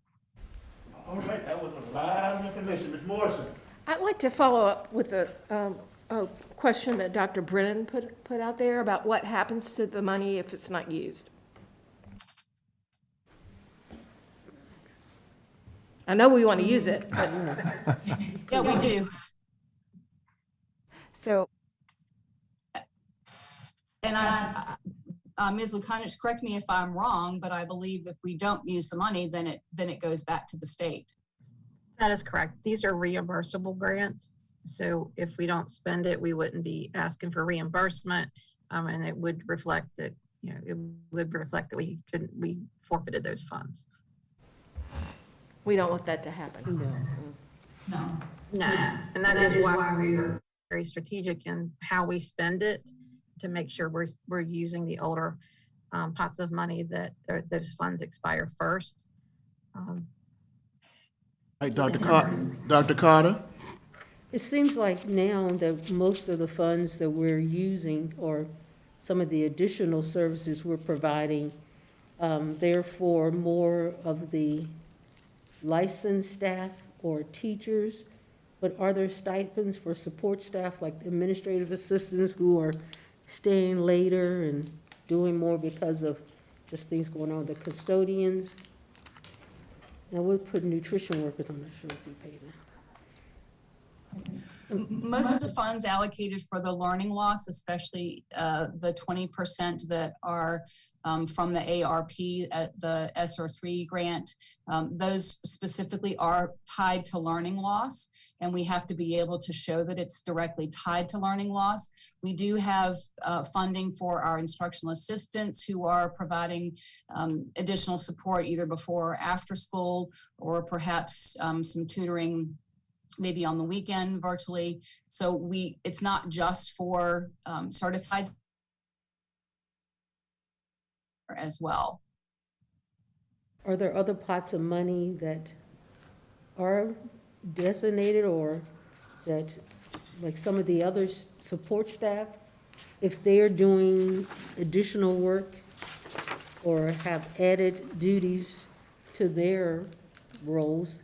All right, that was a lot of information. Ms. Morrison. I'd like to follow up with a question that Dr. Brennan put out there about what happens to the money if it's not used. I know we want to use it, but Yeah, we do. So, And Ms. Lukanich, correct me if I'm wrong, but I believe if we don't use the money, then it goes back to the state. That is correct. These are reimbursable grants. So if we don't spend it, we wouldn't be asking for reimbursement. And it would reflect that, it would reflect that we forfeited those funds. we don't want that to happen. No. No, and that is why we are very strategic in how we spend it, to make sure we're using the older pots of money that those funds expire first. Right, Dr. Carter? It seems like now that most of the funds that we're using, or some of the additional services we're providing, they're for more of the licensed staff or teachers, but are there stipends for support staff like administrative assistants who are staying later and doing more because of just things going on, the custodians? Now, we'll put nutrition workers, I'm not sure if we pay them. Most of the funds allocated for the learning loss, especially the 20% that are from the ARP, the SR3 grant, those specifically are tied to learning loss, and we have to be able to show that it's directly tied to learning loss. We do have funding for our instructional assistants who are providing additional support either before or after school, or perhaps some tutoring maybe on the weekend virtually. So it's not just for certified as well. Are there other pots of money that are designated or that, like some of the other support staff, if they're doing additional work or have added duties to their roles,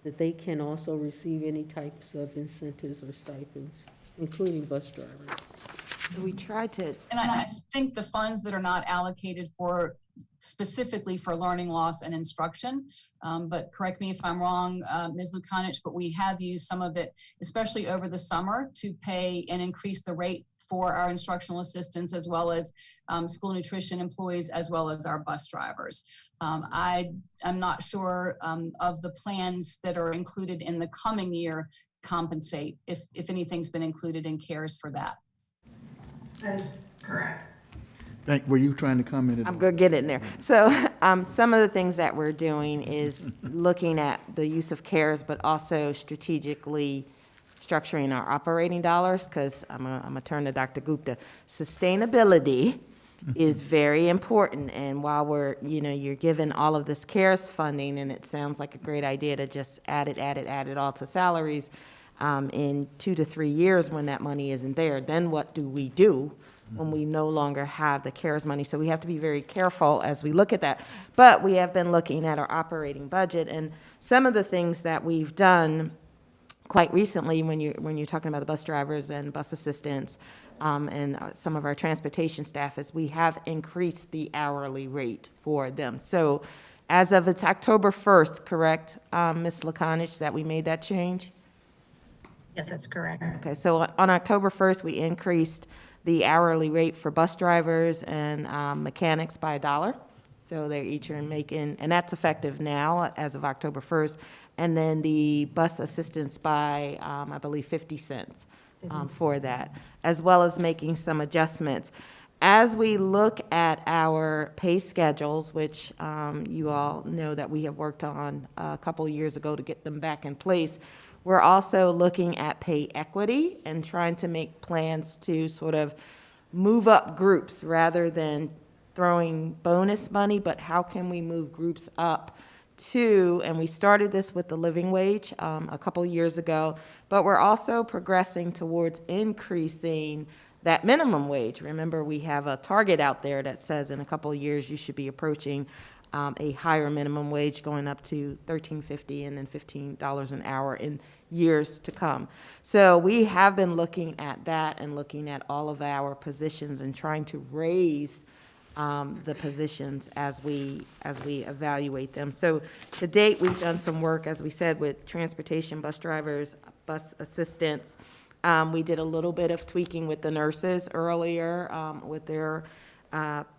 that they can also receive any types of incentives or stipends, including bus drivers? We tried to, And I think the funds that are not allocated for, specifically for learning loss and instruction, but correct me if I'm wrong, Ms. Lukanich, but we have used some of it, especially over the summer, to pay and increase the rate for our instructional assistants as well as school nutrition employees, as well as our bus drivers. I'm not sure of the plans that are included in the coming year compensate, if anything's been included in CARES for that. That is correct. Were you trying to comment? I'm gonna get in there. So, some of the things that we're doing is looking at the use of CARES, but also strategically structuring our operating dollars, because I'm gonna turn to Dr. Gupta. Sustainability is very important, and while you're given all of this CARES funding, and it sounds like a great idea to just add it all to salaries, in 2 to 3 years when that money isn't there, then what do we do when we no longer have the CARES money? So we have to be very careful as we look at that. But we have been looking at our operating budget, and some of the things that we've done quite recently, when you're talking about the bus drivers and bus assistants, and some of our transportation staff, is we have increased the hourly rate for them. So as of it's October 1st, correct, Ms. Lakonich, that we made that change? Yes, that's correct. Okay, so on October 1st, we increased the hourly rate for bus drivers and mechanics by $1. So they're each making, and that's effective now as of October 1st. And then the bus assistants by, I believe, 50 cents for that, as well as making some adjustments. As we look at our pay schedules, which you all know that we have worked on a couple years ago to get them back in place, we're also looking at pay equity and trying to make plans to sort of move up groups rather than throwing bonus money, but how can we move groups up to, and we started this with the living wage a couple years ago, but we're also progressing towards increasing that minimum wage. Remember, we have a target out there that says in a couple of years you should be approaching a higher minimum wage, going up to $13.50 and then $15 an hour in years to come. So we have been looking at that and looking at all of our positions and trying to raise the positions as we evaluate them. So to date, we've done some work, as we said, with transportation, bus drivers, bus assistants. We did a little bit of tweaking with the nurses earlier with their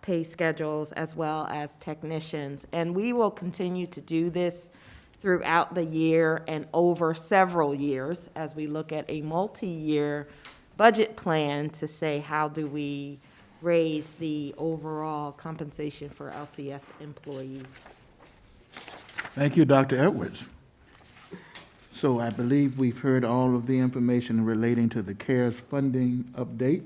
pay schedules, as well as technicians. And we will continue to do this throughout the year and over several years as we look at a multi-year budget plan to say, how do we raise the overall compensation for LCS employees? Thank you, Dr. Edwards. So I believe we've heard all of the information relating to the CARES funding update.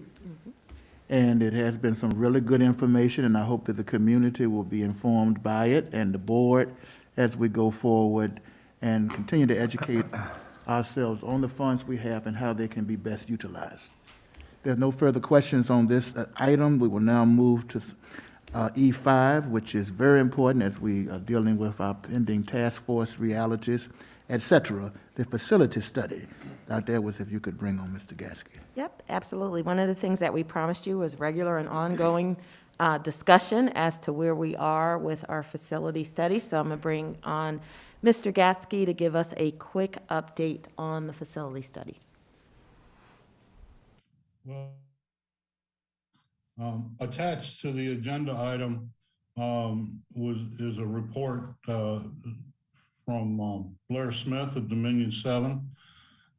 And it has been some really good information, and I hope that the community will be informed by it and the board as we go forward and continue to educate ourselves on the funds we have and how they can be best utilized. There's no further questions on this item. We will now move to E5, which is very important as we are dealing with our pending task force realities, et cetera, the facility study. Dr. Edwards, if you could bring on Mr. Gasky. Yep, absolutely. One of the things that we promised you was regular and ongoing discussion as to where we are with our facility study. So I'm going to bring on Mr. Gasky to give us a quick update on the facility study. Well, attached to the agenda item is a report from Blair Smith of Dominion 7.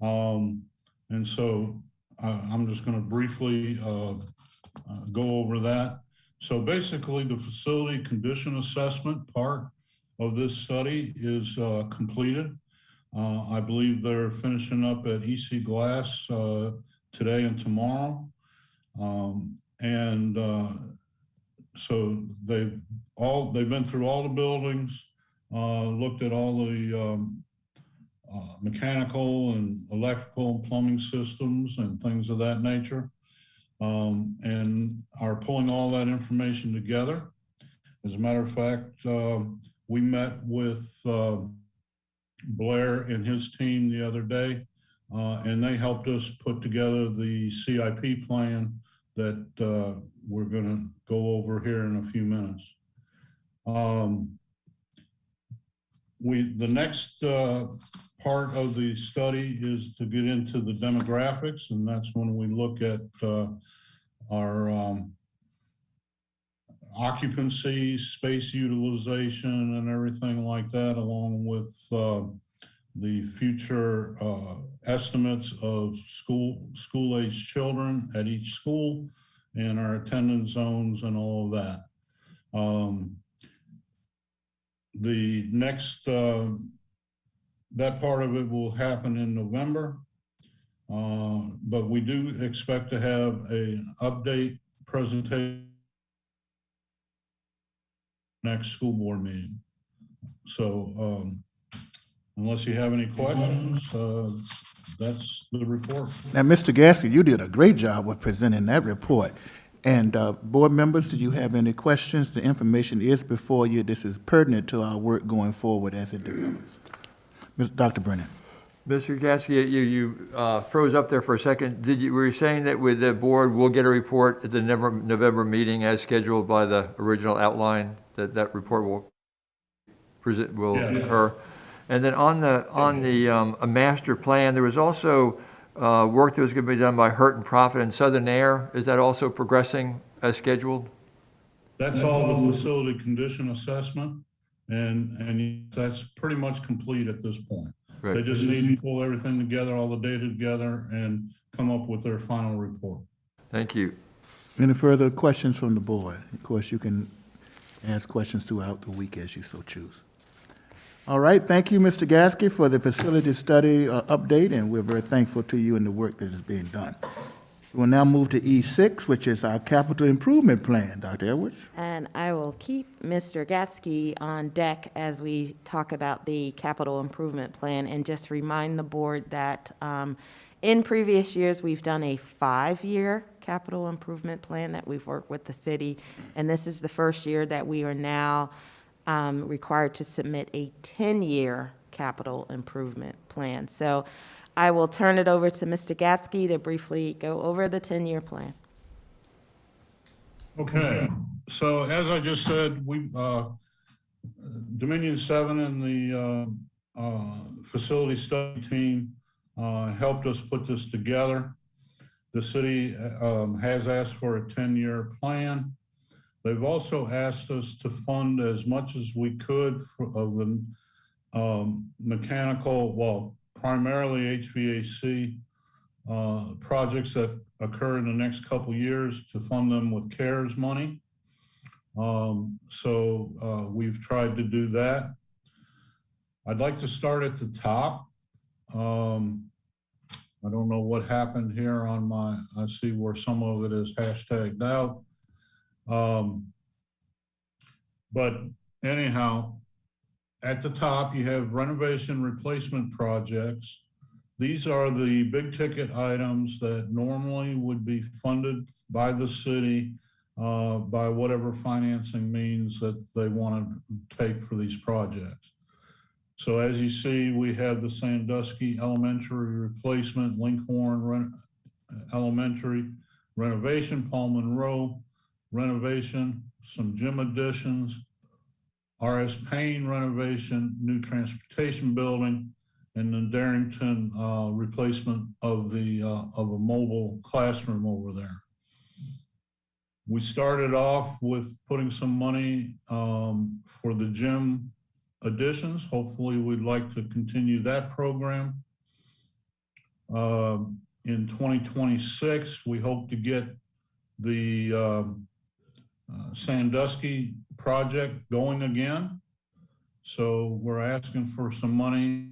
And so I'm just going to briefly go over that. So basically, the facility condition assessment part of this study is completed. I believe they're finishing up at EC Glass today and tomorrow. So they've been through all the buildings, looked at all the mechanical and electrical and plumbing systems and things of that nature, and are pulling all that information together. As a matter of fact, we met with Blair and his team the other day, and they helped us put together the CIP plan that we're going to go over here in a few minutes. The next part of the study is to get into the demographics, and that's when we look at our occupancy, space utilization, and everything like that, along with the future estimates of school-age children at each school and our attendance zones and all of that. The next, that part of it will happen in November, but we do expect to have an update presentation next school board meeting. So unless you have any questions, that's the report. Now, Mr. Gasky, you did a great job with presenting that report. And board members, do you have any questions? The information is before you. This is pertinent to our work going forward as it develops. Dr. Brennan. Mr. Gasky, you froze up there for a second. Were you saying that with the board, we'll get a report at the November meeting as scheduled by the original outline, that report will occur? And then on the a master plan, there was also work that was going to be done by Hurt and Profit and Southern Air. Is that also progressing as scheduled? That's all the facility condition assessment, and that's pretty much complete at this point. Right. They just need to pull everything together, all the data together, and come up with their final report. Thank you. Any further questions from the board? Of course, you can ask questions throughout the week as you so choose. All right, thank you, Mr. Gasky, for the facility study update, and we're very thankful to you and the work that is being done. We'll now move to E6, which is our capital improvement plan. Dr. Edwards? And I will keep Mr. Gatsky on deck as we talk about the capital improvement plan, and just remind the board that in previous years, we've done a 5-year capital improvement plan that we've worked with the city, and this is the first year that we are now required to submit a 10-year capital improvement plan. So I will turn it over to Mr. Gatsky to briefly go over the 10-year plan. Okay, so as I just said, we Dominion 7 and the facility study team helped us put this together. The city has asked for a 10-year plan. They've also asked us to fund as much as we could of the mechanical, well, primarily HVAC projects that occur in the next couple years, to fund them with CARES money. So we've tried to do that. I'd like to start at the top. I don't know what happened here on my, I see where some of it is hashtagged out. But anyhow, at the top, you have renovation replacement projects. These are the big ticket items that normally would be funded by the city by whatever financing means that they want to take for these projects. So as you see, we have the Sandusky Elementary replacement, Linkhorn Elementary renovation, Paul Monroe renovation, some gym additions, R.S. Payne renovation, new transportation building, and the Darrington replacement of a mobile classroom over there. We started off with putting some money for the gym additions. Hopefully, we'd like to continue that program. In 2026, we hope to get the Sandusky project going again. So we're asking for some money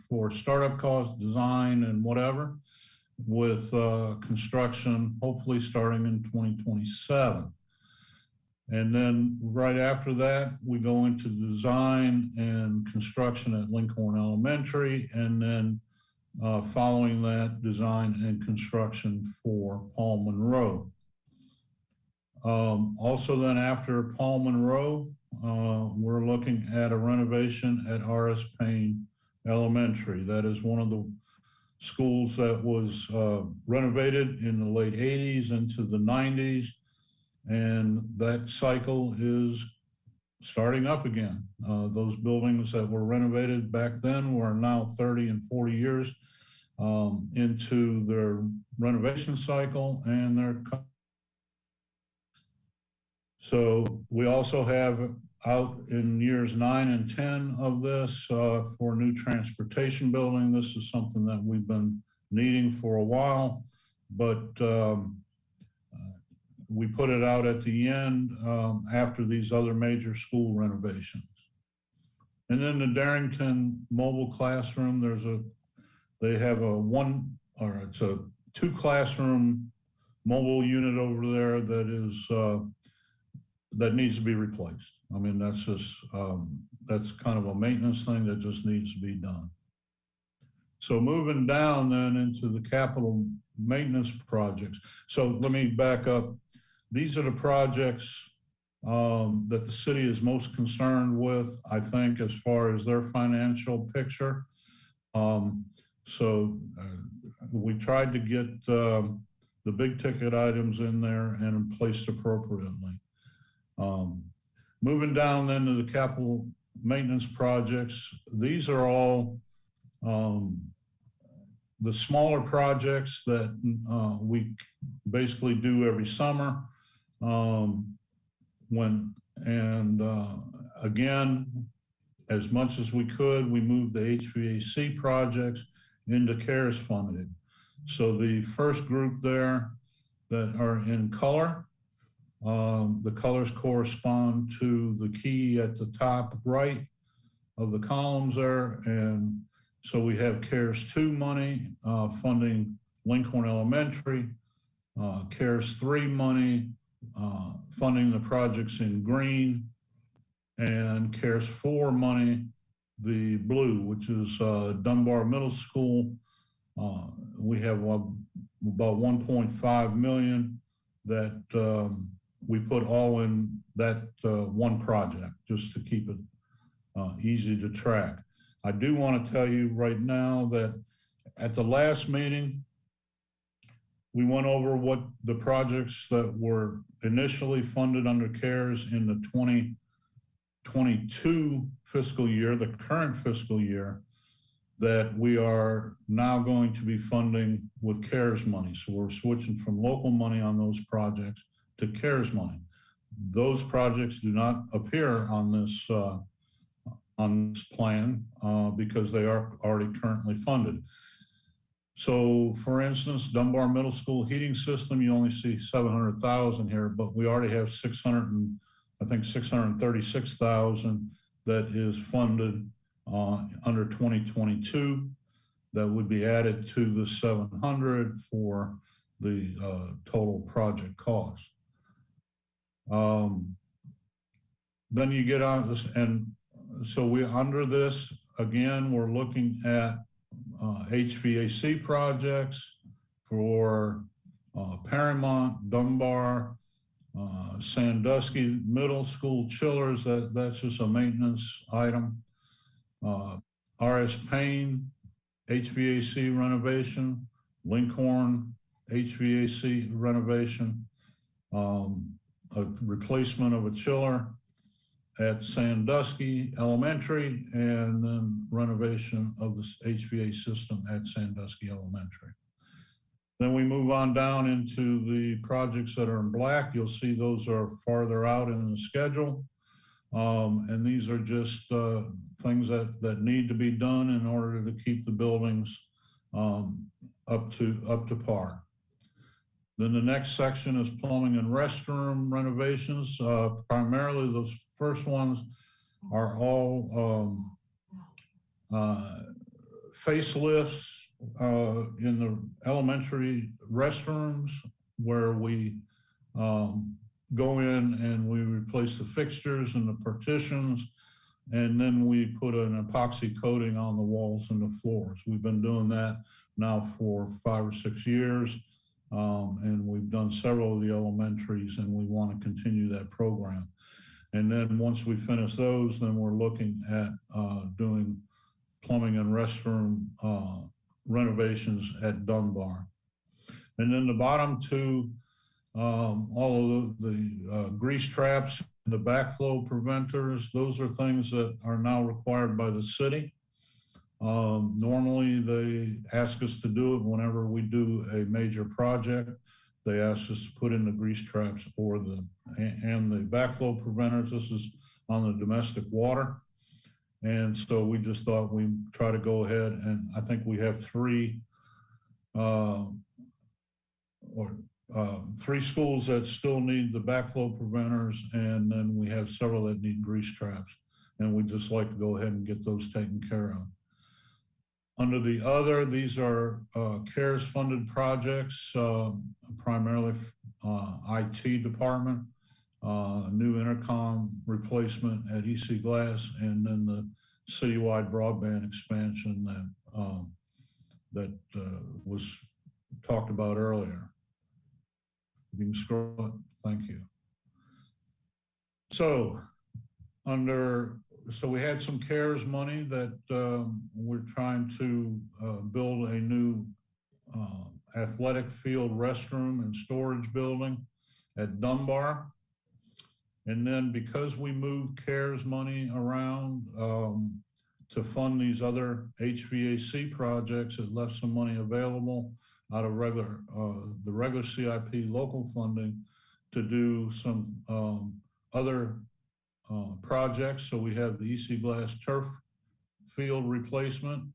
for startup costs, design, and whatever. with construction hopefully starting in 2027. And then right after that, we go into design and construction at Lincoln Elementary, and then following that, design and construction for Paul Monroe. Also then after Paul Monroe, we're looking at a renovation at R.S. Payne Elementary. That is one of the schools that was renovated in the late 80s into the 90s. And that cycle is starting up again. Those buildings that were renovated back then were now 30 and 40 years into their renovation cycle, and so we also have out in years 9 and 10 of this for new transportation building. This is something that we've been needing for a while, but we put it out at the end after these other major school renovations. And then the Darrington mobile classroom, they have it's a 2 classroom mobile unit over there that is, that needs to be replaced. I mean, that's just, that's kind of a maintenance thing that just needs to be done. So moving down then into the capital maintenance projects. So let me back up. These are the projects that the city is most concerned with, I think, as far as their financial picture. We tried to get the big ticket items in there and placed appropriately. Moving down then to the capital maintenance projects, these are all the smaller projects that we basically do every summer. Again, as much as we could, we moved the HVAC projects into CARES funded. So the first group there that are in color, the colors correspond to the key at the top right of the columns there. And so we have CARES 2 money funding Lincoln Elementary, CARES 3 money funding the projects in green, and CARES 4 money, the blue, which is Dunbar Middle School. We have about 1.5 million that we put all in that one project, just to keep it easy to track. I do want to tell you right now that at the last meeting, we went over what the projects that were initially funded under CARES in the 2022 fiscal year, the current fiscal year, that we are now going to be funding with CARES money. So we're switching from local money on those projects to CARES money. Those projects do not appear on this plan because they are already currently funded. So for instance, Dunbar Middle School heating system, you only see 700,000 here, but we already have 636,000 that is funded under 2022 that would be added to the 700 for the total project cost. Then you get on this, and so we under this, again, we're looking at HVAC projects for Paramount, Dunbar, Sandusky Middle School chillers, that's just a maintenance item. R.S. Payne, HVAC renovation, Lincoln, HVAC renovation, a replacement of a chiller at Sandusky Elementary, and then renovation of the HVAC system at Sandusky Elementary. Then we move on down into the projects that are in black. You'll see those are farther out in the schedule. And these are just things that need to be done in order to keep the buildings up to par. Then the next section is plumbing and restroom renovations. Primarily those first ones are all facelifts in the elementary restrooms where we go in and we replace the fixtures and the partitions, and then we put an epoxy coating on the walls and the floors. We've been doing that now for 5 or 6 years, and we've done several of the elementaries, and we want to continue that program. And then once we finish those, then we're looking at doing plumbing and restroom renovations at Dunbar. And then the bottom two, all of the grease traps, the backflow preventers, those are things that are now required by the city. Normally they ask us to do it whenever we do a major project. They ask us to put in the grease traps or the backflow preventers. This is on the domestic water. And so we just thought we'd try to go ahead, and I think we have three schools that still need the backflow preventers, and then we have several that need grease traps. And we'd just like to go ahead and get those taken care of. Under the other, these are CARES funded projects, primarily IT department, new intercom replacement at EC Glass, and then the citywide broadband expansion that was talked about earlier. You can scroll it. Thank you. So we had some CARES money that we're trying to build a new athletic field restroom and storage building at Dunbar. And then because we moved CARES money around to fund these other HVAC projects, it left some money available out of the regular CIP local funding to do some other projects. So we have the EC Glass turf field replacement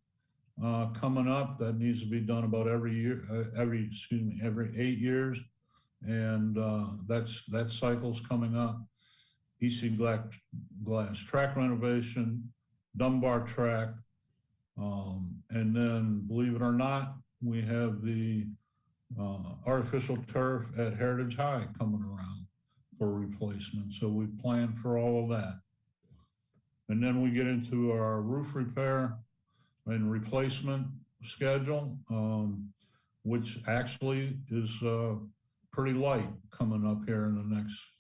coming up that needs to be done about every 8 years. And that cycle's coming up. EC Glass track renovation, Dunbar track, and then, believe it or not, we have the artificial turf at Heritage High coming around for replacement. So we've planned for all of that. And then we get into our roof repair and replacement schedule, which actually is pretty light coming up here in the next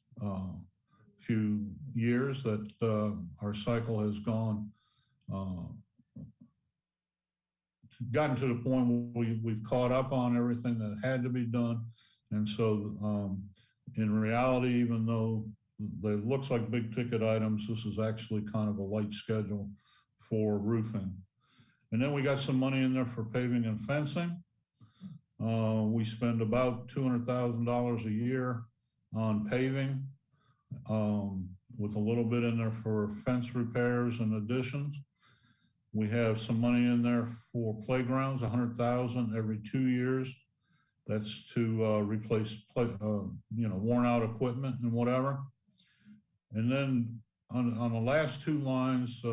few years, that our cycle has gotten to the point where we've caught up on everything that had to be done. And so in reality, even though they looks like big ticket items, this is actually kind of a light schedule for roofing. And then we got some money in there for paving and fencing. We spend about $200,000 a year on paving, with a little bit in there for fence repairs and additions. We have some money in there for playgrounds, $100,000 every 2 years. That's to replace worn out equipment and whatever. And then on the last two lines,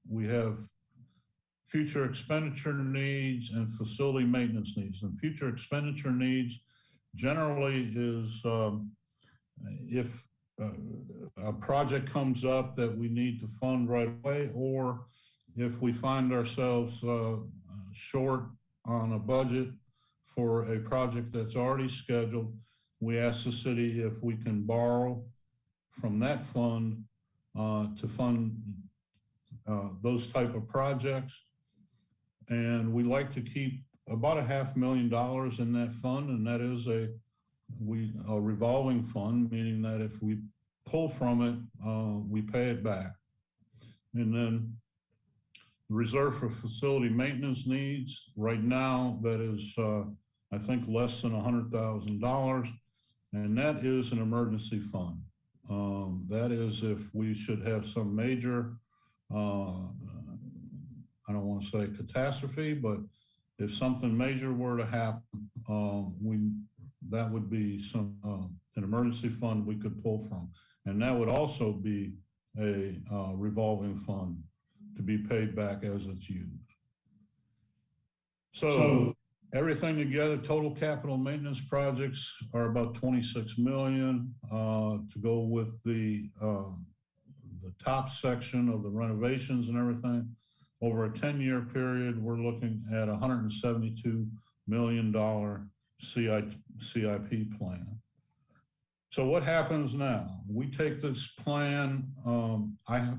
we have future expenditure needs and facility maintenance needs. And future expenditure needs generally is if a project comes up that we need to fund right away, or if we find ourselves short on a budget for a project that's already scheduled, we ask the city if we can borrow from that fund to fund those type of projects. And we like to keep about $500,000 in that fund, and that is a revolving fund, meaning that if we pull from it, we pay it back. And then the reserve for facility maintenance needs, right now, that is, I think, less than $100,000, and that is an emergency fund. That is if we should have some major, I don't want to say catastrophe, but if something major were to happen, that would be an emergency fund we could pull from. And that would also be a revolving fund to be paid back as it's used. So everything together, total capital maintenance projects are about 26 million, to go with the top section of the renovations and everything. Over a 10-year period, we're looking at $172 million CIP plan. So what happens now? We take this plan,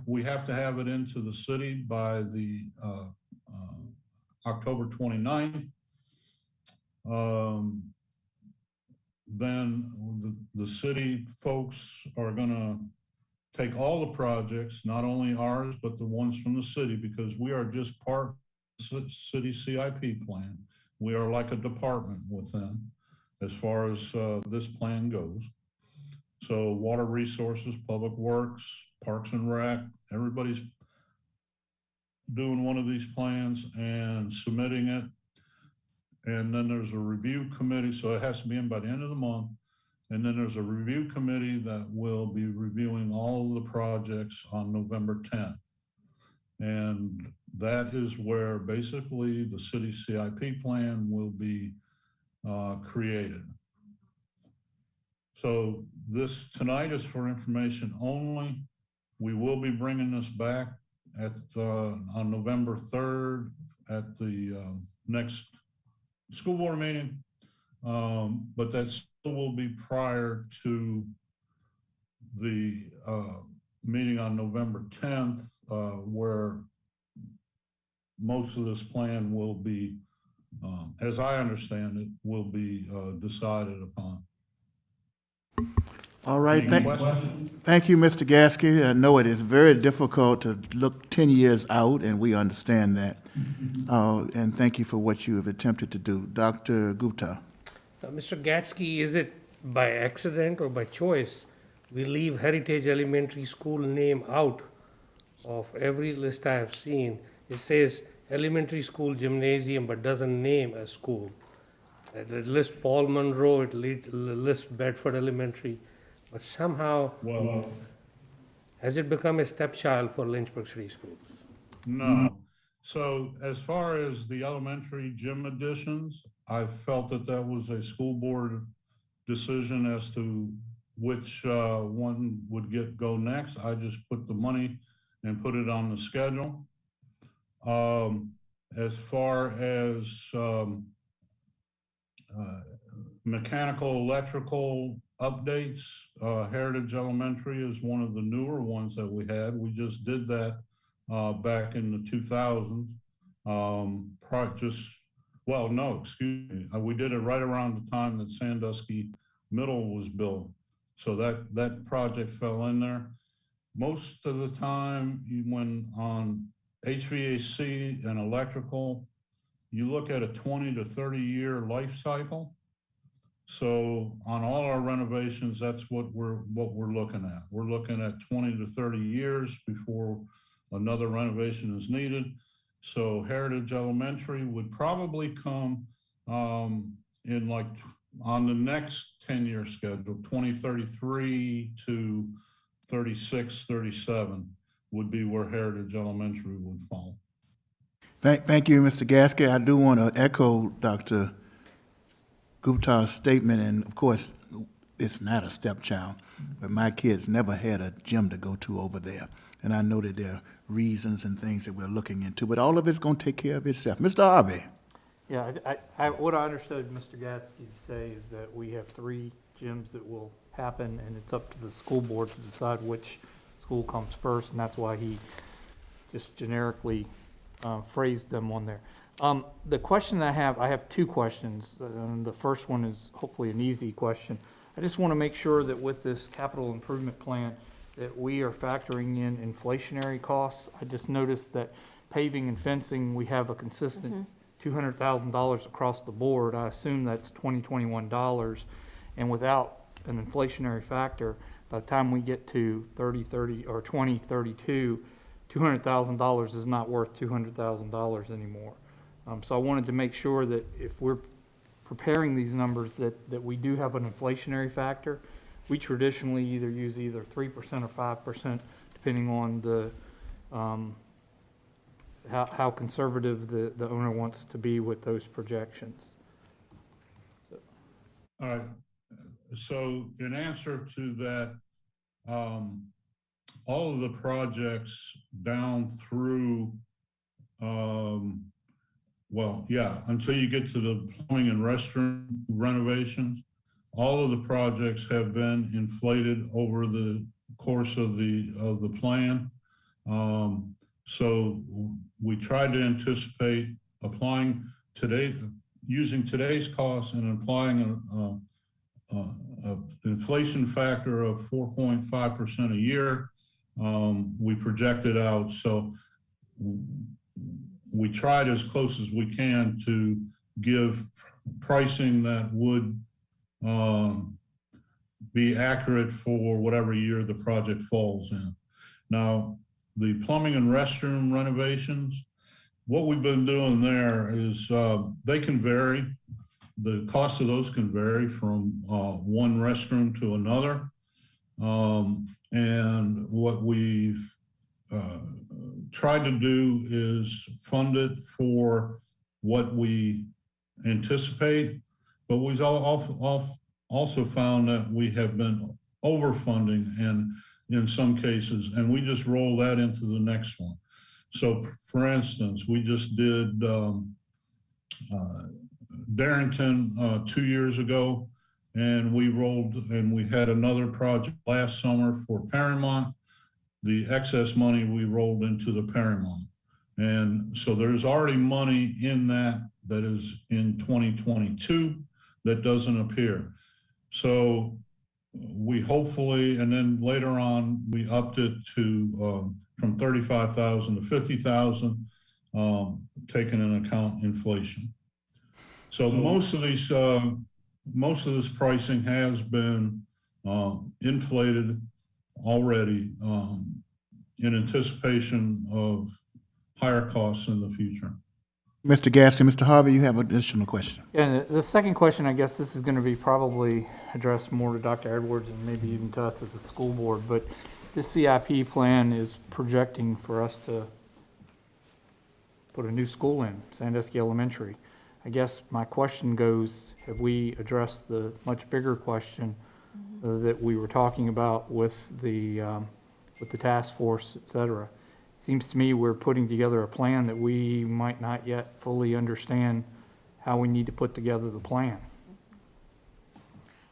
we have to have it into the city by the October 29th. Then the city folks are gonna take all the projects, not only ours, but the ones from the city, because we are just part of the city CIP plan. We are like a department with them as far as this plan goes. So water resources, public works, parks and rec, everybody's doing one of these plans and submitting it. And then there's a review committee, so it has to be in by the end of the month. And then there's a review committee that will be reviewing all of the projects on November 10th. And that is where basically the city CIP plan will be created. So this tonight is for information only. We will be bringing this back at on November 3rd at the next school board meeting, but that still will be prior to the meeting on November 10th, where most of this plan will be, as I understand it, will be decided upon. All right, Any questions? thank you, Mr. Gasky. I know it is very difficult to look 10 years out, and we understand that. And thank you for what you have attempted to do. Dr. Gupta. Mr. Gatsky, is it by accident or by choice? We leave Heritage Elementary School name out of every list I have seen. It says elementary school gymnasium, but doesn't name a school. It lists Paul Monroe, it lists Bedford Elementary, but somehow, Well, has it become a stepchild for Lynchburg City Schools? no. So as far as the elementary gym additions, I felt that that was a school board decision as to which one would go next. I just put the money and put it on the schedule. As far as mechanical, electrical updates, Heritage Elementary is one of the newer ones that we had. We just did that back in the 2000s. We did it right around the time that Sandusky Middle was built. So that project fell in there. Most of the time, when on HVAC and electrical, you look at a 20 to 30 year life cycle. So on all our renovations, that's what we're looking at. We're looking at 20 to 30 years before another renovation is needed. So Heritage Elementary would probably come in like on the next 10-year schedule, 2033 to 36, 37 would be where Heritage Elementary would fall. Thank you, Mr. Gasky. I do want to echo Dr. Gupta's statement, and of course, it's not a stepchild, but my kids never had a gym to go to over there. And I know that there are reasons and things that we're looking into, but all of it's going to take care of itself. Mr. Harvey. Yeah, what I understood Mr. Gatsky to say is that we have 3 gyms that will happen, and it's up to the school board to decide which school comes first, and that's why he just generically phrased them on there. The question I have 2 questions. The first one is hopefully an easy question. I just want to make sure that with this capital improvement plan that we are factoring in inflationary costs. I just noticed that paving and fencing, we have a consistent $200,000 across the board. I assume that's 2021 dollars, and without an inflationary factor, by the time we get to 2032, $200,000 is not worth $200,000 anymore. So I wanted to make sure that if we're preparing these numbers that we do have an inflationary factor. We traditionally use 3% or 5%, depending on how conservative the owner wants to be with those projections. All right, so in answer to that, all of the projects down through, until you get to the plumbing and restroom renovations, all of the projects have been inflated over the course of the plan. So we tried to anticipate using today's costs and applying a inflation factor of 4.5% a year. We projected out, so we tried as close as we can to give pricing that would be accurate for whatever year the project falls in. Now, the plumbing and restroom renovations, what we've been doing there is they can vary. The cost of those can vary from one restroom to another. And what we've tried to do is fund it for what we anticipate, but we've also found that we have been overfunding and in some cases, and we just roll that into the next one. So for instance, we just did Darrington 2 years ago, and we had another project last summer for Paramount. The excess money we rolled into the Paramount. And so there's already money in that is in 2022 that doesn't appear. So we hopefully, and then later on, we upped it to from 35,000 to 50,000, taking into account inflation. So most of this pricing has been inflated already in anticipation of higher costs in the future. Mr. Gaskin, Mr. Harvey, you have an additional question. Yeah, and the second question, I guess this is going to be probably addressed more to Dr. Edwards and maybe even to us as a school board, but this CIP plan is projecting for us to put a new school in, Sandusky Elementary. I guess my question goes, have we addressed the much bigger question that we were talking about with the task force, et cetera? Seems to me we're putting together a plan that we might not yet fully understand how we need to put together the plan.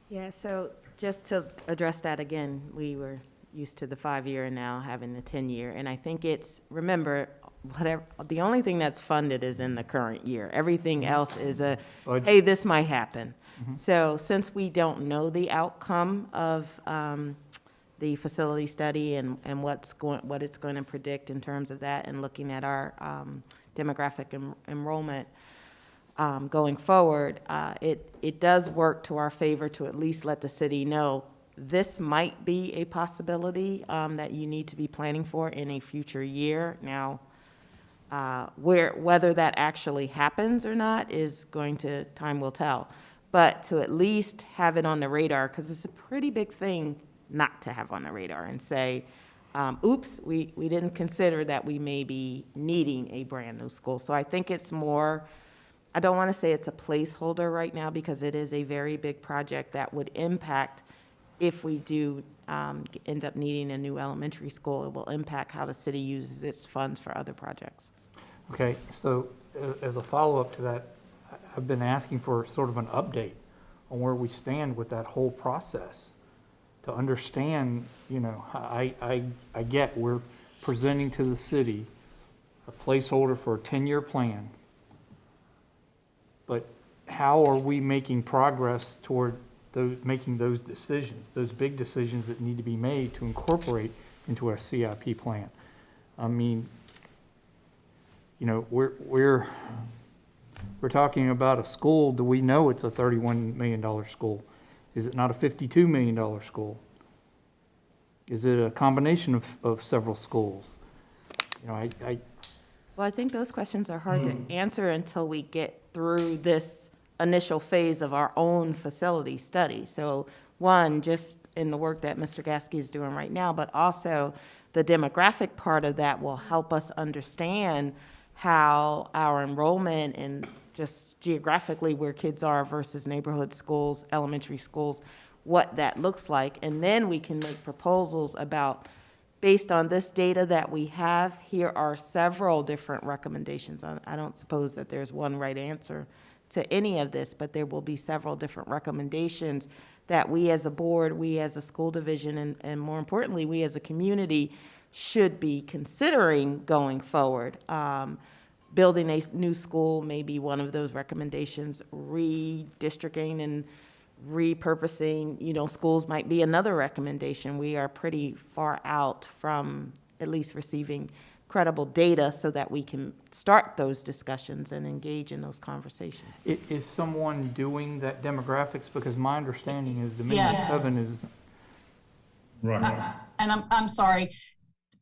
Yeah, so just to address that again, we were used to the 5-year and now having the 10-year. And I think remember, the only thing that's funded is in the current year. Everything else is hey, this might happen. So since we don't know the outcome of the facility study and what it's going to predict in terms of that, and looking at our demographic enrollment going forward, it does work to our favor to at least let the city know this might be a possibility that you need to be planning for in a future year. Now, whether that actually happens or not is time will tell. But to at least have it on the radar, because it's a pretty big thing not to have on the radar and say, oops, we didn't consider that we may be needing a brand new school. So I think it's more, I don't want to say it's a placeholder right now because it is a very big project that would impact, if we do end up needing a new elementary school, it will impact how the city uses its funds for other projects. Okay, so as a follow-up to that, I've been asking for sort of an update on where we stand with that whole process. To understand, I get we're presenting to the city a placeholder for a 10-year plan, but how are we making progress toward making those decisions, those big decisions that need to be made to incorporate into our CIP plan? I mean, we're talking about a school. Do we know it's a $31 million school? Is it not a $52 million school? Is it a combination of several schools? Well, I think those questions are hard to answer until we get through this initial phase of our own facility study. So one, just in the work that Mr. Gasky is doing right now, but also the demographic part of that will help us understand how our enrollment and just geographically where kids are versus neighborhood schools, elementary schools, what that looks like. And then we can make proposals about, based on this data that we have, here are several different recommendations. I don't suppose that there's one right answer to any of this, but there will be several different recommendations that we as a board, we as a school division, and more importantly, we as a community should be considering going forward. Building a new school may be one of those recommendations. Redistricting and repurposing, schools might be another recommendation. We are pretty far out from at least receiving credible data so that we can start those discussions and engage in those conversations. Is someone doing that demographics? Because my understanding is Dominion Yes. 7 is, Right. And I'm sorry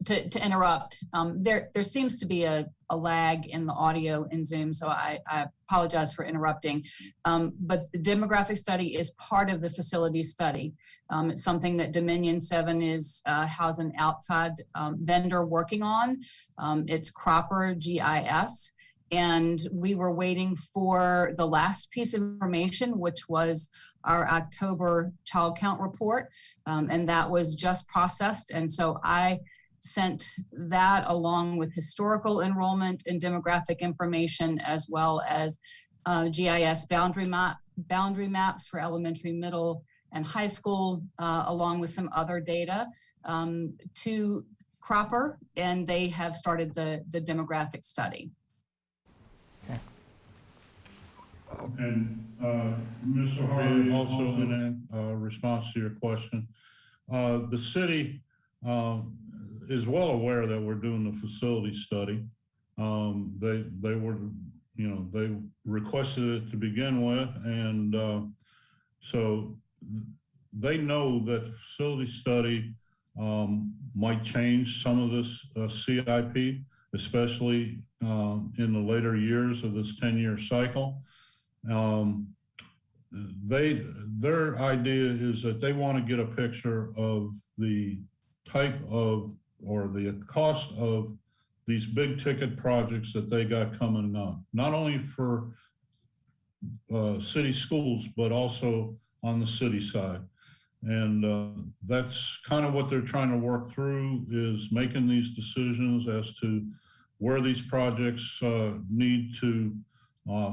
to interrupt. There seems to be a lag in the audio in Zoom, so I apologize for interrupting. But the demographic study is part of the facility study. It's something that Dominion 7 has an outside vendor working on. It's Cropper GIS. And we were waiting for the last piece of information, which was our October child count report. And that was just processed. And so I sent that along with historical enrollment and demographic information, as well as GIS boundary maps for elementary, middle, and high school, along with some other data to Cropper, and they have started the demographic study. And Mr. Harvey, also in response to your question, the city is well aware that we're doing the facility study. They were, they requested it to begin with, and so they know that the facility study might change some of this CIP, especially in the later years of this 10-year cycle. Their idea is that they want to get a picture of the type of, or the cost of these big ticket projects that they got coming up, not only for city schools, but also on the city side. And that's kind of what they're trying to work through, is making these decisions as to where these projects need to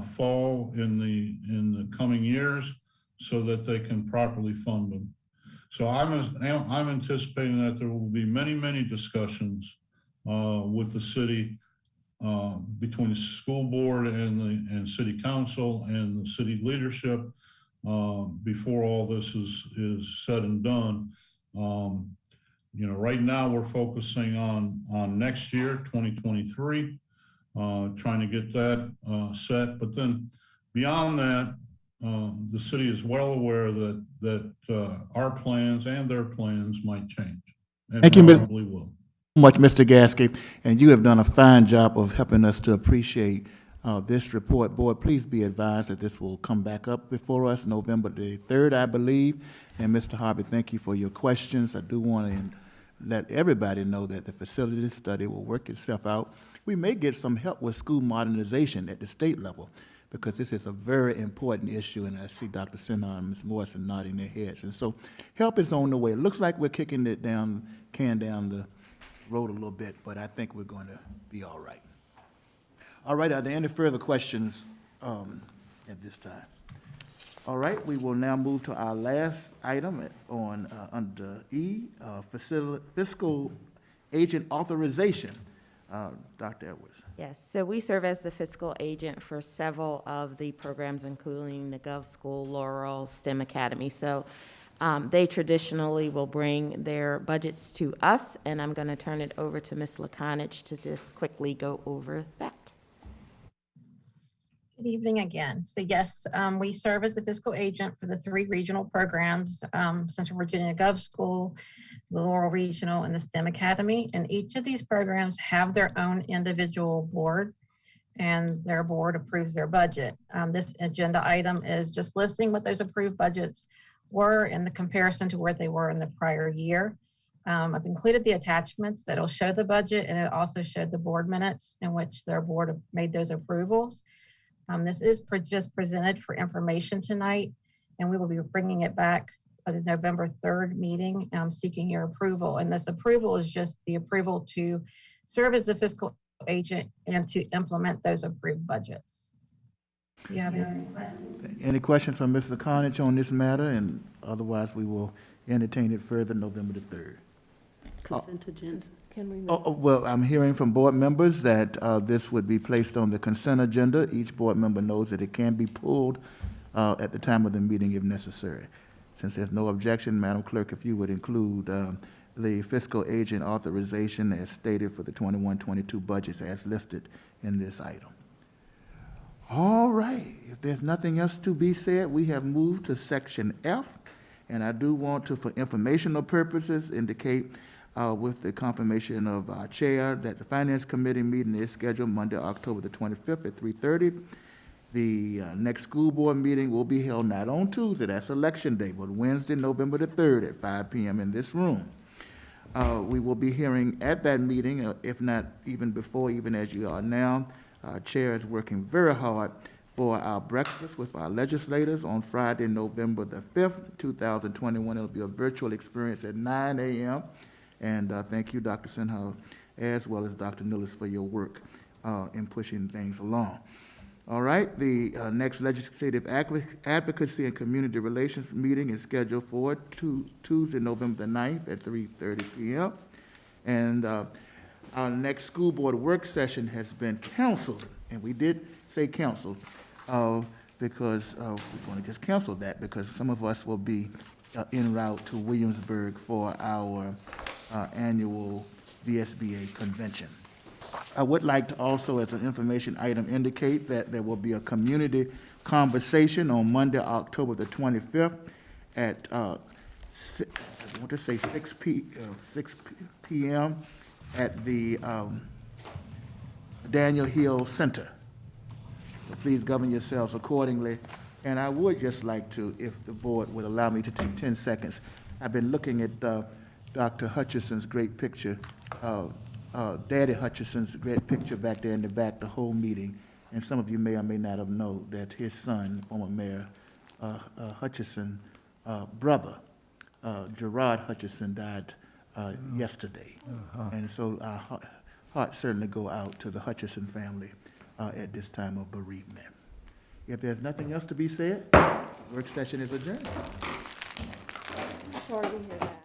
fall in the coming years so that they can properly fund them. So I'm anticipating that there will be many discussions with the city, between the school board and city council and the city leadership before all this is said and done. Right now we're focusing on next year, 2023, trying to get that set. But then beyond that, the city is well aware that our plans and their plans might change, and Thank you, probably will. Much, Mr. Gasky, and you have done a fine job of helping us to appreciate this report. Board, please be advised that this will come back up before us November the 3rd, I believe. And Mr. Harvey, thank you for your questions. I do want to let everybody know that the facility study will work itself out. We may get some help with school modernization at the state level, because this is a very important issue, and I see Dr. Sinha and Ms. Morrison nodding their heads. And so help is on the way. It looks like we're kicking it down the road a little bit, but I think we're going to be all right. All right, are there any further questions at this time? All right, we will now move to our last item on under E, fiscal agent authorization. Dr. Edwards. Yes, so we serve as the fiscal agent for several of the programs, including the Gov School, Laurel, STEM Academy. So they traditionally will bring their budgets to us, and I'm going to turn it over to Ms. Lakonich to just quickly go over that. Good evening again. So yes, we serve as the fiscal agent for the 3 regional programs, Central Virginia Gov School, the Laurel Regional, and the STEM Academy. And each of these programs have their own individual board, and their board approves their budget. This agenda item is just listing what those approved budgets were in the comparison to where they were in the prior year. I've included the attachments that'll show the budget, and it also showed the board minutes in which their board made those approvals. This is just presented for information tonight, and we will be bringing it back at the November 3rd meeting, seeking your approval. And this approval is just the approval to serve as the fiscal agent and to implement those approved budgets. Do you have any questions? Any questions from Mr. Carnage on this matter? And otherwise, we will entertain it further November the 3rd. Consent agenda. Can we? Well, I'm hearing from board members that this would be placed on the consent agenda. Each board member knows that it can be pulled at the time of the meeting if necessary. Since there's no objection, Madam Clerk, if you would include the fiscal agent authorization as stated for the 21-22 budgets as listed in this item. All right, if there's nothing else to be said, we have moved to section F. And I do want to, for informational purposes, indicate with the confirmation of our chair that the Finance Committee meeting is scheduled Monday, October the 25th at 3:30. The next school board meeting will be held not on Tuesday, that's Election Day, but Wednesday, November the 3rd at 5 p.m. in this room. We will be hearing at that meeting, if not even before, even as you are now, our chair is working very hard for our breakfast with our legislators on Friday, November the 5th, 2021. It'll be a virtual experience at 9 a.m. And thank you, Dr. Sinha, as well as Dr. Nillis, for your work in pushing things along. All right, the next Legislative Advocacy and Community Relations meeting is scheduled for Tuesday, November the 9th at 3:30 p.m. And our next school board work session has been canceled, and we did say canceled because we want to just cancel that because some of us will be en route to Williamsburg for our annual VSBA convention. I would like to also, as an information item, indicate that there will be a community conversation on Monday, October the 25th at, I want to say 6 p.m. at the Daniel Hill Center. So please govern yourselves accordingly. And I would just like to, if the board would allow me to take 10 seconds, I've been looking at Dr. Hutchison's great picture, Daddy Hutchison's great picture back there in the back, the whole meeting. And some of you may or may not have known that his son, former Mayor Hutchison, brother, Gerard Hutchison, died yesterday. And so our hearts certainly go out to the Hutchison family at this time of bereavement. If there's nothing else to be said, work session is adjourned. Sorry to hear that.